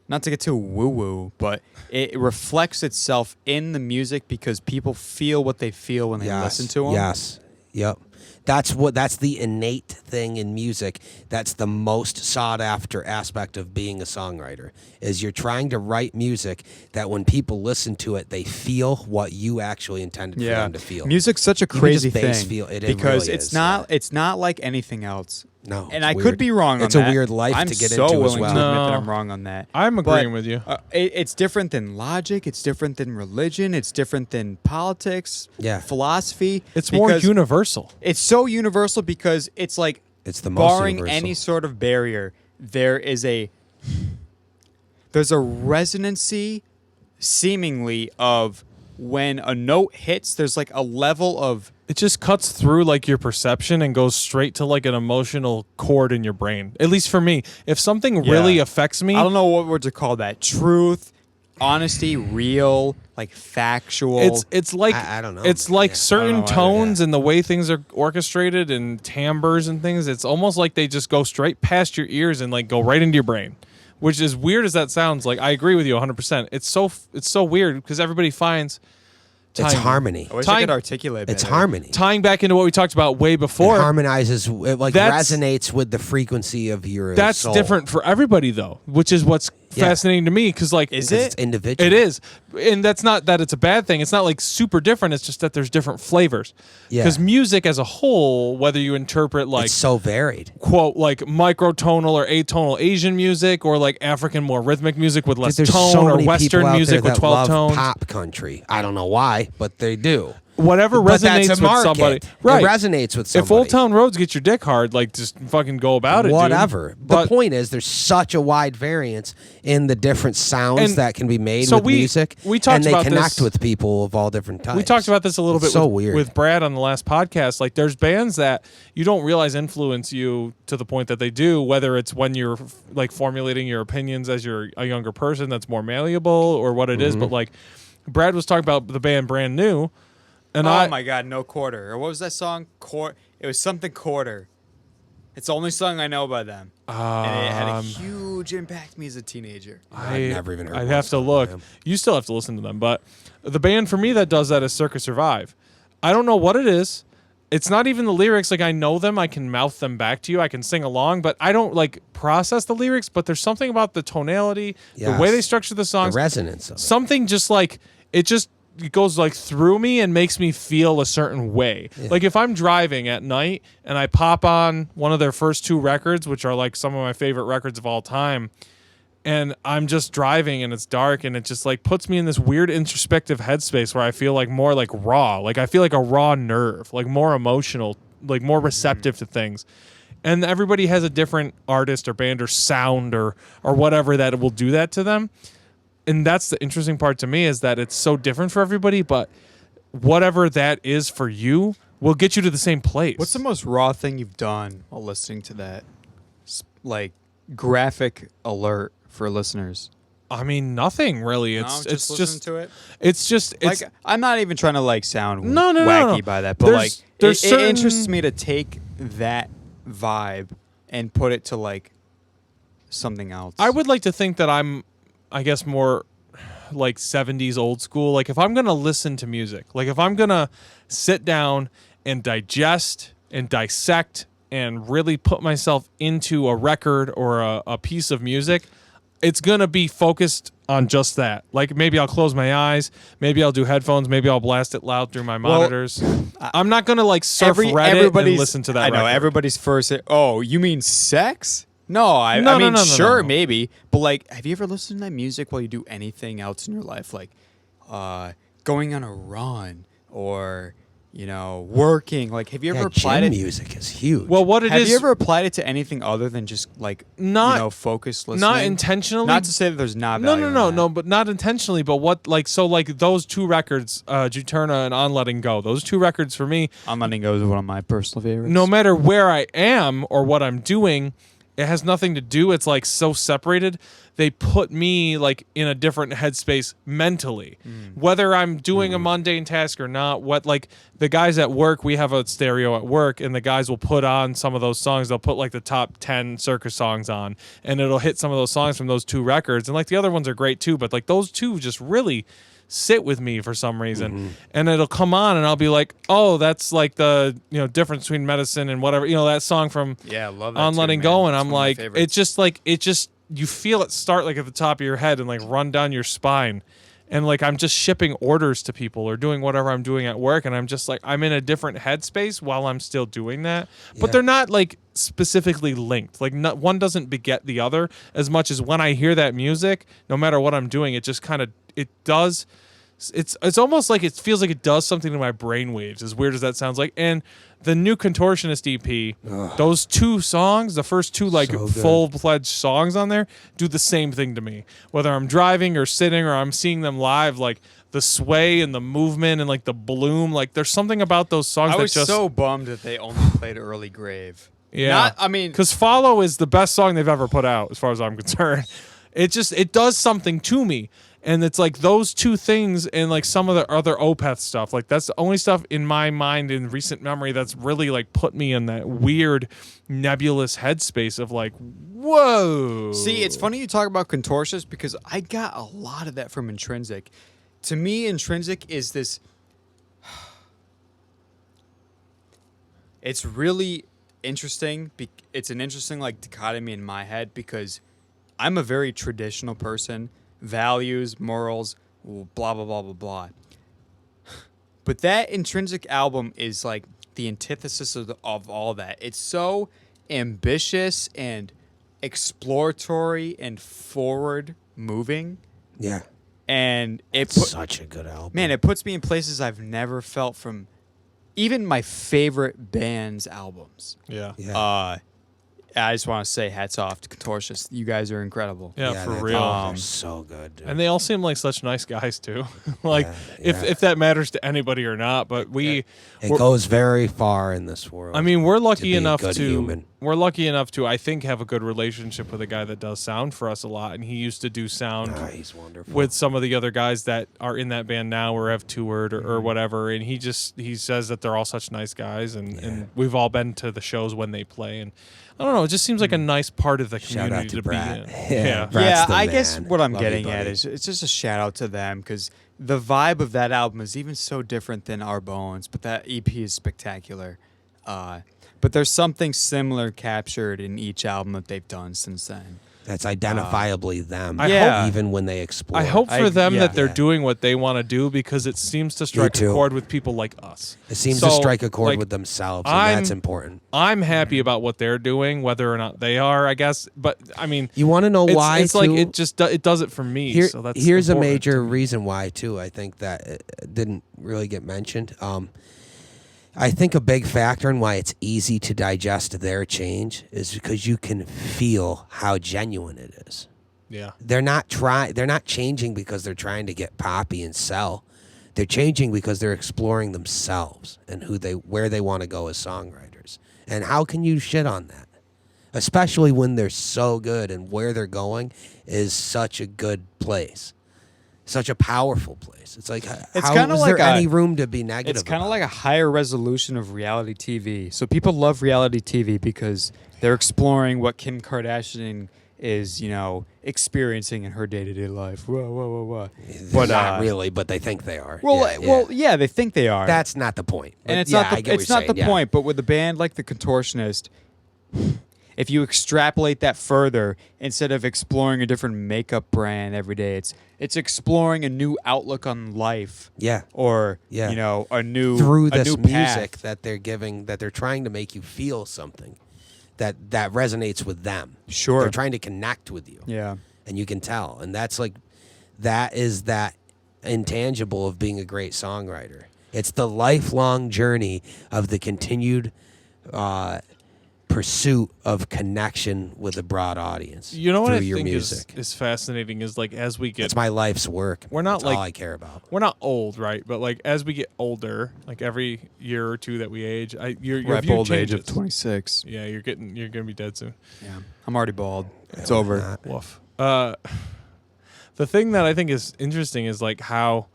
not to get too woo-woo, but it reflects itself in the music because people feel what they feel when they listen to them. Yes. Yep. That's the innate thing in music. That's the most sought after aspect of being a songwriter is you're trying to write music that when people listen to it, they feel what you actually intended for them to feel. Music's such a Even crazy just bass thing feel, it because really it's is, not it's not like anything else. No, And it's I weird. could be wrong on It's that. a weird life I'm to get so into as willing well. to admit that No. I'm wrong on that. I'm But, agreeing with you. It's different than logic. It's different than religion. It's different than politics. Yeah. Philosophy. It's more because universal. It's so universal because it's like It's the most barring universal. any sort of barrier, there's a resonancy, seemingly, of when a note hits. There's like a level of It just cuts through like your perception and goes straight to like an emotional chord in your brain. At least for me, if something really affects me, I don't know what word to call that. Truth, honesty, real, like factual. it's like I don't know. It's like Yeah. certain I don't know either, tones and the way things are orchestrated and timbres and things. It's almost like they just go straight past your ears and like go right into your brain. Which is weird as that sounds. Like I agree with you 100%. It's so weird because everybody finds It's tying- harmony. I wish I could articulate It's better. harmony. Tying back into what we talked about way It before. harmonizes. It like That's- resonates with the frequency of your That's soul. different for everybody though, which is what's fascinating to me because like Is 'Cause it? It's individual. It is, and that's not that it's a bad thing. It's not like super different. It's just that there's different flavors. Yeah. Because music as a whole, whether you interpret like It's so varied. quote like microtonal or atonal Asian music or like African more rhythmic music with less There's tone so or many Western people out music there with that 12 love tones, pop country. I don't know why, but they do. whatever But that's resonates a with market. somebody. It Right. resonates with somebody. If Old Town Roads get your dick hard, like just fucking go about it. dude. Whatever. But The point is, there's such a wide variance in the different sounds And that can be made so with music. we talked and they about connect this- with people of all different types. We talked about this a little It's bit so with, weird. with Brad on the last podcast. Like, there's bands that you don't realize influence you to the point that they do, whether it's when you're like formulating your opinions as you're a younger person that's more malleable or what it is. But like, Brad was talking about the band Brand New. And oh my God, No Quarter. Or what was that song? It was something Quarter. It's the only song I know by them. And it had a huge impact on me as a teenager. I've never even heard. I'd have to look. You still have to listen to them, but the band for me that does that is Circus Survive. I don't know what it is. It's not even the lyrics. Like, I know them, I can mouth them back to you, I can sing along, but I don't like process the lyrics. But there's something about the tonality, the way they structure the songs, the resonance of it. Something just like it goes like through me and makes me feel a certain way. Yeah. Like if I'm driving at night and I pop on one of their first 2 records, which are like some of my favorite records of all time, and I'm just driving and it's dark and it just like puts me in this weird introspective headspace where I feel like more like raw. Like I feel like a raw nerve, like more emotional, like more receptive to things. And everybody has a different artist or band or sound or whatever that will do that to them. And that's the interesting part to me, is that it's so different for everybody, but whatever that is for you will get you to the same place. What's the most raw thing you've done while listening to that? Like graphic alert for listeners. I mean, nothing really. It's just listen to it. It's just like I'm not even trying to like sound wacky by that, but it interests me to take that vibe and put it to like something else. I would like to think that I'm, I guess, more like 70s old school. Like if I'm going to listen to music, like if I'm going to sit down and digest and dissect and really put myself into a record or a piece of music, it's going to be focused on just that. Like maybe I'll close my eyes, maybe I'll do headphones, maybe I'll blast it loud through my monitors. I'm not going to like surf Reddit and listen to that I know, record. Everybody's first, oh, you mean sex? No, I mean, sure, maybe. But, like, have you ever listened to that music while you do anything else in your life? Like, going on a run or, you know, working. Like, have you ever applied it? Music is huge. Well, have you ever applied it to anything other than just, like, focused listening? Not intentionally. Not to say that there's not value No, but not intentionally. But what, like, so, like, those 2 records, Juturna and On Letting Go, those 2 records for me. On Letting Go is one of my personal favorites. No matter where I am or what I'm doing, it has nothing to do. It's like so separated. They put me like in a different headspace mentally, whether I'm doing a mundane task or not. What, like the guys at work, we have a stereo at work, and the guys will put on some of those songs. They'll put like the top 10 Circus songs on, and it'll hit some of those songs from those 2 records. And like the other ones are great too, but like those 2 just really sit with me for some reason. And it'll come on and I'll be like, oh, that's like the, you know, difference between medicine and whatever, you know, that song from I love that On too, Letting man. Go. And It's I'm one like, of my favorites. it just you feel it start like at the top of your head and like run down your spine. And like I'm just shipping orders to people or doing whatever I'm doing at work, and I'm just like I'm in a different headspace while I'm still doing that. But they're not like specifically linked. Like one doesn't beget the other as much as when I hear that music, no matter what I'm doing, it just kind of does. It's almost like it feels like it does something to my brainwaves, as weird as that sounds like. And the new Contortionist EP, those 2 songs, the first 2 like full-fledged songs on there, do the same thing to me. Whether I'm driving or sitting or I'm seeing them live, like the sway and the movement and like the bloom, like there's something about those songs I that was just so bummed that they only played Early Grave. Yeah, because Follow is the best song they've ever put out, as far as I'm concerned. It does something to me. And it's like those 2 things and like some of the other Opeth stuff. Like that's the only stuff in my mind in recent memory that's really like put me in that weird nebulous headspace of like, whoa. See, it's funny you talk about Contortionist because I got a lot of that from Intrinsic. To me, Intrinsic is this... It's really interesting. It's an interesting like dichotomy in my head because I'm a very traditional person. Values, morals, blah, blah, blah, blah, blah. But that Intrinsic album is like the antithesis of all that. It's so ambitious and exploratory and forward moving. Yeah. And it's such a good album. Man, it puts me in places I've never felt from even my favorite band's albums. Yeah. I just want to say hats off to Contortionist. You guys are incredible. Yeah, for real. They're so good, dude. And they all seem like such nice guys too. Like if that matters to anybody or not, but it goes very far in this world. I mean, we're lucky enough to We're lucky enough to, I think, have a good relationship with a guy that does sound for us a lot, and he used to do sound He's wonderful. with some of the other guys that are in that band now or have toured or whatever, and he says that they're all such nice guys, and we've all been to the shows when they play, and I don't know, it just seems like a nice part of the Shout out community to to be Brad. in. Yeah. Yeah, Brad's the I guess man. what I'm Love you, getting at buddy. is it's just a shout out to them because the vibe of that album is even so different than Our Bones, but that EP is spectacular. But there's something similar captured in each album that they've done since then. That's identifiably them. I hope- even when they explore. I hope for them that they're Yeah. doing what they want to do because it seems to strike a too. chord with people like us. It seems So, to strike a chord like, with themselves, and I'm- that's important. I'm happy about what they're doing, whether or not they are, I guess. But I mean, You want to know why? it's like too? it just it does it for me. So that's here's a important major to me. reason why too. I think that it didn't really get mentioned. I think a big factor in why it's easy to digest their change is because you can feel how genuine it is. Yeah. They're not changing because they're trying to get poppy and sell. They're changing because they're exploring themselves and where they want to go as songwriters. And how can you shit on that? Especially when they're so good and where they're going is such a good place. Such a powerful place. It's like, It's how kinda is like there a- any room to be negative? It's kind of about like a higher resolution of reality TV. So people love reality TV because they're exploring what Kim Kardashian is, experiencing in her day-to-day life. Whoa, whoa, whoa, whoa. it? But Not really, but they think they are. Yeah, they think they are. That's not the point. And But it's yeah, not I the get what it's you're not the saying, yeah. point. But with a band like the Contortionist, if you extrapolate that further, instead of exploring a different makeup brand every day, it's exploring a new outlook on life. Yeah. Or Yeah. a new Through a this new music path. that they're giving, that they're trying to make you feel something that resonates with them. Sure. They're trying to connect with you. Yeah. And you can tell. And that is that intangible of being a great songwriter. It's the lifelong journey of the continued pursuit of connection with a broad audience. You know what through I your think music. is fascinating is like as we get It's my life's work. We're not That's like- all I care about. we're not old, right? But like as we get older, like every year or two that we age, your We're at view old age of changes. 26. Yeah, you're gonna be dead soon. Yeah. I'm already bald. It's over. Not- Woof. The thing that I think is interesting is like how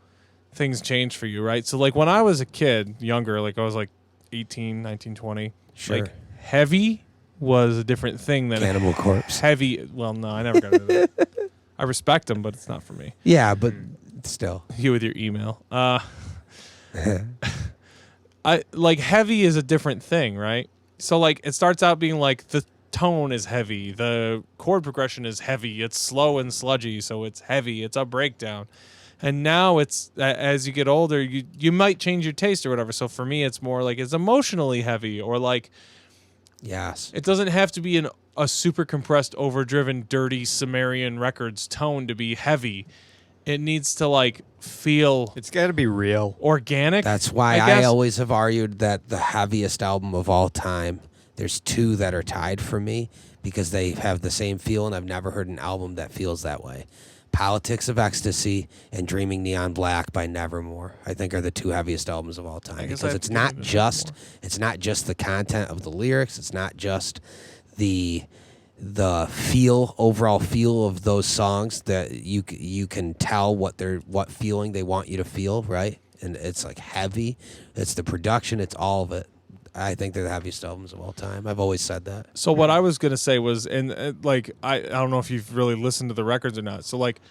things change for you, right? So like when I was a kid, younger, like I was like 18, 19, 20, Sure. like heavy was a different thing than Cannibal Corpse. heavy. Well, no, I never got into that. I respect them, but it's not for me. Yeah, but still. You with your email. I like heavy is a different thing, right? So like it starts out being like the tone is heavy, the chord progression is heavy, it's slow and sludgy, so it's heavy, it's a breakdown. And now it's as you get older, you might change your taste or whatever. So for me, it's more like it's emotionally heavy, or like Yes. it doesn't have to be a super compressed, overdriven, dirty Sumerian Records tone to be heavy. It needs to like feel It's got to be real. organic. That's why I I guess. always have argued that the heaviest album of all time, there's two that are tied for me because they have the same feel, and I've never heard an album that feels that way. Politics of Ecstasy and Dreaming Neon Black by Nevermore, I think, are the two heaviest albums of all time I guess I because have it's to not give it just Nevermore. the content of the lyrics, it's not just the overall feel of those songs that you can tell what feeling they want you to feel, right? And it's like heavy. It's the production. It's all of it. I think they're the heaviest albums of all time. I've always said that. So what I was gonna say was, and like I don't know if you've really listened to the records or not. So like,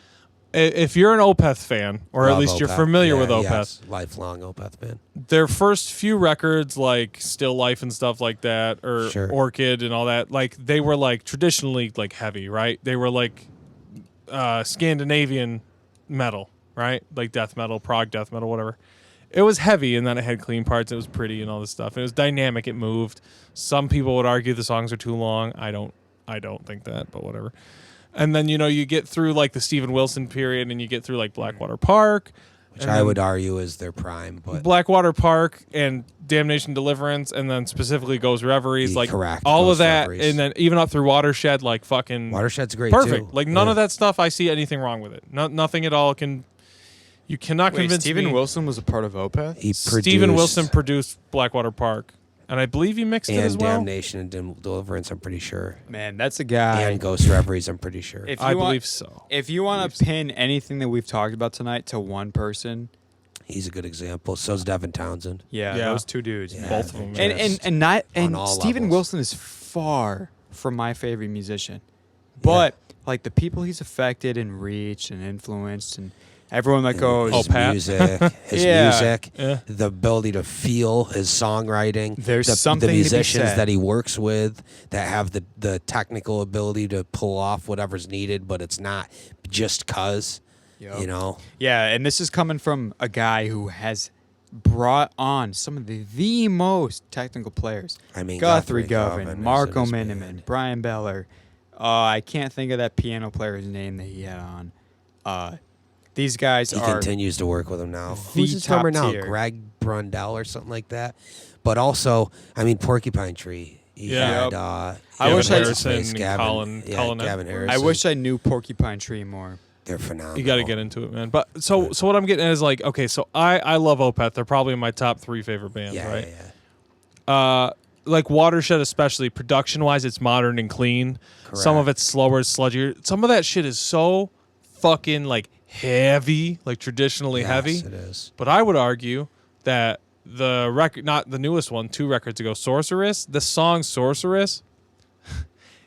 if you're an Opeth fan, or at Love least you're Opeth. familiar Yeah, with Opeth, yes. Lifelong Opeth fan. their first few records, like Still Life and stuff like that, or Sure. Orchid and all that, like they were like traditionally like heavy, right? They were like Scandinavian metal, right? Like death metal, prog death metal, whatever. It was heavy, and then it had clean parts. It was pretty and all this stuff. It was dynamic. It moved. Some people would argue the songs are too long. I don't think that, but whatever. And then you get through like the Steven Wilson period, and you get through like Blackwater Park, Which and I then would argue is their prime, but Blackwater Park and Damnation Deliverance, and then specifically Ghost Reveries, like correct, all of Ghost that, Reveries. and then even up through Watershed, like fucking Watershed's great perfect. too. Like none Yeah. of that stuff, I see anything wrong with it. Nothing at all can. You cannot Wait, convince Steven me. Wilson was a part of Opeth? He Steven produced- Wilson produced Blackwater Park, And I believe he mixed it And as well. Damnation and Deliverance, I'm pretty sure. Man, that's a guy. And Ghost Reveries, I'm pretty sure. I believe so. If you want to pin anything that we've talked about tonight to one person, He's a good example. So's Devin Townsend. yeah, those two dudes, man. Both of them. And all Steven levels. Wilson is far from my favorite musician, but like the people he's affected and reached and influenced, and everyone that goes, His Pat. music, Yeah. the ability to feel his songwriting. There's the something to be musicians said. that he works with that have the technical ability to pull off whatever's needed, but it's not just cause. Yup. You know, Yeah, and this is coming from a guy who has brought on some of the most technical players. I mean, Guthrie Govan Govan, is Marco in his Miniman, band. Brian Beller. I can't think of that piano player's name that he had on. These guys He are continues to work with him now. the Who's his top drummer now? tier. Greg Brundell or something like that. But also, I mean, Porcupine Tree. He Yeah. had, I Gavin wish I- Harrison Space and Gavin, Colin Gavin Harrison. I wish I knew Porcupine Tree more. They're phenomenal. You got to get into it, man. But so what I'm getting at is like, okay, so I love Opeth. They're probably my top 3 favorite bands, Yeah, right? yeah. Like Watershed, especially production wise, it's modern and clean. Some of Correct. it's slower, sludgier. Some of that shit is so fucking like heavy, like traditionally heavy. Yes, it is. But I would argue that the record, not the newest one, 2 records ago, Sorceress, the song Sorceress,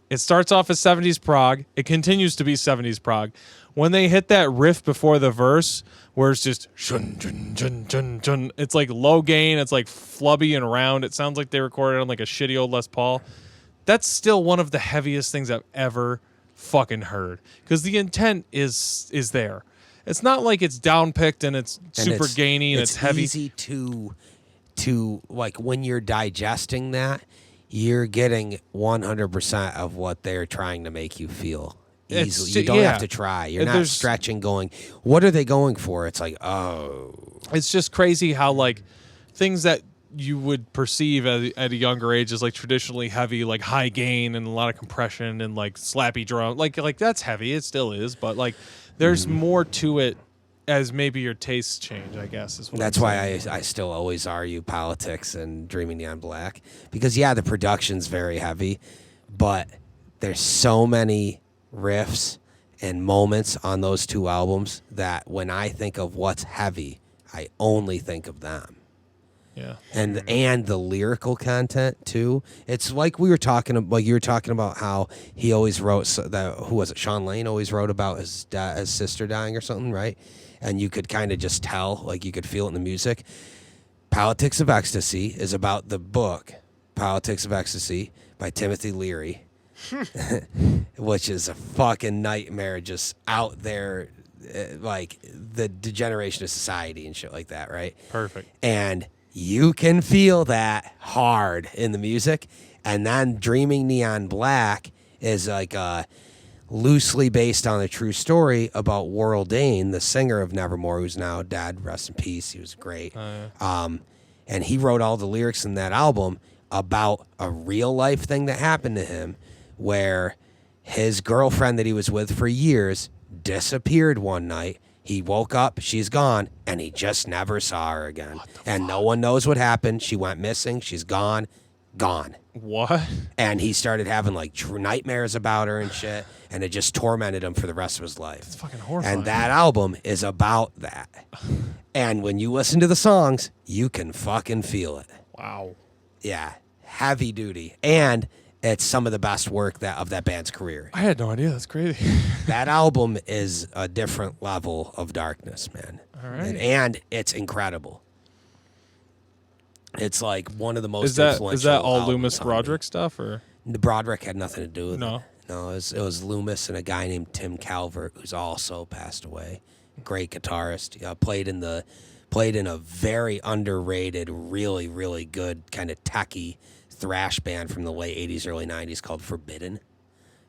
it starts off as 70s prog. It continues to be 70s prog. When they hit that riff before the verse, where it's just shun, jun, jun, jun, jun, it's like low gain, it's like flubby and round. It sounds like they recorded on like a shitty old Les Paul. That's still one of the heaviest things I've ever fucking heard. Because the intent is there. It's not like it's downpicked and it's super gainy and it's heavy. Easy to like when you're digesting that, you're getting 100% of what they're trying to make you feel. Easily. You don't have to try. You're not stretching going, what are they going for? It's like, oh. It's just crazy how like things that you would perceive at a younger age as like traditionally heavy, like high gain and a lot of compression and like slappy drum. Like that's heavy. It still is, but like there's more to it as maybe your tastes change, I guess. Is what That's I'm why saying. I still always argue Politics and Dreaming Neon Black. Because, yeah, the production's very heavy, but there's so many riffs and moments on those 2 albums that when I think of what's heavy, I only think of them. Yeah. And the lyrical content too. It's like we were talking about. Like you were talking about how he always wrote that. Who was it? Sean Lane always wrote about his sister dying or something, right? And you could kind of just tell, like you could feel it in the music. Politics of Ecstasy is about the book Politics of Ecstasy by Timothy Leary, which is a fucking nightmare, just out there, like the degeneration of society and shit like that, right? Perfect. And you can feel that hard in the music. And then Dreaming Neon Black is like loosely based on a true story about Warrell Dane, the singer of Nevermore, who's now dead. Rest in peace. He was great. And he wrote all the lyrics in that album about a real life thing that happened to him where his girlfriend that he was with for years disappeared one night. He woke up, she's gone, and he just never saw her again. And no one knows what happened. She went missing. She's gone. What? And he started having like nightmares about her and shit, and it just tormented him for the rest of his life. It's fucking horrifying. And that album is about that. And when you listen to the songs, you can fucking feel it. Wow. Yeah, heavy duty. And it's some of the best work of that band's career. I had no idea. That's crazy. That album is a different level of darkness, man. All right. And it's incredible. It's like one of the most Is that influential all albums Loomis on me. Broderick stuff or? The Broderick had nothing to do with No. it. No, it was Loomis and a guy named Tim Calvert, who's also passed away. Great guitarist. Played in a very underrated, really, really good kind of techie thrash band from the late 80s, early 90s called Forbidden.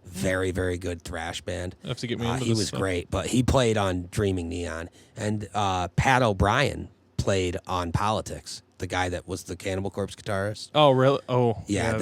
Very, very good thrash band. You have to get me into He this was stuff. great, but he played on Dreaming Neon. And Pat O'Brien played on Politics. The guy that was the Cannibal Corpse guitarist. Oh, really? Oh, Yeah,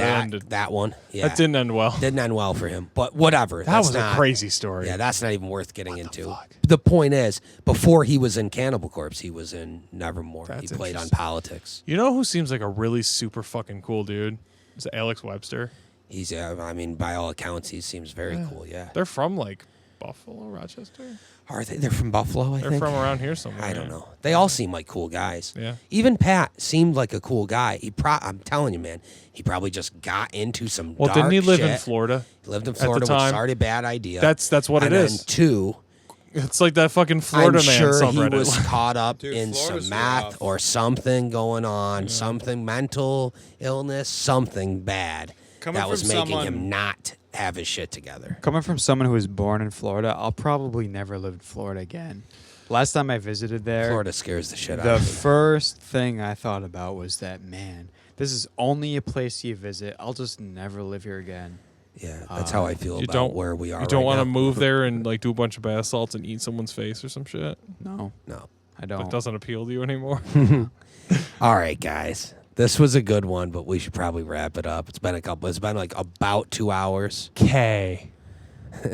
that one. Yeah, that didn't end well. Didn't end well for him. But whatever. That was a crazy story. Yeah, that's not even worth getting into. fuck? The point is, before he was in Cannibal Corpse, he was in Nevermore. That's He played on interesting. Politics. You know who seems like a really super fucking cool dude? Is Alex Webster. He's, I mean, by all accounts, he seems very cool. Yeah. They're from like Buffalo, Rochester. Are they? They're from Buffalo. I They're think. from around here somewhere. I don't know. They all seem like cool guys. Yeah. Even Pat seemed like a cool guy. I'm telling you, man, he probably just got into some. Well, dark didn't he live in shit. Florida? He lived in at the Florida, which time? is already a bad idea. That's what and it then is. Two, It's like that fucking Florida I'm man sure subreddit. he was caught up Dude, in Florida's some math rough. or something going on, something mental illness, something bad Coming that was from making someone- him not have his shit together. Coming from someone who was born in Florida, I'll probably never live in Florida again. Last time I visited there, Florida scares the shit out the of me. first thing I thought about was that, man, this is only a place you visit. I'll just never live here again. Yeah, that's how I feel You about don't- where we are. You don't want want to move there and like do a bunch of bath salts and eat someone's face or some shit. No, No. I That don't. doesn't appeal to you anymore. All right, guys. This was a good one, but we should probably wrap it up. It's been like about 2 hours. K.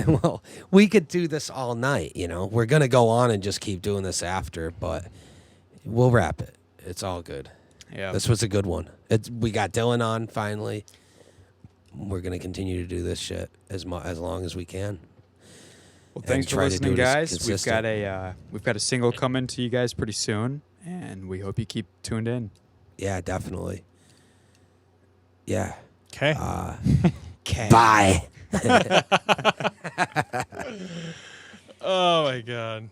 Well, we could do this all night, you know. We're going to go on and just keep doing this after, but we'll wrap it. It's all good. Yeah. This was a good one. We got Dylan on finally. We're going to continue to do this shit as long as we can. Well, thanks for try to do listening, it as guys. consistent. We've got a single coming to you guys pretty soon, and we hope you keep tuned in. Yeah, definitely. Yeah. K. Bye. Oh my god.